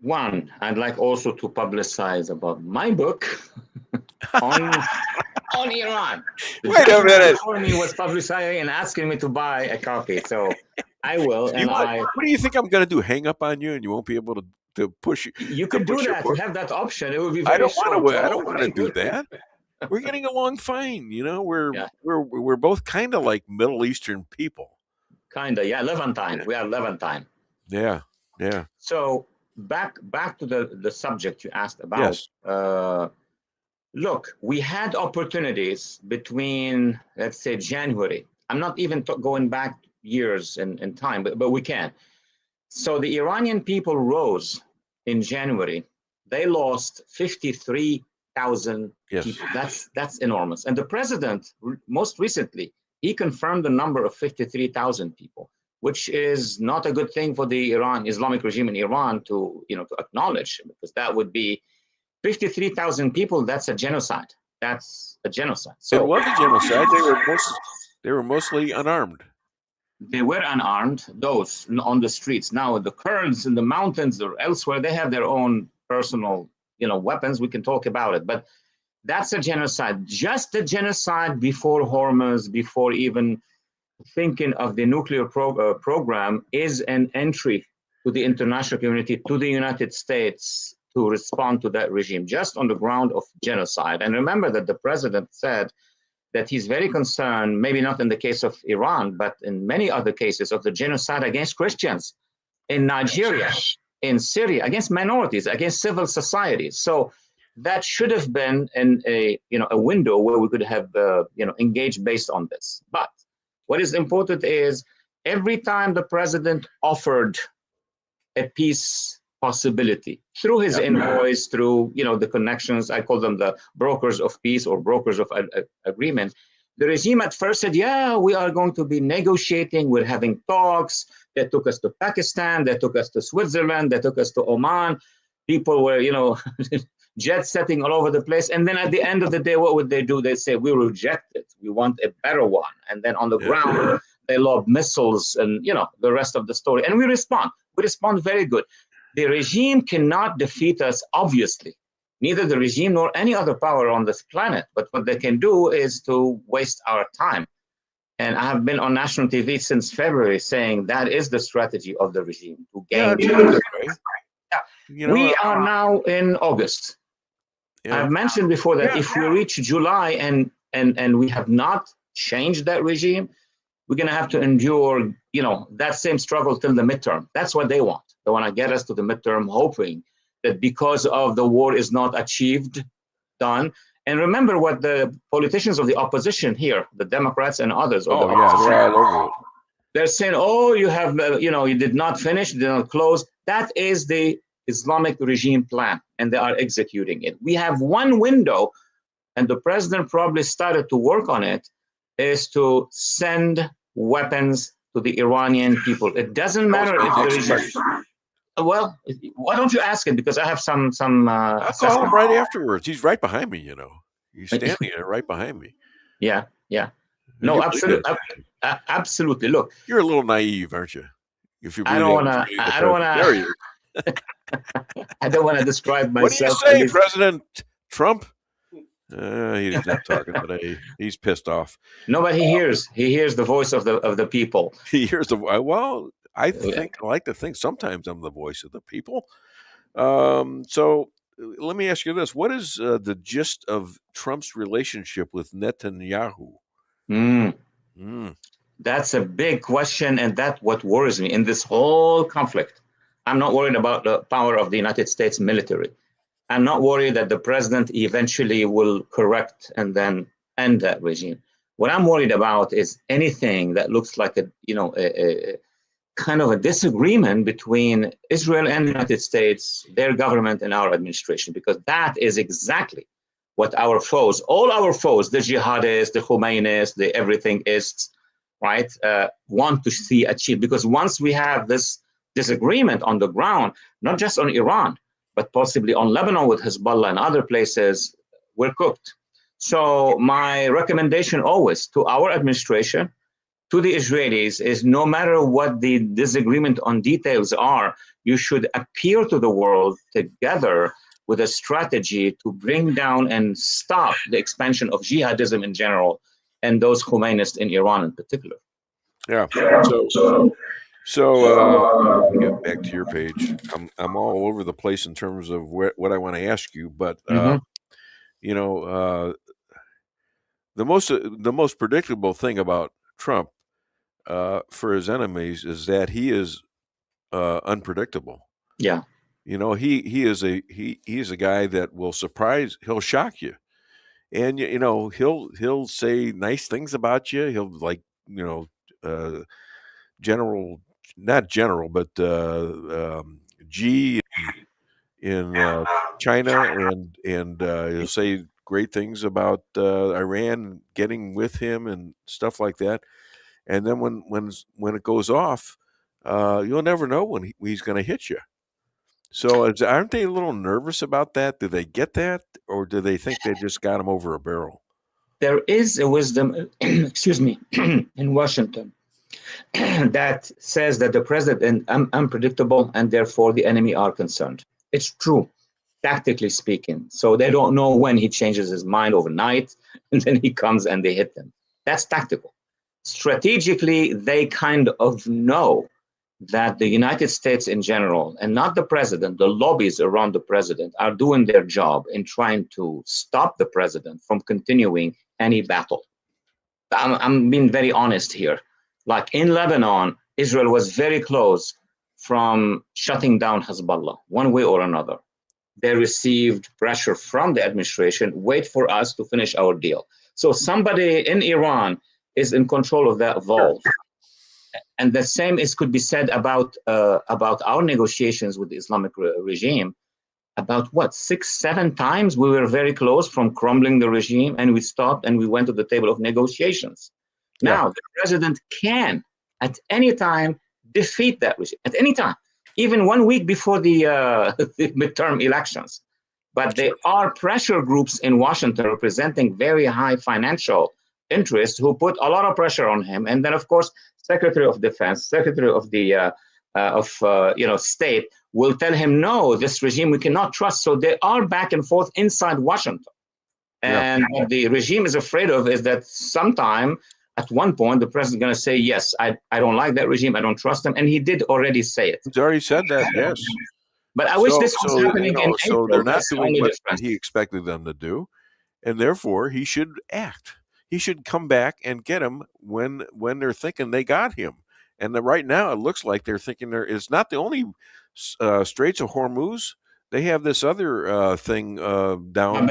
One, I'd like also to publicize about my book on Iran. Wait a minute. He was publicizing and asking me to buy a copy, so I will. And what do you think I'm going to do? Hang up on you, and you won't be able to push it? You could do that. You have that option. It would be very I don't short. want to do that. We're getting along fine. You know, we're both kind of like Middle Eastern people. Kinda, yeah. Levantine. We are Levantine. Yeah. So back to the subject you asked about. Yes. Look, we had opportunities between, let's say, January. I'm not even going back years in time, but we can. So the Iranian people rose in January. They lost 53,000 people. That's enormous. And the president, most recently, he confirmed the number of 53,000 people, which is not a good thing for the Islamic regime in Iran to acknowledge, because that would be 53,000 people. That's a genocide. That's a genocide. So it was a genocide. They were mostly unarmed. They were unarmed, those on the streets. Now, the Kurds in the mountains or elsewhere, they have their own personal, weapons. We can talk about it, but that's a genocide. Just a genocide before Hormuz, before even thinking of the nuclear program, is an entry to the international community, to the United States, to respond to that regime, just on the ground of genocide. And remember that the president said that he's very concerned, maybe not in the case of Iran, but in many other cases, of the genocide against Christians in Nigeria, in Syria, against minorities, against civil societies. So that should have been in a window where we could have engaged based on this. But what is important is every time the president offered a peace possibility through his envoys, through the connections, I call them the brokers of peace or brokers of agreement. The regime at first said, yeah, we are going to be negotiating, we're having talks. They took us to Pakistan, they took us to Switzerland, they took us to Oman. People were, jet setting all over the place. And then at the end of the day, what would they do? They say, we reject it. We want a better one. And then on the ground, they lob missiles and, the rest of the story. And we respond. We respond very good. The regime cannot defeat us, obviously. Neither the regime nor any other power on this planet. But what they can do is to waste our time. And I have been on national TV since February saying that is the strategy of the regime, to gain. We are now in August. I've mentioned before that if we reach July and we have not changed that regime, we're going to have to endure, that same struggle till the midterm. That's what they want. They want to get us to the midterm, hoping that because of the war is not achieved, done. And remember what the politicians of the opposition here, the Democrats and others, they're all over it. They're saying, oh, you have, you did not finish, you did not close. That is the Islamic regime plan, and they are executing it. We have one window, and the president probably started to work on it, is to send weapons to the Iranian people. It doesn't matter if the regime. Well, why don't you ask him? Because I have some. I'll call him right afterwards. He's right behind me. He's standing there right behind me. Yeah. No, absolutely, absolutely. Look, you're a little naive, aren't you? If you, I don't want to. I don't want to describe myself. What do you say, President Trump? He's not talking today. He's pissed off. No, but he hears. He hears the voice of the people. He hears the. Well, I like to think sometimes I'm the voice of the people. So let me ask you this: what is the gist of Trump's relationship with Netanyahu? That's a big question, and that's what worries me in this whole conflict. I'm not worried about the power of the United States military. I'm not worried that the president eventually will correct and then end that regime. What I'm worried about is anything that looks like a kind of a disagreement between Israel and the United States, their government and our administration, because that is exactly what our foes, all our foes, the jihadists, the Khomeinis, the everythingists, right, want to see achieved. Because once we have this disagreement on the ground, not just on Iran, but possibly on Lebanon with Hezbollah and other places, we're cooked. So my recommendation always to our administration, to the Israelis, is no matter what the disagreement on details are, you should appear to the world together with a strategy to bring down and stop the expansion of jihadism in general and those Khomeinists in Iran in particular. Yeah. So get back to your page. I'm all over the place in terms of what I want to ask you, but you know, the most predictable thing about Trump for his enemies is that he is unpredictable. Yeah. You know, he is a guy that will surprise, he'll shock you. And you know, he'll say nice things about you. He'll not general, but G in China, and he'll say great things about Iran getting with him and stuff like that. And then when it goes off, you'll never know when he's going to hit you. So aren't they a little nervous about that? Do they get that, or do they think they just got him over a barrel? There is a wisdom, excuse me, in Washington that says that the president is unpredictable and therefore the enemy are concerned. It's true, tactically speaking. So they don't know when he changes his mind overnight and then he comes and they hit them. That's tactical. Strategically, they kind of know that the United States in general, and not the president, the lobbies around the president are doing their job in trying to stop the president from continuing any battle. I'm being very honest here. Like in Lebanon, Israel was very close from shutting down Hezbollah, one way or another. They received pressure from the administration, wait for us to finish our deal. So somebody in Iran is in control of that valve. And the same could be said about our negotiations with the Islamic regime. About what, 6-7 times we were very close from crumbling the regime, and we stopped and we went to the table of negotiations. Now, the president can, at any time, defeat that regime, at any time, even 1 week before the midterm elections. But there are pressure groups in Washington representing very high financial interests who put a lot of pressure on him. And then, of course, Secretary of Defense, Secretary of the State will tell him, no, this regime we cannot trust. So they are back and forth inside Washington. And what the regime is afraid of is that sometime, at one point, the president is going to say, yes, I don't like that regime. I don't trust them. And he did already say it. He's already said that, yes. But I wish this was happening in So April. they're not That's the doing only what difference. he expected them to do. And therefore, he should act. He should come back and get him when they're thinking they got him. And right now, it looks like they're thinking it's not the only Straits of Hormuz. They have this other thing down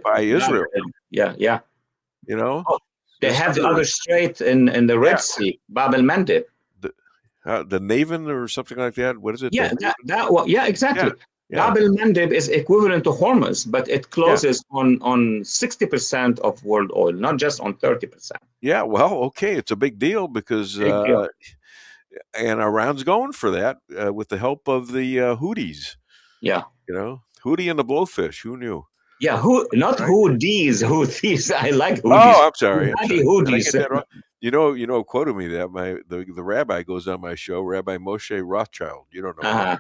by Israel. Yeah. You know? Oh, they have the other strait in the Red Sea, Bab el-Mandeb. The Navan or something like that. What is it? Yeah, that one. Yeah, exactly. Bab el-Mandeb is equivalent to Hormuz, but it closes on 60% of world oil, not just on 30%. Yeah, well, okay, it's a big deal because and Iran's going for that with the help of the Houthis. Yeah, you know, Houthi and the blowfish. Who knew? Yeah, Houthis. I like Houthis. Oh, I'm sorry. Houthis. You know, quoted me that the rabbi goes on my show, Rabbi Moshe Rothschild. You don't know. Uh-huh.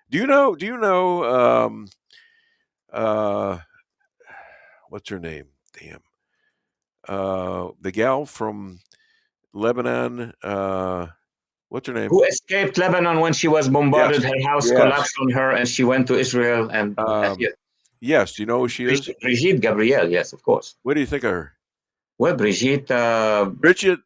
Do you know? What's her name? Damn. The gal from Lebanon. What's her name? Who escaped Lebanon when she was bombarded. Yes. Her house Yes. collapsed on her, and she went to Israel. And yes, do you know who she is? Brigitte Gabriel. Yes, of course. What do you think of her? Well, Brigitte. Bridget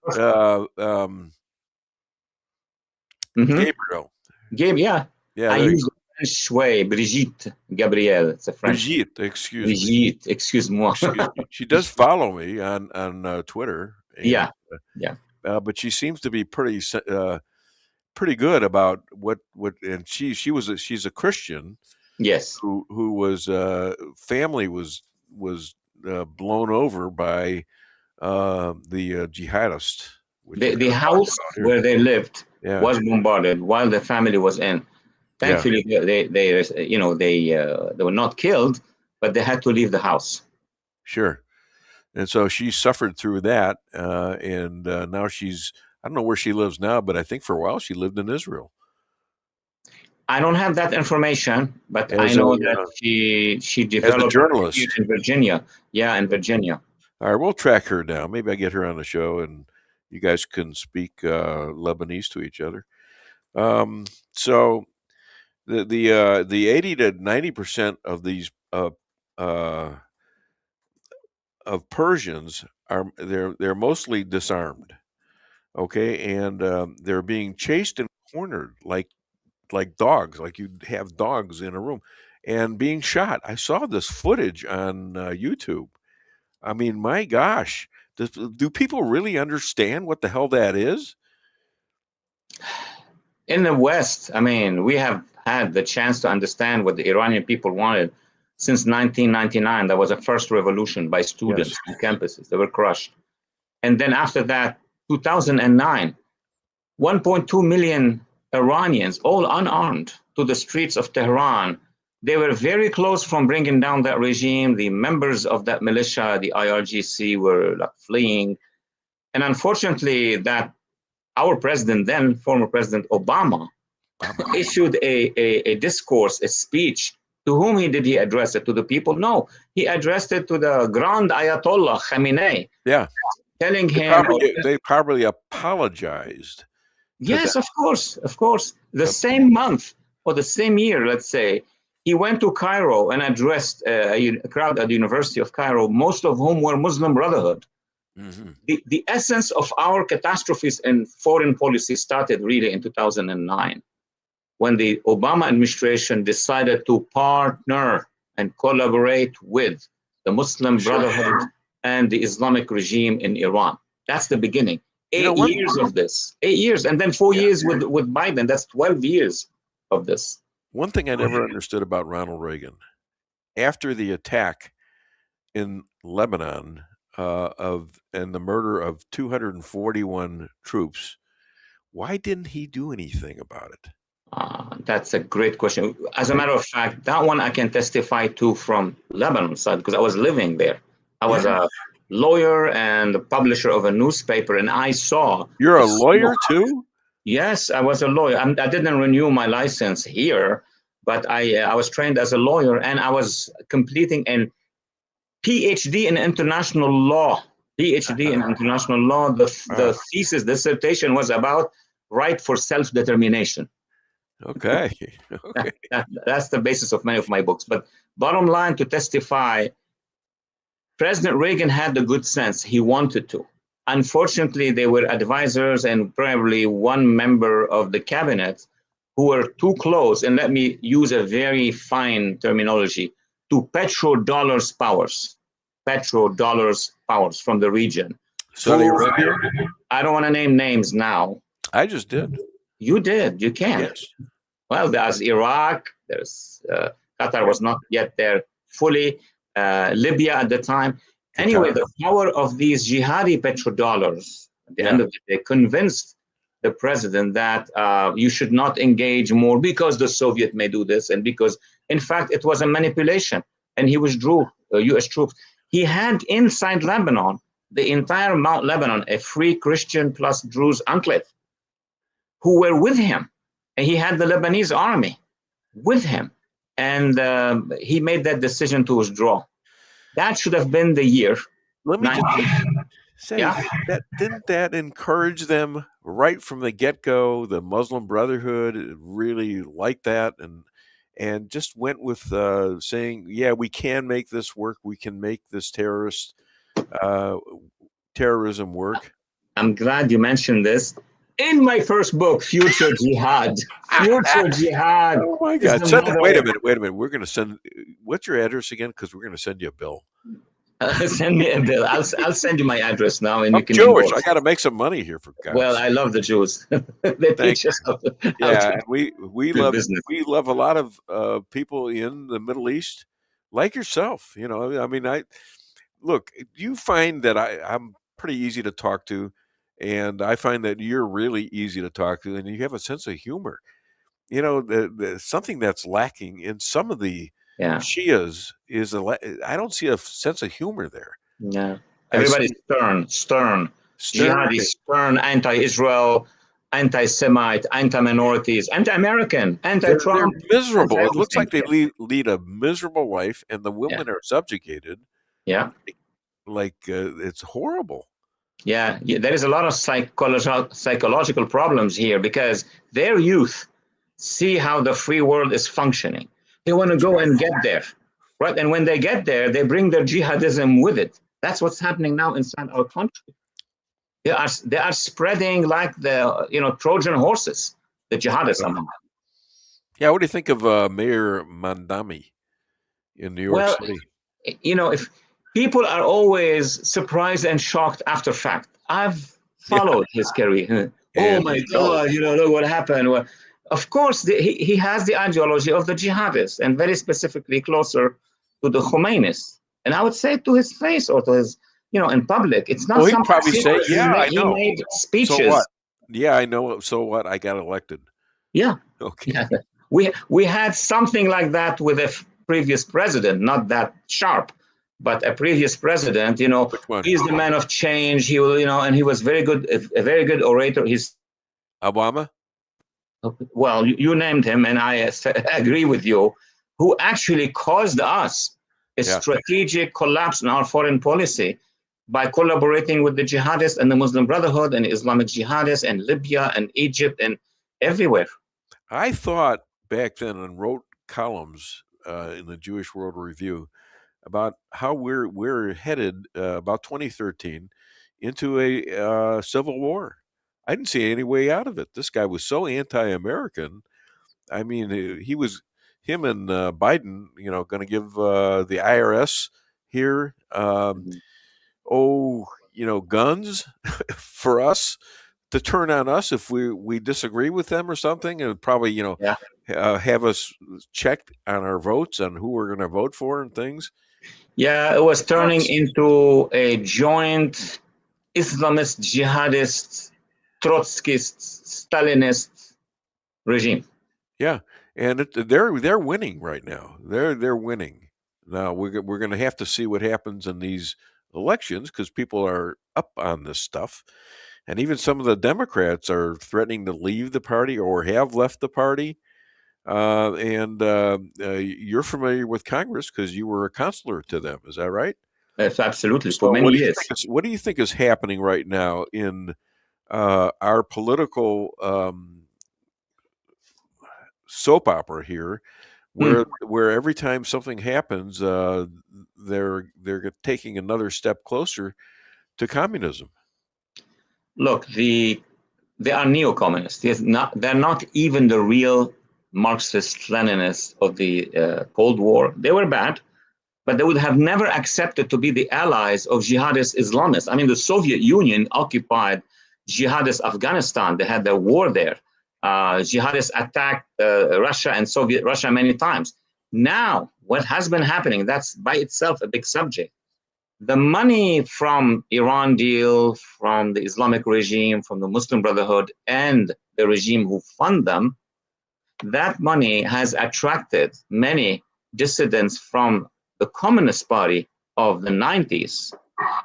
Gabriel. Yeah. Yeah, I there you use the French way. Brigitte Gabriel. It's a French. Brigitte, excuse me. Brigitte, excuse-moi. Excuse me. She does follow me on Twitter. And, yeah. But she seems to be pretty good about what and she's a Christian. Yes. Who was family was blown over by the jihadists. The house where they lived was bombarded while the family was in. Thankfully, they were not killed, but they had to leave the house. Sure. And so she suffered through that, and now I don't know where she lives now, but I think for a while she lived in Israel. I don't have that information, but I know that she developed as a journalist in Virginia. Yeah, in Virginia. All right, we'll track her down. Maybe I get her on the show, and you guys can speak Lebanese to each other. So the 80 to 90% of these of Persians they're mostly disarmed, okay, and they're being chased and cornered like dogs, like you'd have dogs in a room, and being shot. I saw this footage on YouTube. I mean, my gosh, do people really understand what the hell that is? In the West, I mean, we have had the chance to understand what the Iranian people wanted since 1999. That was the first revolution by students on campuses. They were crushed. And then after that, 2009, 1.2 million Iranians, all unarmed, to the streets of Tehran. They were very close from bringing down that regime. The members of that militia, the IRGC, were like fleeing. And unfortunately, that our president then, former President Obama, issued a discourse, a speech. To whom did he address it? To the people? No, he addressed it to the Grand Ayatollah Khamenei. Yeah, telling him they probably apologized. Yes, of course. The same month or the same year, let's say, he went to Cairo and addressed a crowd at the University of Cairo, most of whom were Muslim Brotherhood. Mm-hmm. The essence of our catastrophes in foreign policy started really in 2009, when the Obama administration decided to partner and collaborate with the Muslim Brotherhood and the Islamic regime in Iran. That's the beginning. 8 years of this. 8 years. And then 4 years with Biden. That's 12 years of this. One thing I never understood about Ronald Reagan, after the attack in Lebanon and the murder of 241 troops, why didn't he do anything about it? That's a great question. As a matter of fact, that one I can testify to from Lebanon side because I was living there. I was a lawyer and the publisher of a newspaper, and I saw. You're a lawyer too? Yes, I was a lawyer. I didn't renew my license here, but I was trained as a lawyer, and I was completing a PhD in international law. The thesis, dissertation was about right for self-determination. Okay. That's the basis of many of my books. But bottom line, to testify, President Reagan had the good sense. He wanted to. Unfortunately, there were advisors and probably one member of the cabinet who were too close, and let me use a very fine terminology, to petrodollars powers from the region. Saudi Arabia? I don't want to name names now. I just did. You did. You can. Yes. Well, there's Iraq. There's Qatar was not yet there fully. Libya at the time. Anyway, the power of these jihadi petrodollars at the end of the day convinced the president that you should not engage more because the Soviet may do this, and because, in fact, it was a manipulation, and he withdrew U.S. troops. He had inside Lebanon, the entire Mount Lebanon, a free Christian plus Druze enclave, who were with him. And he had the Lebanese army with him. And he made that decision to withdraw. That should have been the year. Let me just say that didn't that encourage them right from the get-go, the Muslim Brotherhood really liked that and just went with saying, yeah, we can make this work. We can make this terrorism work. I'm glad you mentioned this. In my first book, Future Jihad. Future Jihad. Oh my God. Wait a minute. We're going to send, what's your address again? Because we're going to send you a bill. Send me a bill. I'll send you my address now, and you can. Jewish. I got to make some money here for God. Well, I love the Jews. They teach us how to we love business. We love a lot of people in the Middle East, like yourself. You know, I mean, look. You find that I'm pretty easy to talk to, and I find that you're really easy to talk to, and you have a sense of humor. You know, the something that's lacking in some of the Shias is I don't see a sense of humor there. Yeah, everybody's stern, jihadi, stern, anti-Israel, anti-Semite, anti-minorities, anti-American, anti-Trump. They're miserable. It looks like they lead a miserable life, and the women are subjugated. Yeah, like it's horrible. Yeah, there is a lot of psychological problems here because their youth see how the free world is functioning. They want to go and get there, right? And when they get there, they bring their jihadism with it. That's what's happening now inside our country. They are spreading like the Trojan horses, the jihadism. Yeah, what do you think of Mayor Mandami in New York City? If people are always surprised and shocked after fact. I've followed his career. Oh my God! Look what happened. Well, of course, he has the ideology of the jihadists, and very specifically closer to the Khomeinis. And I would say to his face or to his, in public, it's not. Well, he'd probably say, "Yeah, I know." He made speeches. So what? Yeah, I know. So what? I got elected. Yeah. Okay. Yeah. We had something like that with a previous president, not that sharp, but a previous president. He's the man of change. He will, and he was very good, a very good orator. He's Obama. Well, you named him, and I agree with you. Who actually caused us a strategic collapse in our foreign policy by collaborating with the jihadists and the Muslim Brotherhood and Islamic jihadists and Libya and Egypt and everywhere. I thought back then and wrote columns in the Jewish World Review about how we're headed about 2013 into a civil war. I didn't see any way out of it. This guy was so anti-American. I mean, him and Biden, going to give the IRS here, guns for us to turn on us if we disagree with them or something, and probably, have us checked on our votes on who we're going to vote for and things. Yeah, it was turning into a joint Islamist, jihadist, Trotskyist, Stalinist regime. Yeah, and they're winning right now. They're winning. Now we're going to have to see what happens in these elections because people are up on this stuff, and even some of the Democrats are threatening to leave the party or have left the party. You're familiar with Congress because you were a counselor to them. Is that right? Yes, absolutely. For many years. What do you think is happening right now in our political soap opera here, where every time something happens, they're taking another step closer to communism? Look, they are neo-communists. They're not even the real Marxist-Leninists of the Cold War. They were bad, but they would have never accepted to be the allies of jihadist Islamists. I mean, the Soviet Union occupied jihadist Afghanistan. They had their war there. Jihadists attacked Russia and Soviet Russia many times. Now, what has been happening, that's by itself a big subject. The money from Iran deal, from the Islamic regime, from the Muslim Brotherhood, and the regime who fund them, that money has attracted many dissidents from the Communist Party of the 90s.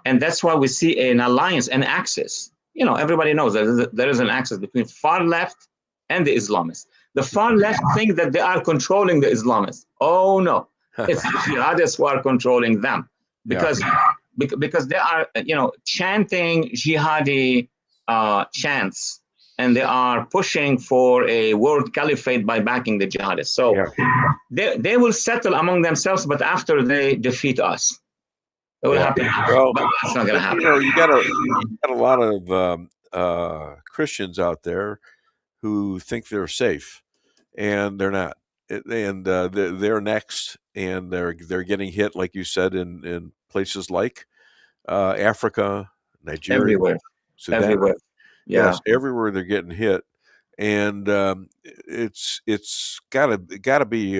And that's why we see an alliance, an axis. Everybody knows that there is an axis between far left and the Islamists. The far left think that they are controlling the Islamists. Oh, no. It's the jihadists who are controlling them. Because they are, chanting jihadi chants and they are pushing for a world caliphate by backing the jihadists. So they will settle among themselves, but after they defeat us. It will happen, well, but that's not going to happen. You got a lot of Christians out there who think they're safe, and they're not. And they're next, and they're getting hit, like you said, in places like Africa, Nigeria, everywhere, Sudan. everywhere. Yeah. Yes, everywhere they're getting hit, and it's gotta be.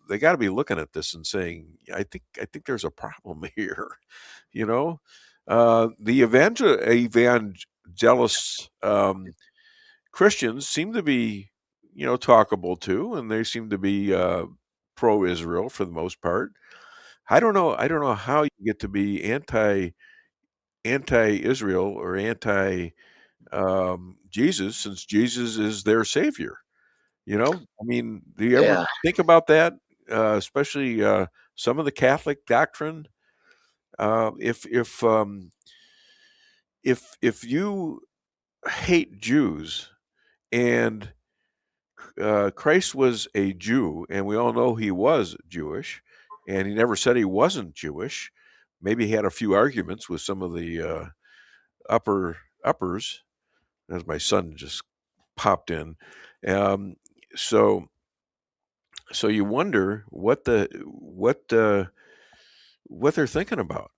They got to be looking at this and saying, I think there's a problem here. You know, the evangelist Christians seem to be, talkable too, and they seem to be pro-Israel for the most part. I don't know how you get to be anti-Israel or anti Jesus, since Jesus is their savior. I mean, do you ever think about that? Especially some of the Catholic doctrine. If you hate Jews, and Christ was a Jew, and we all know he was Jewish, and he never said he wasn't Jewish. Maybe he had a few arguments with some of the uppers, as my son just popped in. So you wonder what they're thinking about.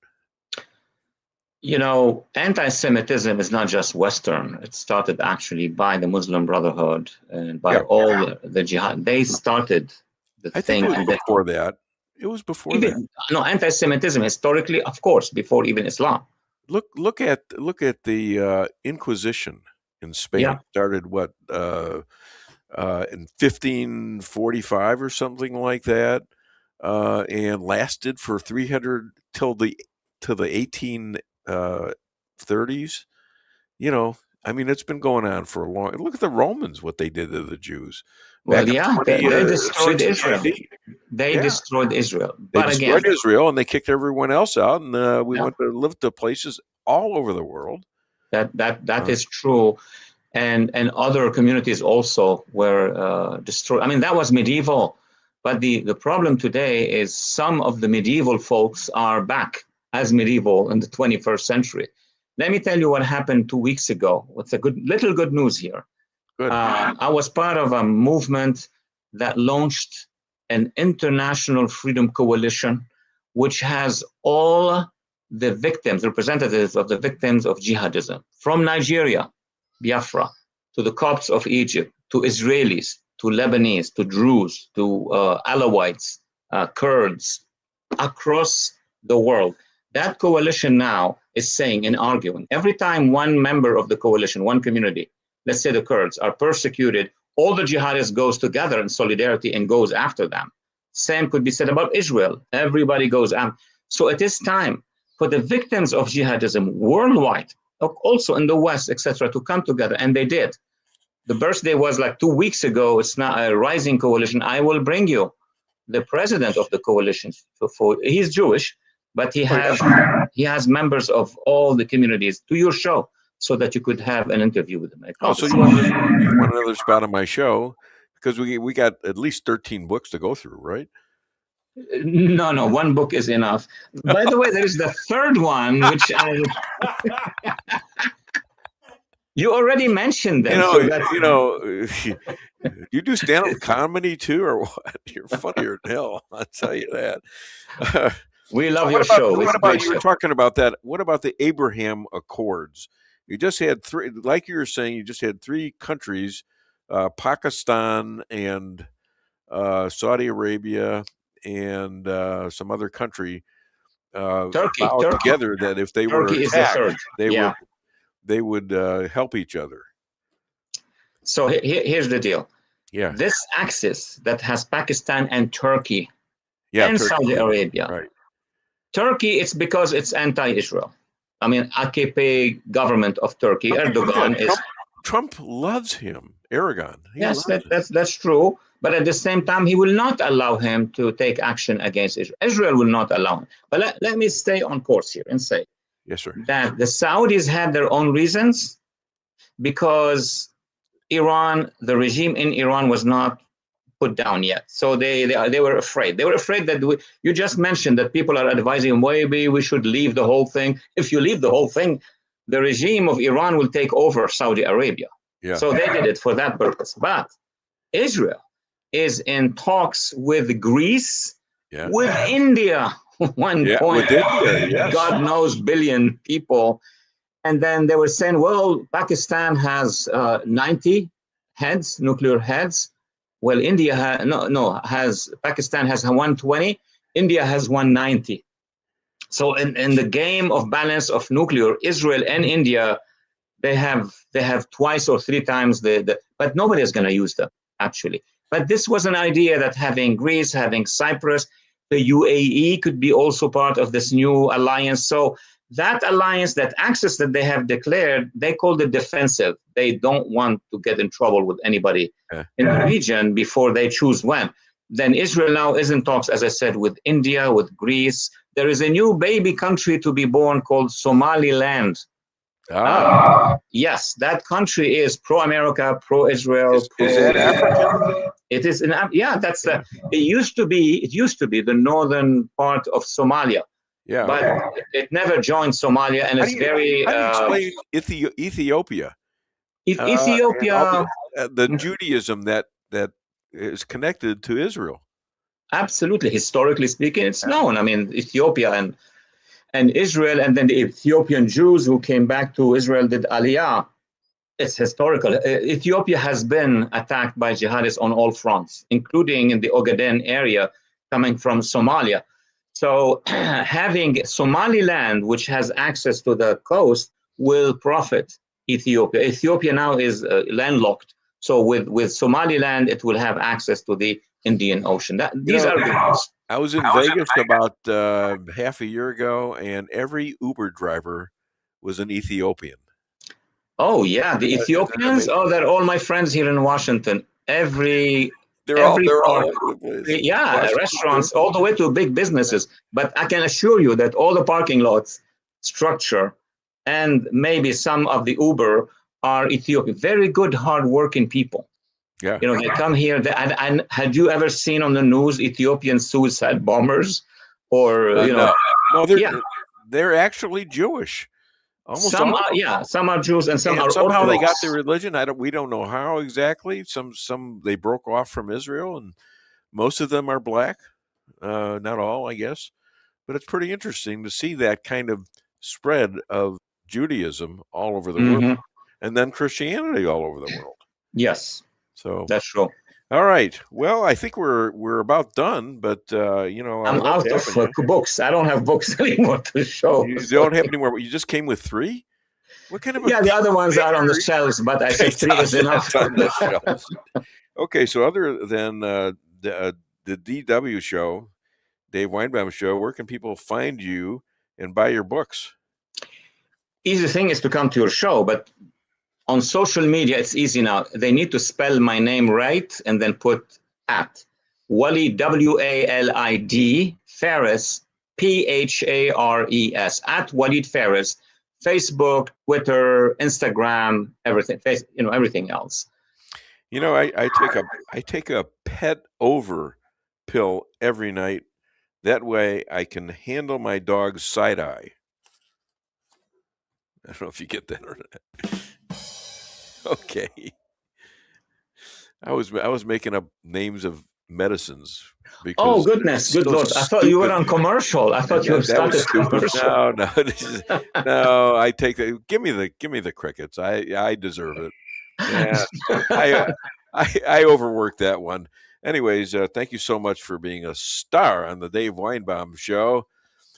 Anti-Semitism is not just Western. It started actually by the Muslim Brotherhood and by all the jihad. They started the thing. Think it was before that. It was before that. No, anti-Semitism historically, of course, before even Islam. Look at the Inquisition in Spain. Yeah. Started what? In 1545 or something like that, and lasted for 300 till the 1830s. I mean, it's been going on for a long. Look at the Romans, what they did to the Jews. Well, they destroyed Israel. They destroyed Israel. They destroyed Israel, and they kicked everyone else out, and we went to live to places all over the world. That is true. And other communities also were destroyed. I mean, that was medieval, but the problem today is some of the medieval folks are back as medieval in the 21st century. Let me tell you what happened 2 weeks ago. What's a good news here? Good. I was part of a movement that launched an international freedom coalition, which has all the victims, representatives of the victims of jihadism from Nigeria, Biafra, to the Copts of Egypt, to Israelis, to Lebanese, to Druze, to Alawites, Kurds, across the world. That coalition now is saying and arguing, every time one member of the coalition, one community, let's say the Kurds, are persecuted, all the jihadists goes together in solidarity and goes after them. Same could be said about Israel. Everybody goes after. So it is time for the victims of jihadism worldwide, also in the West, etc., to come together, and they did. The birthday was like 2 weeks ago. It's not a rising coalition. I will bring you the president of the coalition. He's Jewish, but he has members of all the communities to your show, so that you could have an interview with him. So you want another spot on my show, because we got at least 13 books to go through, right? No, one book is enough. By the way, there is the third one, which you already mentioned them. You do stand-up comedy too, or what? You're funnier than hell, I'll tell you that. We love your show. What about you were talking about that? What about the Abraham Accords? You just had three, like you were saying, you just had three countries, Pakistan and Saudi Arabia and some other country Turkey together that if they were attacked, they would help each other. So here's the deal. Yeah. This axis that has Pakistan and Turkey and Saudi Arabia. Right. Turkey, it's because it's anti-Israel. I mean, AKP government of Turkey, Erdogan is... Trump loves him, Erdogan. Yes, that's true. But at the same time, he will not allow him to take action against Israel. Israel will not allow him. But let me stay on course here and say yes, sir, that the Saudis had their own reasons, because Iran, the regime in Iran was not put down yet. So they were afraid. They were afraid that you just mentioned that people are advising maybe we should leave the whole thing. If you leave the whole thing, the regime of Iran will take over Saudi Arabia. Yeah. So they did it for that purpose. But Israel is in talks with Greece, with India, 1 point, God knows, billion people. And then they were saying, well, Pakistan has 90 heads, nuclear heads. Well, India Pakistan has 120, India has 190. So in the game of balance of nuclear, Israel and India, they have twice or three times but nobody is going to use them, actually. But this was an idea that having Greece, having Cyprus, the UAE could be also part of this new alliance. So that alliance, that access that they have declared, they call it defensive. They don't want to get in trouble with anybody in the region before they choose when. Then Israel now is in talks, as I said, with India, with Greece. There is a new baby country to be born called Somaliland. Yes, that country is pro-America, pro-Israel. Is that African? It is it used to be the northern part of Somalia. Yeah, but it never joined Somalia, and it's very. How do you explain Ethiopia? Ethiopia, the Judaism that is connected to Israel. Absolutely, historically speaking, it's known. I mean, Ethiopia and Israel, and then the Ethiopian Jews who came back to Israel did Aliyah. It's historical. Ethiopia has been attacked by jihadists on all fronts, including in the Ogaden area, coming from Somalia. So having Somaliland, which has access to the coast, will profit Ethiopia. Ethiopia now is landlocked. So with Somaliland, it will have access to the Indian Ocean. These are good news. I was in Vegas about half a year ago, and every Uber driver was an Ethiopian. Oh, yeah. The Ethiopians? Oh, they're all my friends here in Washington. They're all over the place. Yeah, restaurants, all the way to big businesses. But I can assure you that all the parking lots, structure, and maybe some of the Uber are Ethiopian. Very good, hard-working people. Yeah. You know, they come here. And had you ever seen on the news Ethiopian suicide bombers? Or, No, they're actually Jewish. Almost some all are, some are Jews and some are somehow Orthodox. They got their religion. We don't know how exactly. Some they broke off from Israel, and most of them are black. Not all, I guess, but it's pretty interesting to see that kind of spread of Judaism all over the world, and then Christianity all over the world. Yes, so that's true. All right. Well, I think we're about done, but I'm out of books. I don't have books anymore to show. You don't have any more. You just came with 3? What kind of the other ones are on the shelves, but I said 3 is enough. On the shelves. Okay, so other than the DW show, Dave Weinbaum Show, where can people find you and buy your books? Easy thing is to come to your show, but on social media, it's easy now. They need to spell my name right and then put at Walid, WALID, Phares, PHARES, at Walid Phares, Facebook, Twitter, Instagram, everything, everything else. I take a pet over pill every night. That way I can handle my dog's side eye. I don't know if you get that or not. Okay. I was making up names of medicines. Oh goodness, good Lord! I thought you were on commercial. I thought you started commercial. No. I take that. Give me the crickets. I deserve it. Yeah, I overworked that one. Anyways, thank you so much for being a star on the Dave Weinbaum Show,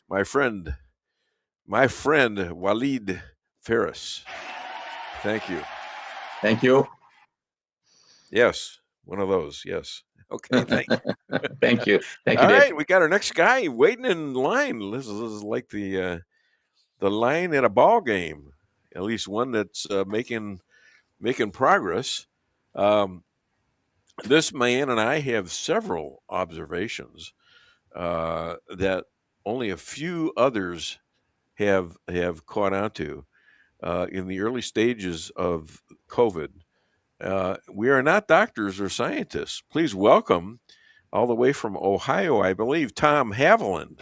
my friend Walid Phares. Thank you. Thank you. Yes, one of those. Yes. Okay. Thank you. Thank you. Thank you. All Dave. right, we got our next guy waiting in line. This is like the line at a ball game. At least one that's making progress. This man and I have several observations that only a few others have caught on to. In the early stages of COVID, We are not doctors or scientists. Please welcome, all the way from Ohio, I believe, Tom Haviland.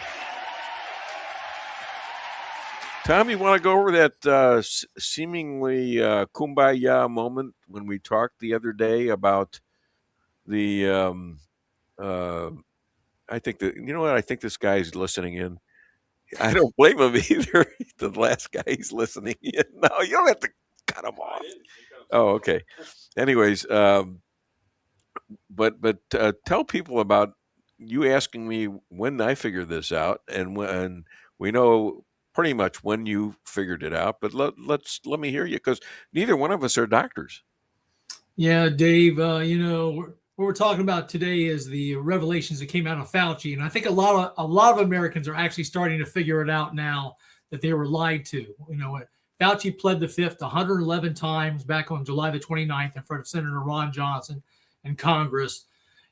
Tom, you want to go over that seemingly kumbaya moment when we talked the other day about the I think that, you know what, I think this guy's listening in. I don't blame him either. The last guy he's listening in. No, you don't have to cut him off. Oh, okay. Anyways, but tell people about you asking me when I figured this out, and when we know pretty much when you figured it out. But let me hear you, because neither one of us are doctors. Yeah, Dave. What we're talking about today is the revelations that came out of Fauci, and I think a lot of Americans are actually starting to figure it out now that they were lied to. You know what? Fauci pled the fifth 111 times back on July the 29th in front of Senator Ron Johnson and Congress.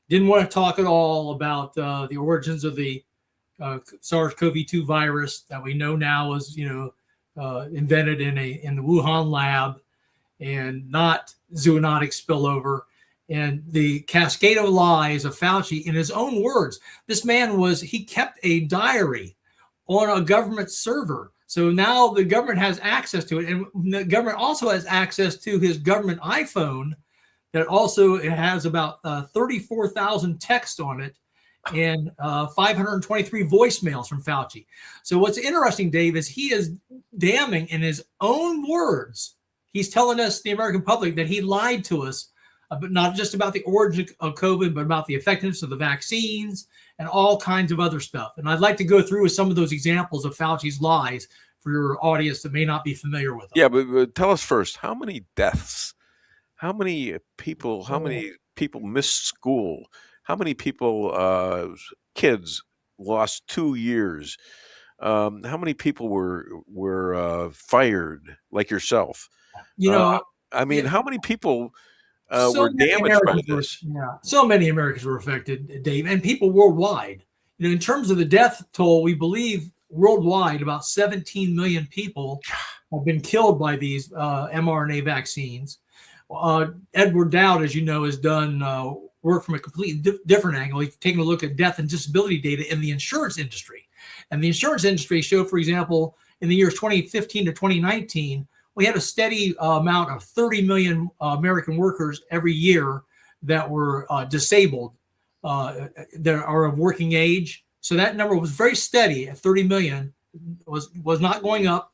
Didn't want to talk at all about the origins of the SARS-CoV-2 virus that we know now was, invented in the Wuhan lab and not zoonotic spillover. And the cascade of lies of Fauci, in his own words, this man he kept a diary on a government server. So now the government has access to it. And the government also has access to his government iPhone that also has about 34,000 texts on it and 523 voicemails from Fauci. So what's interesting, Dave, is he is damning in his own words. He's telling us, the American public, that he lied to us, but not just about the origin of COVID, but about the effectiveness of the vaccines and all kinds of other stuff. And I'd like to go through with some of those examples of Fauci's lies for your audience that may not be familiar with them. Yeah, but tell us first, how many deaths? How many people missed school? How many people, kids, lost 2 years? How many people were fired, like yourself? How many people were damaged by this? So many Americans were affected, Dave, and people worldwide. In terms of the death toll, we believe worldwide about 17 million people have been killed by these mRNA vaccines. Edward Dowd, as you know, has done work from a completely different angle. He's taken a look at death and disability data in the insurance industry. And the insurance industry showed, for example, in the years 2015 to 2019, we had a steady amount of 30 million American workers every year that were disabled, that are of working age. So that number was very steady at 30 million, was not going up.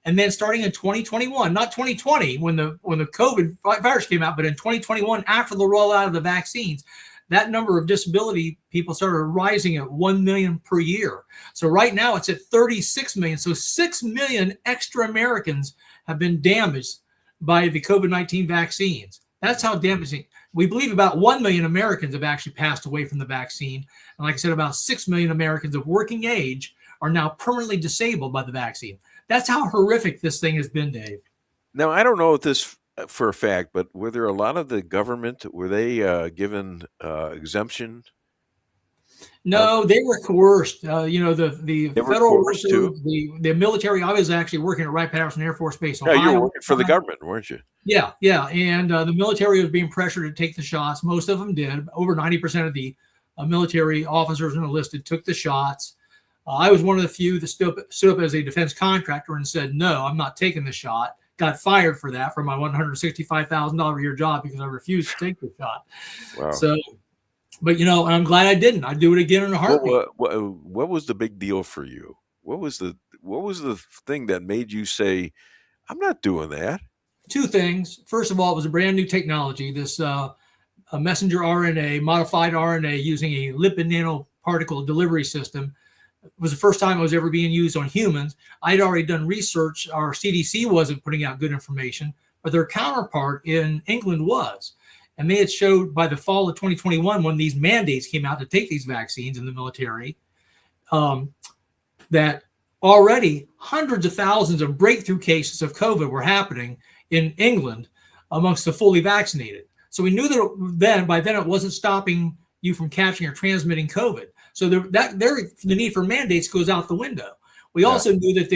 And then starting in 2021, not 2020, when the COVID virus came out, but in 2021, after the rollout of the vaccines, that number of disability people started rising at 1 million per year. So right now it's at 36 million. So 6 million extra Americans have been damaged by the COVID-19 vaccines. That's how damaging. We believe about 1 million Americans have actually passed away from the vaccine. And like I said, about 6 million Americans of working age are now permanently disabled by the vaccine. That's how horrific this thing has been, Dave. Now, I don't know if this for a fact, but were there a lot of the government, were they given exemption? No, they were coerced. The federal workers, the military. I was actually working at Wright-Patterson Air Force Base, Ohio. Yeah, you were working for the government, weren't you? Yeah. And the military was being pressured to take the shots. Most of them did. Over 90% of the military officers and enlisted took the shots. I was one of the few that stood up as a defense contractor and said, no, I'm not taking the shot. Got fired for that, for my $165,000 a year job, because I refused to take the shot. Wow. So, but I'm glad I didn't. I'd do it again in a heartbeat. What was the big deal for you? What was the thing that made you say, I'm not doing that? Two things. First of all, it was a brand new technology. This a messenger RNA, modified RNA using a lipid nanoparticle delivery system. It was the first time it was ever being used on humans. I'd already done research. Our CDC wasn't putting out good information, but their counterpart in England was. And they had showed by the fall of 2021, when these mandates came out to take these vaccines in the military, that already hundreds of thousands of breakthrough cases of COVID were happening in England amongst the fully vaccinated. So we knew that by then it wasn't stopping you from catching or transmitting COVID. So the need for mandates goes out the window. We also knew that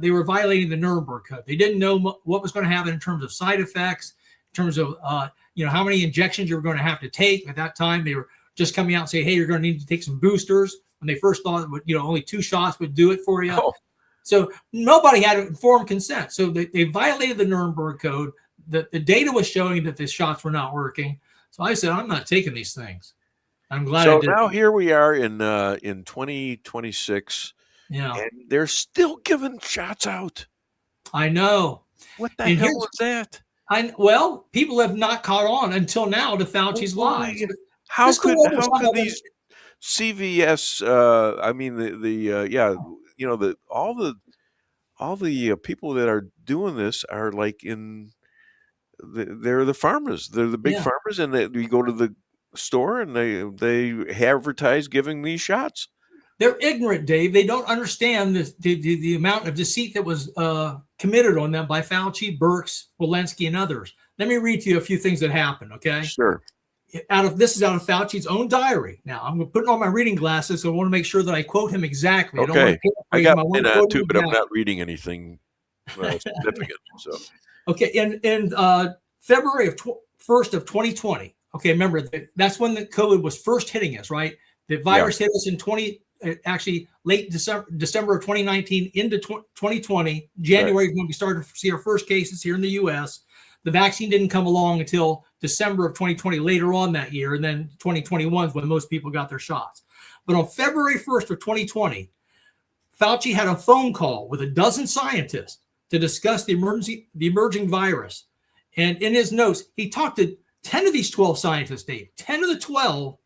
they were violating the Nuremberg Code. They didn't know what was going to happen in terms of side effects terms of how many injections you're going to have to take. At that time, they were just coming out and saying, hey, you're going to need to take some boosters. When they first thought, only 2 shots would do it for you. Oh. So nobody had informed consent. So they violated the Nuremberg Code. The data was showing that the shots were not working. So I said, I'm not taking these things. I'm glad I did. So now here we are in 2026. Yeah. And they're still giving shots out. I know. What the hell was that? Well, people have not caught on until now to Fauci's lies. How could these CVS? All the people that are doing this are like they're the farmers. They're the big farmers, and we go to the store and they advertise giving these shots. They're ignorant, Dave. They don't understand the amount of deceit that was committed on them by Fauci, Birx, Walensky, and others. Let me read to you a few things that happened, okay? Sure. This is out of Fauci's own diary. Now, I'm putting on my reading glasses, so I want to make sure that I quote him exactly. Okay. I got mine too, but I'm not reading anything significant. So. Okay, in February 1st of 2020, okay, remember, that's when the COVID was first hitting us, right? The virus hit us in late December of 2019 into 2020. January is when we started to see our first cases here in the U.S. The vaccine didn't come along until December of 2020, later on that year, and then 2021 is when most people got their shots. But on February 1st of 2020, Fauci had a phone call with a dozen scientists to discuss the emerging virus. And in his notes, he talked to 10 of these 12 scientists, Dave. 10 of the 12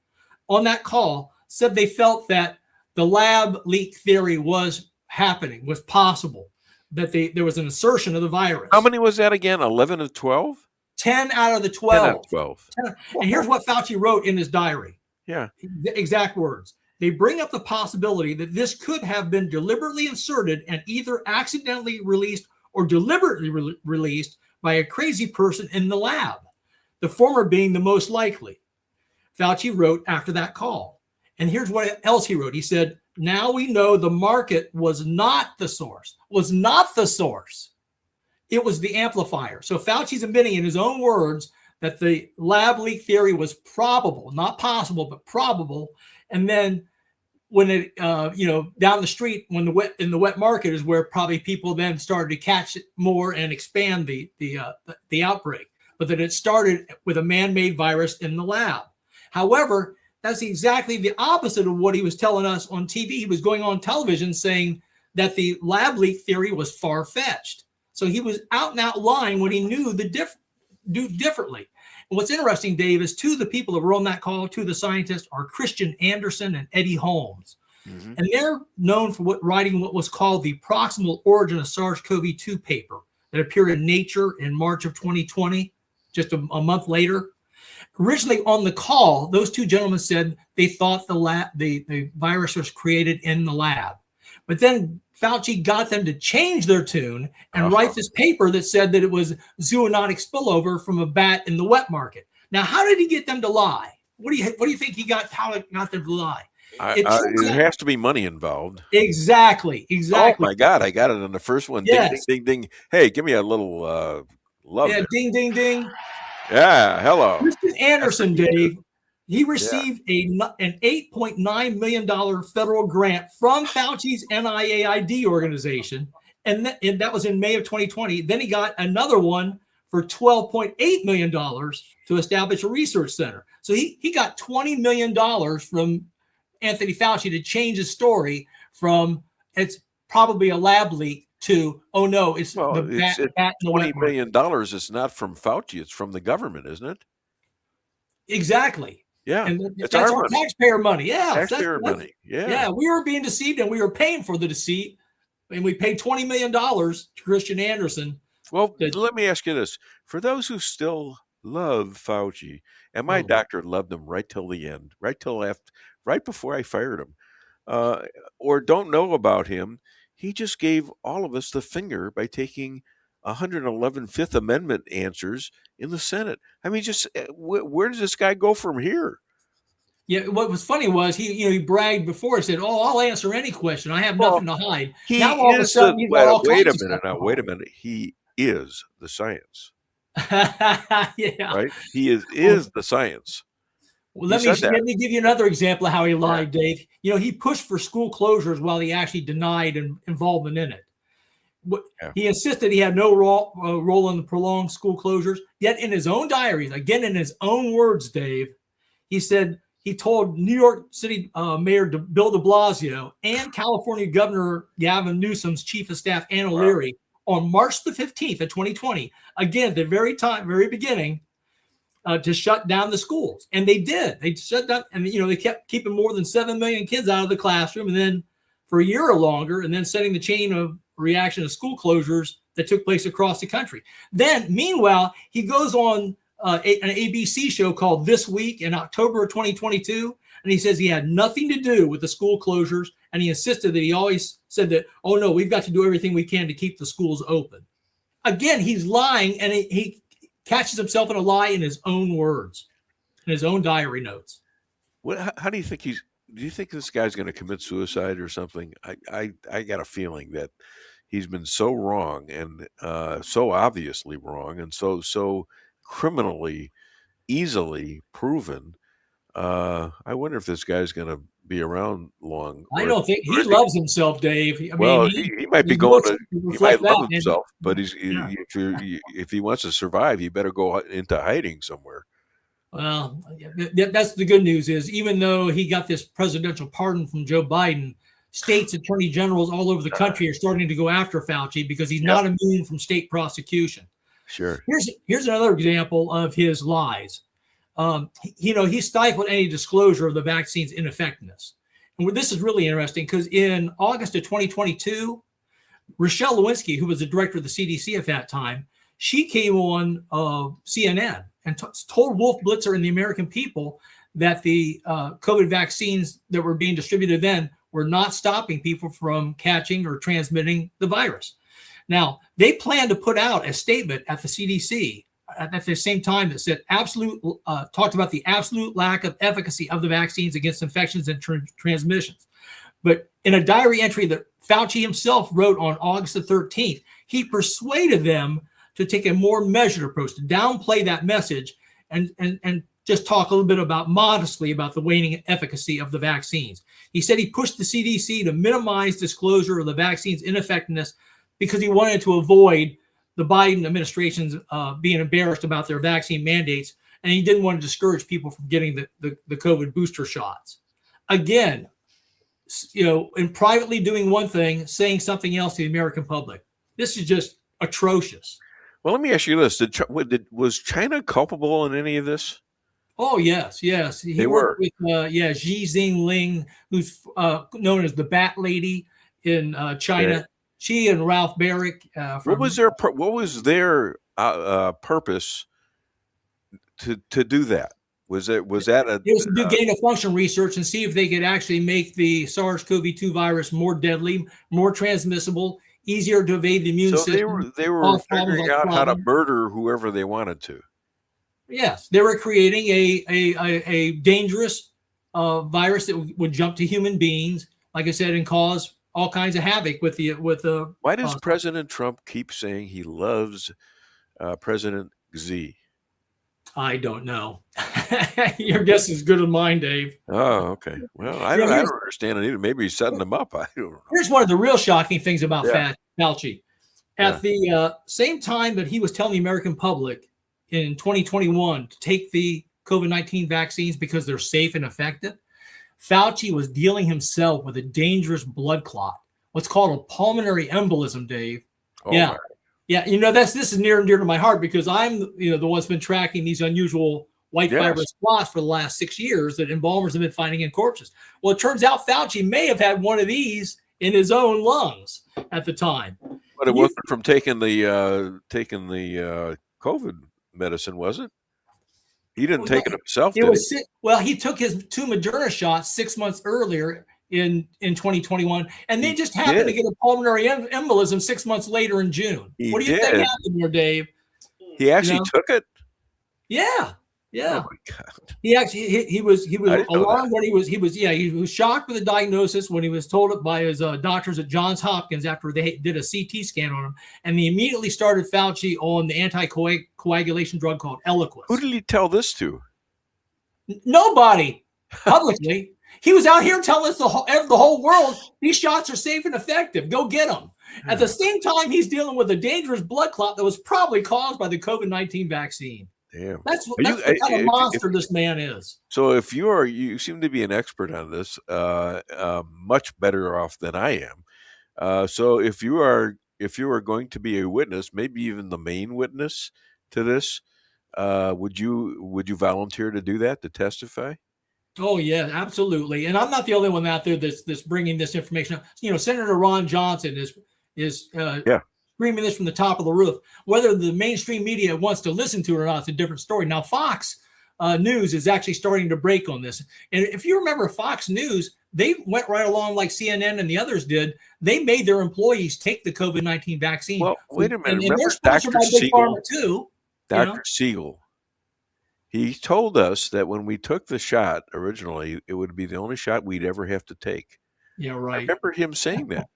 on that call said they felt that the lab leak theory was happening, was possible, that there was an assertion of the virus. How many was that again? 11 of 12? 10 out of the 12. 10 out of 12. And here's what Fauci wrote in his diary. Yeah. The exact words. They bring up the possibility that this could have been deliberately inserted and either accidentally released or deliberately released by a crazy person in the lab, the former being the most likely. Fauci wrote after that call. And here's what else he wrote. He said, now we know the market was not the source, It was the amplifier. So Fauci's admitting in his own words that the lab leak theory was probable, not possible, but probable. And then when it, down the street, when in the wet market is where probably people then started to catch it more and expand the outbreak, but that it started with a man-made virus in the lab. However, that's exactly the opposite of what he was telling us on TV. He was going on television saying that the lab leak theory was far-fetched. So he was out and out lying when he knew do differently. And what's interesting, Dave, is two of the people that were on that call, two of the scientists, are Christian Anderson and Eddie Holmes. Mm-hmm. And they're known for writing what was called the proximal origin of SARS-CoV-2 paper that appeared in Nature in March of 2020, just a month later. Originally on the call, those two gentlemen said they thought the virus was created in the lab. But then Fauci got them to change their tune and write this paper that said that it was zoonotic spillover from a bat in the wet market. Now, how did he get them to lie? What do you think how it got them to lie? It has to be money involved. Exactly. Oh my God, I got it on the first one. Yes. Ding, ding, ding. Hey, give me a little love. Yeah, ding, ding, ding. Yeah, hello. Christian Anderson, Dave, he received an $8.9 million federal grant from Fauci's NIAID organization, and that was in May of 2020. Then he got another one for $12.8 million to establish a research center. So he got $20 million from Anthony Fauci to change his story from it's probably a lab leak to, oh no, it's the bat in the $20 million. It's not from Fauci, it's from the government, isn't it? Exactly. Yeah. And it's that's our our money. taxpayer money. Yeah. Taxpayer money. Yeah. Yeah. We were being deceived and we were paying for the deceit. And we paid $20 million to Christian Anderson. Well, let me ask you this. For those who still love Fauci, and my doctor loved him right till the end, right before I fired him, or don't know about him, he just gave all of us the finger by taking 111 Fifth Amendment answers in the Senate. I mean, just where does this guy go from here? Yeah, what was funny was he bragged before. He said, "Oh, I'll answer any question. I have nothing to hide." He now all of a is sudden, wait a minute. He is the science. Yeah. Right? He is the science. Well, let me give you another example of how he lied, Dave. He pushed for school closures while he actually denied involvement in it. He insisted he had no role in the prolonged school closures. Yet in his own diaries, again in his own words, Dave, he said he told New York City Mayor Bill de Blasio and California Governor Gavin Newsom's Chief of Staff Ann O'Leary on March the 15th of 2020, again at the very beginning, to shut down the schools. And they did. They shut down, and they kept keeping more than 7 million kids out of the classroom, and then for a year or longer, and then setting the chain of reaction to school closures that took place across the country. Then, meanwhile, he goes on an ABC show called This Week in October of 2022, and he says he had nothing to do with the school closures, and he insisted that he always said that, oh no, we've got to do everything we can to keep the schools open. Again, he's lying, and he catches himself in a lie in his own words, in his own diary notes. How do you think do you think this guy's going to commit suicide or something? I got a feeling that he's been so wrong and so obviously wrong and so criminally easily proven. I wonder if this guy's going to be around long. I don't think he loves himself, Dave. He might be going to. He might love himself, but if he wants to survive, he better go into hiding somewhere. Well, that's the good news is even though he got this presidential pardon from Joe Biden, states attorney generals all over the country are starting to go after Fauci because he's not immune from state prosecution. Sure. Here's another example of his lies. He stifled any disclosure of the vaccine's ineffectiveness. And this is really interesting because in August of 2022, Rochelle Lewinsky, who was the director of the CDC at that time, she came on CNN and told Wolf Blitzer and the American people that the COVID vaccines that were being distributed then were not stopping people from catching or transmitting the virus. Now, they plan to put out a statement at the CDC at the same time that said talked about the absolute lack of efficacy of the vaccines against infections and transmissions. But in a diary entry that Fauci himself wrote on August the 13th, he persuaded them to take a more measured approach, to downplay that message and just talk a little bit modestly about the waning efficacy of the vaccines. He said he pushed the CDC to minimize disclosure of the vaccine's ineffectiveness because he wanted to avoid the Biden administration's being embarrassed about their vaccine mandates, and he didn't want to discourage people from getting the COVID booster shots. Again, in privately doing one thing, saying something else to the American public. This is just atrocious. Well, let me ask you this: was China culpable in any of this? Oh yes. He worked with Xi Jinping, who's known as the Bat Lady in China. Okay. She and Ralph Barrick. What was their purpose to do that? Was that it was to do gain of function research and see if they could actually make the SARS-CoV-2 virus more deadly, more transmissible, easier to evade the immune system. They were figuring out how to murder whoever they wanted to. Yes, they were creating a dangerous virus that would jump to human beings, like I said, and cause all kinds of havoc with the. Why does President Trump keep saying he loves President Xi? I don't know. Your guess is good as mine, Dave. Oh, okay. Well, I don't understand it either. Maybe he's setting them up. I don't know. Here's one of the real shocking things about Fauci. At the same time that he was telling the American public in 2021 to take the COVID-19 vaccines because they're safe and effective, Fauci was dealing himself with a dangerous blood clot, what's called a pulmonary embolism, Dave. Oh, yeah. Yeah, this is near and dear to my heart because I'm the one that's been tracking these unusual white fibrous clots for the last 6 years that embalmers have been finding in corpses. Well, it turns out Fauci may have had one of these in his own lungs at the time. But it wasn't from taking the COVID medicine, was it? He didn't take it himself. He took his 2 Moderna shots 6 months earlier in 2021, and they just happened to get a pulmonary embolism 6 months later in June. What do you think happened here, Dave? He actually took it? Yeah. Yeah. Oh my God. He actually he was I didn't know alarmed that. when he was shocked with the diagnosis when he was told it by his doctors at Johns Hopkins after they did a CT scan on him, and he immediately started Fauci on the anticoagulation drug called Eliquis. Who did he tell this to? Nobody publicly. He was out here telling us the whole world these shots are safe and effective. Go get them. At the same time, he's dealing with a dangerous blood clot that was probably caused by the COVID-19 vaccine. Damn. That's what kind of monster this man is. So if you seem to be an expert on this, much better off than I am. So if you are going to be a witness, maybe even the main witness to this, would you volunteer to do that, to testify? Oh yeah, absolutely. And I'm not the only one out there that's bringing this information up. You know, Senator Ron Johnson is screaming this from the top of the roof. Whether the mainstream media wants to listen to it or not, it's a different story. Now, Fox News is actually starting to break on this. And if you remember Fox News, they went right along like CNN and the others did. They made their employees take the COVID-19 vaccine. Well, wait a minute. And Remember they're sponsored by Big Pharma too. Dr. Siegel, he told us that when we took the shot originally, it would be the only shot we'd ever have to take. Yeah, right. I remember him saying that.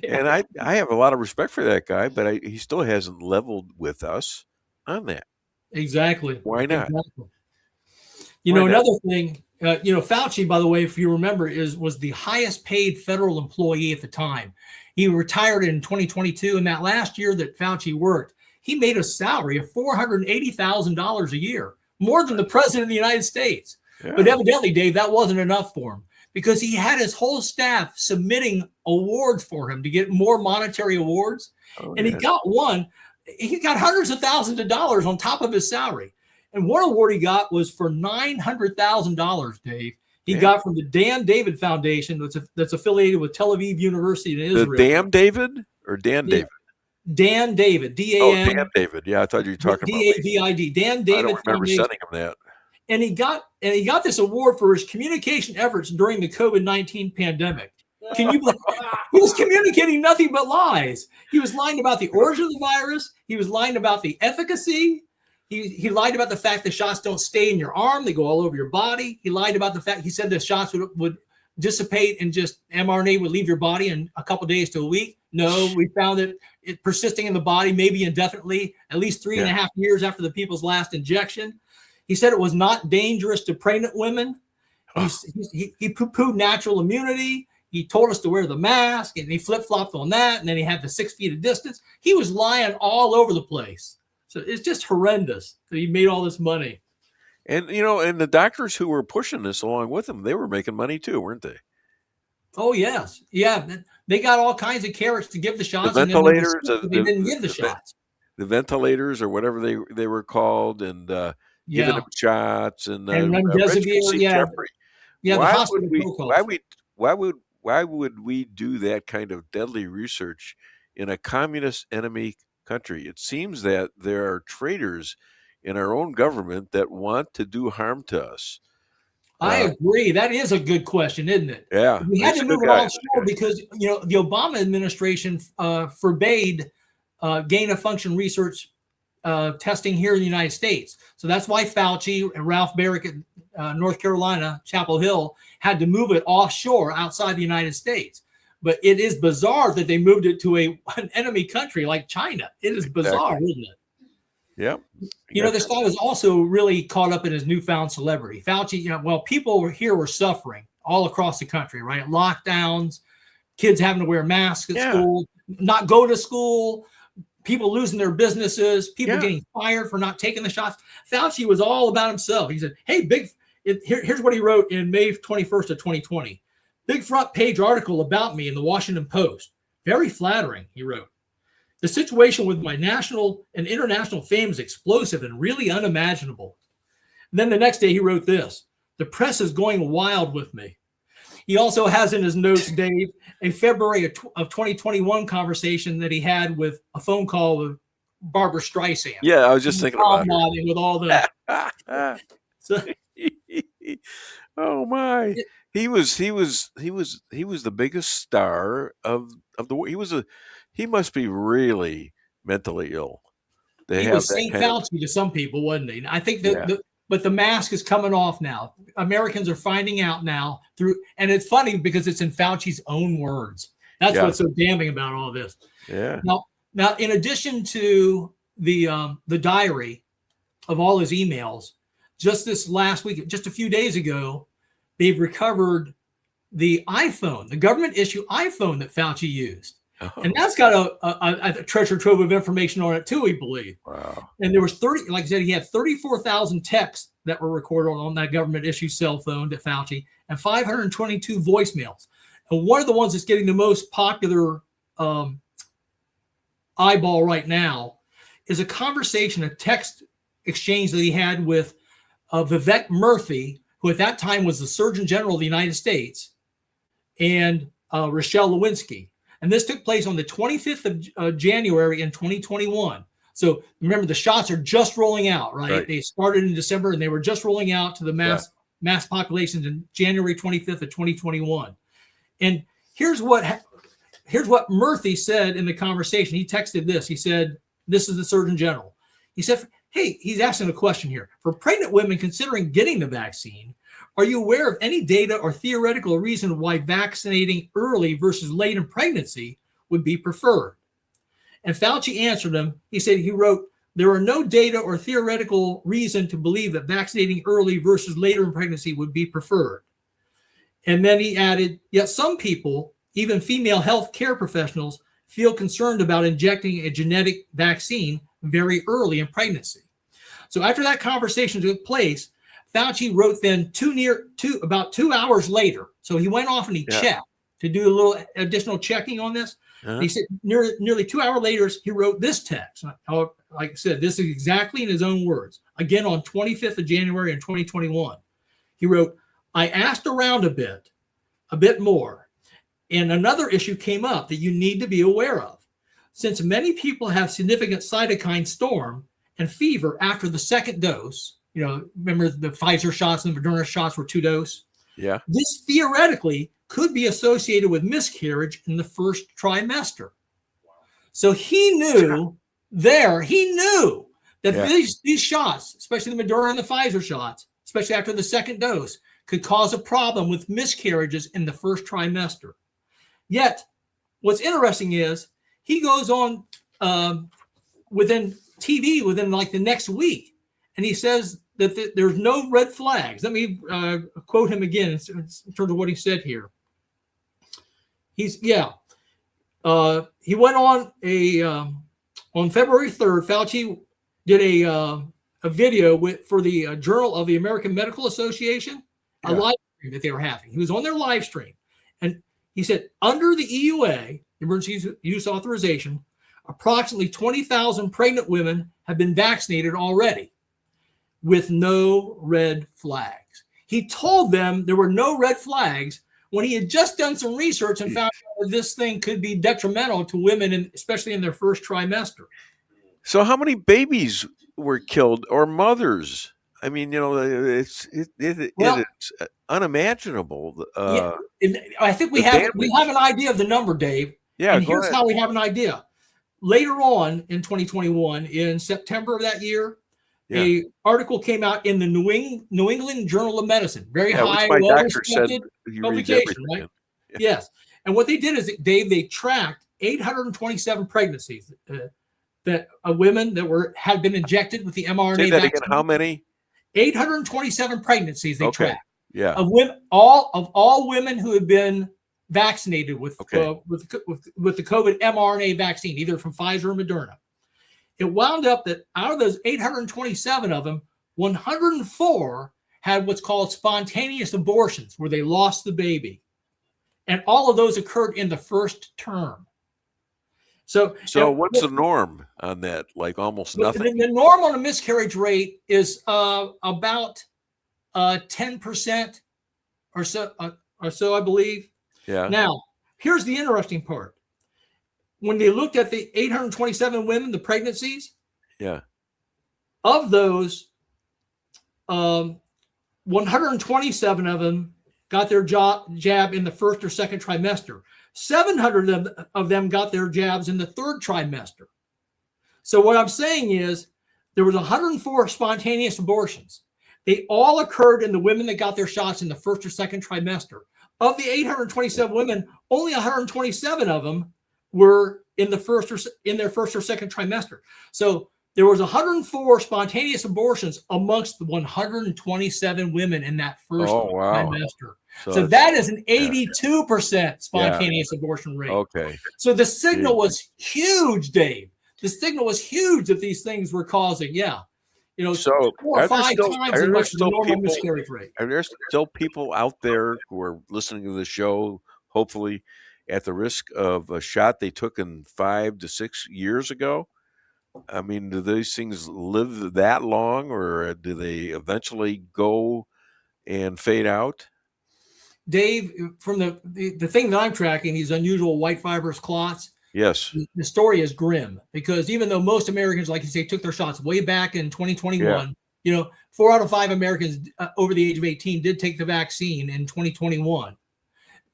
And I have a lot of respect for that guy, but he still hasn't leveled with us on that. Exactly. Why not? Exactly. Another thing, Fauci, by the way, if you remember, was the highest paid federal employee at the time. He retired in 2022, and that last year that Fauci worked, he made a salary of $480,000 a year, more than the president of the United States. Yeah. But evidently, Dave, that wasn't enough for him, because he had his whole staff submitting awards for him to get more monetary awards. He got one. He got hundreds of thousands of dollars on top of his salary. And one award he got was for $900,000, Dave. He got from the Dan David Foundation that's affiliated with Tel Aviv University in Israel. The Damn David or Dan David? Dan David, D-A-N. Oh, Dan David. Yeah, I thought you were talking about D-A-V-I-D. Dan David I don't remember Foundation. sending him that. And he got this award for his communication efforts during the COVID-19 pandemic. Can you believe? He was communicating nothing but lies. He was lying about the origin of the virus. He was lying about the efficacy. He lied about the fact the shots don't stay in your arm. They go all over your body. He lied about the fact he said the shots would dissipate and just mRNA would leave your body in a couple of days to a week. No, we found it persisting in the body, maybe indefinitely, at least 3.5 years after the people's last injection. He said it was not dangerous to pregnant women. He poo-pooed natural immunity. He told us to wear the mask, and he flip-flopped on that, and then he had the 6 feet of distance. He was lying all over the place. So it's just horrendous that he made all this money. And, and the doctors who were pushing this along with him, they were making money too, weren't they? Oh, yes. Yeah. They got all kinds of carrots to give the shots. The ventilators. They didn't give the shots. The ventilators or whatever they were called, and giving them shots and remdesivir. Yeah. Why would we do that kind of deadly research in a communist enemy country? It seems that there are traitors in our own government that want to do harm to us. I agree. That is a good question, isn't it? Yeah. We had to move it offshore because, the Obama administration forbade gain-of-function research testing here in the United States. So that's why Fauci and Ralph Barrick at North Carolina, Chapel Hill, had to move it offshore outside the United States. But it is bizarre that they moved it to an enemy country like China. It is bizarre, isn't it? Yep. This guy was also really caught up in his newfound celebrity. Fauci, people were suffering all across the country, right? Lockdowns, kids having to wear masks at school, not go to school, people losing their businesses, people getting fired for not taking the shots. Fauci was all about himself. He said, hey, here's what he wrote in May 21st of 2020. Big front page article about me in the Washington Post. Very flattering, he wrote. The situation with my national and international fame is explosive and really unimaginable. And then the next day he wrote this. The press is going wild with me. He also has in his notes, Dave, a February of 2021 conversation that he had with a phone call with Barbara Streisand. Yeah, I was just thinking about it. With all the oh my. He was the biggest star of the world. He must be really mentally ill. He was St. Fauci to some people, wasn't he? I think that but the mask is coming off now. Americans are finding out now and it's funny because it's in Fauci's own words. That's what's so damning about all this. Yeah. Now, in addition to the diary of all his emails, just this last week, just a few days ago, they've recovered the iPhone, the government issue iPhone that Fauci used. Oh. And that's got a treasure trove of information on it too, we believe. Wow. And there was like I said, he had 34,000 texts that were recorded on that government issue cell phone to Fauci and 522 voicemails. And one of the ones that's getting the most popular eyeball right now is a conversation, a text exchange that he had with Vivek Murthy, who at that time was the Surgeon General of the United States, and Rochelle Lewinsky. And this took place on the 25th of January in 2021. So remember, the shots are just rolling out, right? They started in December and they were just rolling out to the mass populations in January 25th of 2021. And here's what Murthy said in the conversation. He texted this. He said, this is the Surgeon General. He said, hey, he's asking a question here. For pregnant women considering getting the vaccine, are you aware of any data or theoretical reason why vaccinating early versus late in pregnancy would be preferred? And Fauci answered him. He said, he wrote, there are no data or theoretical reason to believe that vaccinating early versus later in pregnancy would be preferred. And then he added, yet some people, even female health care professionals, feel concerned about injecting a genetic vaccine very early in pregnancy. So after that conversation took place, Fauci wrote then about 2 hours later. So he went off and he checked to do a little additional checking on this. He said nearly 2 hours later, he wrote this text. Like I said, this is exactly in his own words. Again, on 25th of January in 2021, he wrote, I asked around a bit more, and another issue came up that you need to be aware of. Since many people have significant cytokine storm and fever after the second dose, remember the Pfizer shots and the Moderna shots were 2 doses? Yeah. This theoretically could be associated with miscarriage in the first trimester. So he knew that these shots, especially the Moderna and the Pfizer shots, especially after the second dose, could cause a problem with miscarriages in the first trimester. Yet, what's interesting is he goes on within like the next week, and he says that there's no red flags. Let me quote him again in terms of what he said here. He went on on February 3rd, Fauci did a video for the Journal of the American Medical Association, a live stream that they were having. He was on their live stream, and he said, under the EUA, Emergency Use Authorization, approximately 20,000 pregnant women have been vaccinated already with no red flags. He told them there were no red flags when he had just done some research and found out that this thing could be detrimental to women, especially in their first trimester. So how many babies were killed or mothers? I mean, it's unimaginable. I think we have an idea of the number, Dave. Yeah, and here's how we have an idea. Later on in 2021, in September of that year, a article came out in the New England Journal of Medicine, very high, well-respected publication, right? Yeah. Yes. And what they did is, they tracked 827 pregnancies that women that had been injected with the mRNA Say that vaccine. again, how many? 827 pregnancies they tracked. Yeah. Of women, all women who had been vaccinated with the COVID mRNA vaccine, either from Pfizer or Moderna. It wound up that out of those 827 of them, 104 had what's called spontaneous abortions, where they lost the baby. And all of those occurred in the first term. So what's the norm on that? Like almost nothing? The norm on a miscarriage rate is about 10% or so, I believe. Yeah. Now, here's the interesting part. When they looked at the 827 women, the pregnancies, of those, 127 of them got their jab in the first or second trimester. 700 of them got their jabs in the third trimester. So what I'm saying is there was 104 spontaneous abortions. They all occurred in the women that got their shots in the first or second trimester. Of the 827 women, only 127 of them were in their first or second trimester. So there was 104 spontaneous abortions amongst the 127 women in that first trimester. So that is an 82% spontaneous abortion rate. Okay. So the signal was huge, Dave. The signal was huge that these things were causing, so 4 or 5 times as much as the normal miscarriage rate. Are there still people out there who are listening to the show, hopefully, at the risk of a shot they took in 5 to 6 years ago? I mean, do these things live that long, or do they eventually go and fade out? Dave, from the thing that I'm tracking, these unusual white fibrous clots. Yes. The story is grim because even though most Americans, like you say, took their shots way back in 2021, 4 out of 5 Americans over the age of 18 did take the vaccine in 2021,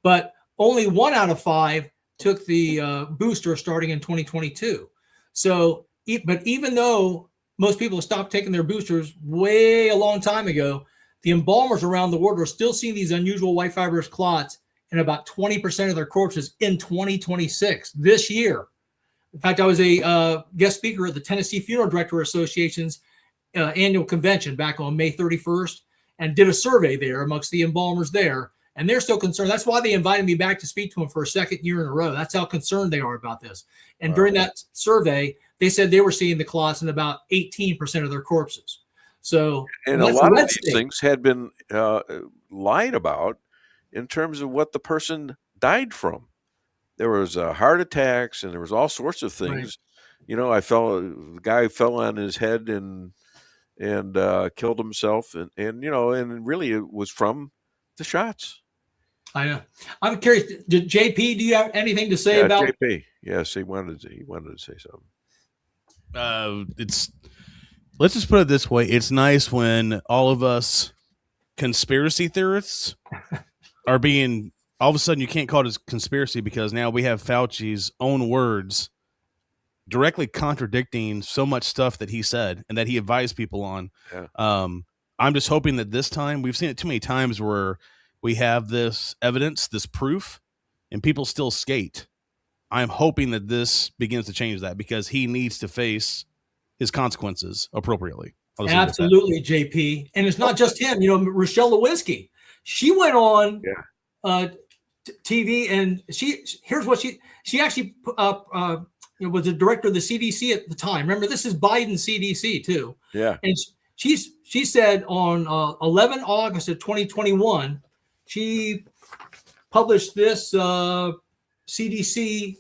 but only 1 out of 5 took the booster starting in 2022. So, but even though most people stopped taking their boosters way a long time ago, the embalmers around the world are still seeing these unusual white fibrous clots in about 20% of their corpses in 2026, this year. In fact, I was a guest speaker at the Tennessee Funeral Director Association's annual convention back on May 31st and did a survey there amongst the embalmers there. And they're still concerned. That's why they invited me back to speak to them for a second year in a row. That's how concerned they are about this. And during that survey, they said they were seeing the clots in about 18% of their corpses. So, and a lot of these things had been lied about in terms of what the person died from. There was heart attacks and there was all sorts of things. Right. The guy fell on his head and killed himself, and really it was from the shots. I know. I'm curious. JP, do you have anything to say about JP? Yes, he wanted to say something. Let's just put it this way: it's nice when all of us conspiracy theorists are being, all of a sudden you can't call it a conspiracy because now we have Fauci's own words directly contradicting so much stuff that he said and that he advised people on. Yeah. I'm just hoping that this time, we've seen it too many times where we have this evidence, this proof, and people still skate. I'm hoping that this begins to change that because he needs to face his consequences appropriately. Absolutely, JP. And it's not just him. Rochelle Lewinsky, she went on TV and here's what she actually was the director of the CDC at the time. Remember, this is Biden's CDC too. Yeah. And she said on 11 August of 2021, she published this CDC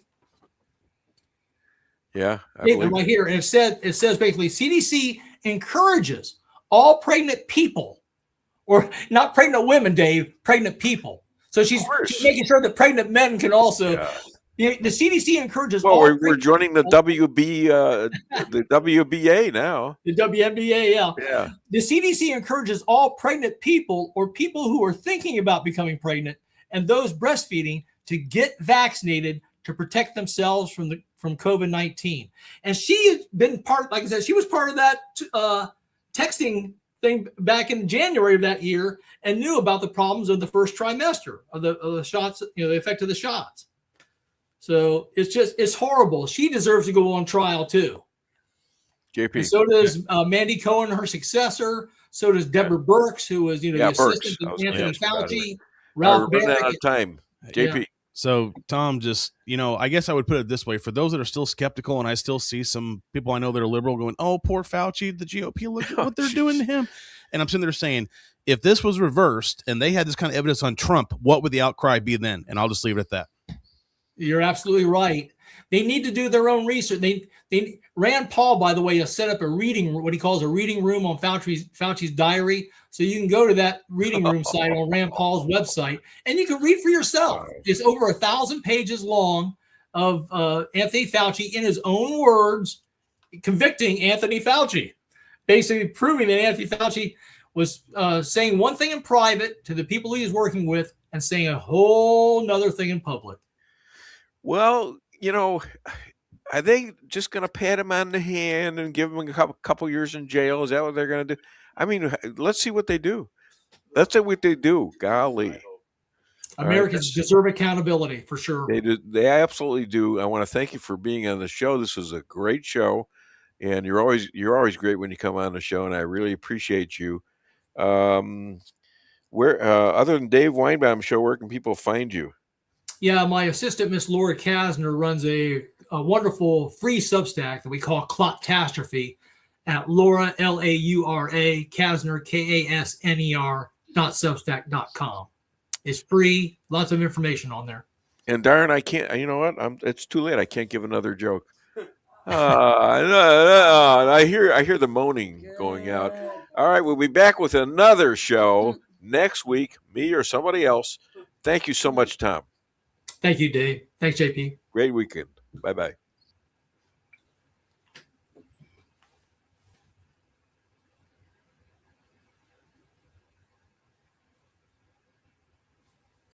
statement right here, and it says basically CDC encourages all pregnant people, or not pregnant women, Dave, pregnant people. So she's making sure that pregnant men can also. The CDC encourages. Well, we're joining the the WBA now. The WNBA, yeah. The CDC encourages all pregnant people or people who are thinking about becoming pregnant and those breastfeeding to get vaccinated to protect themselves from COVID-19. And she has been part, like I said, she was part of that texting thing back in January of that year and knew about the problems of the first trimester of the shots, the effect of the shots. So it's horrible. She deserves to go on trial too. JP. And so does Mandy Cohen, her successor. So does Deborah Birx, who was the assistant to Anthony Fauci. Ralph We're running out of time. JP. Yeah. So Tom, just I guess I would put it this way: for those that are still skeptical, and I still see some people I know that are liberal going, "Oh, poor Fauci, the GOP, look at what they're doing to him," and I'm sitting there saying, if this was reversed and they had this kind of evidence on Trump, what would the outcry be then? And I'll just leave it at that. You're absolutely right. They need to do their own research. They Rand Paul, by the way, has set up what he calls a reading room on Fauci's diary. So you can go to that reading room site on Rand Paul's website and you can read for yourself. It's over 1,000 pages long of Anthony Fauci in his own words, convicting Anthony Fauci, basically proving that Anthony Fauci was saying one thing in private to the people he was working with and saying a whole nother thing in public. Well, are they just going to pat him on the hand and give him a couple years in jail? Is that what they're going to do? I mean, let's see what they do. Let's see what they do. Golly. Americans deserve accountability for sure. They do. They absolutely do. I want to thank you for being on the show. This is a great show, and you're always great when you come on the show, and I really appreciate you. Where other than Dave Weinbaum Show, where can people find you? Yeah, my assistant, Miss Laura Kasner, runs a wonderful free Substack that we call Clotastrophe at Laura, Laura, Kasner, Kasner.substack.com. It's free, lots of information on there. And darn, I can't. You know what? It's too late. I can't give another joke. I hear the moaning going out. All right, we'll be back with another show next week. Me or somebody else. Thank you so much, Tom. Thank you, Dave. Thanks, JP. Great weekend. Bye-bye.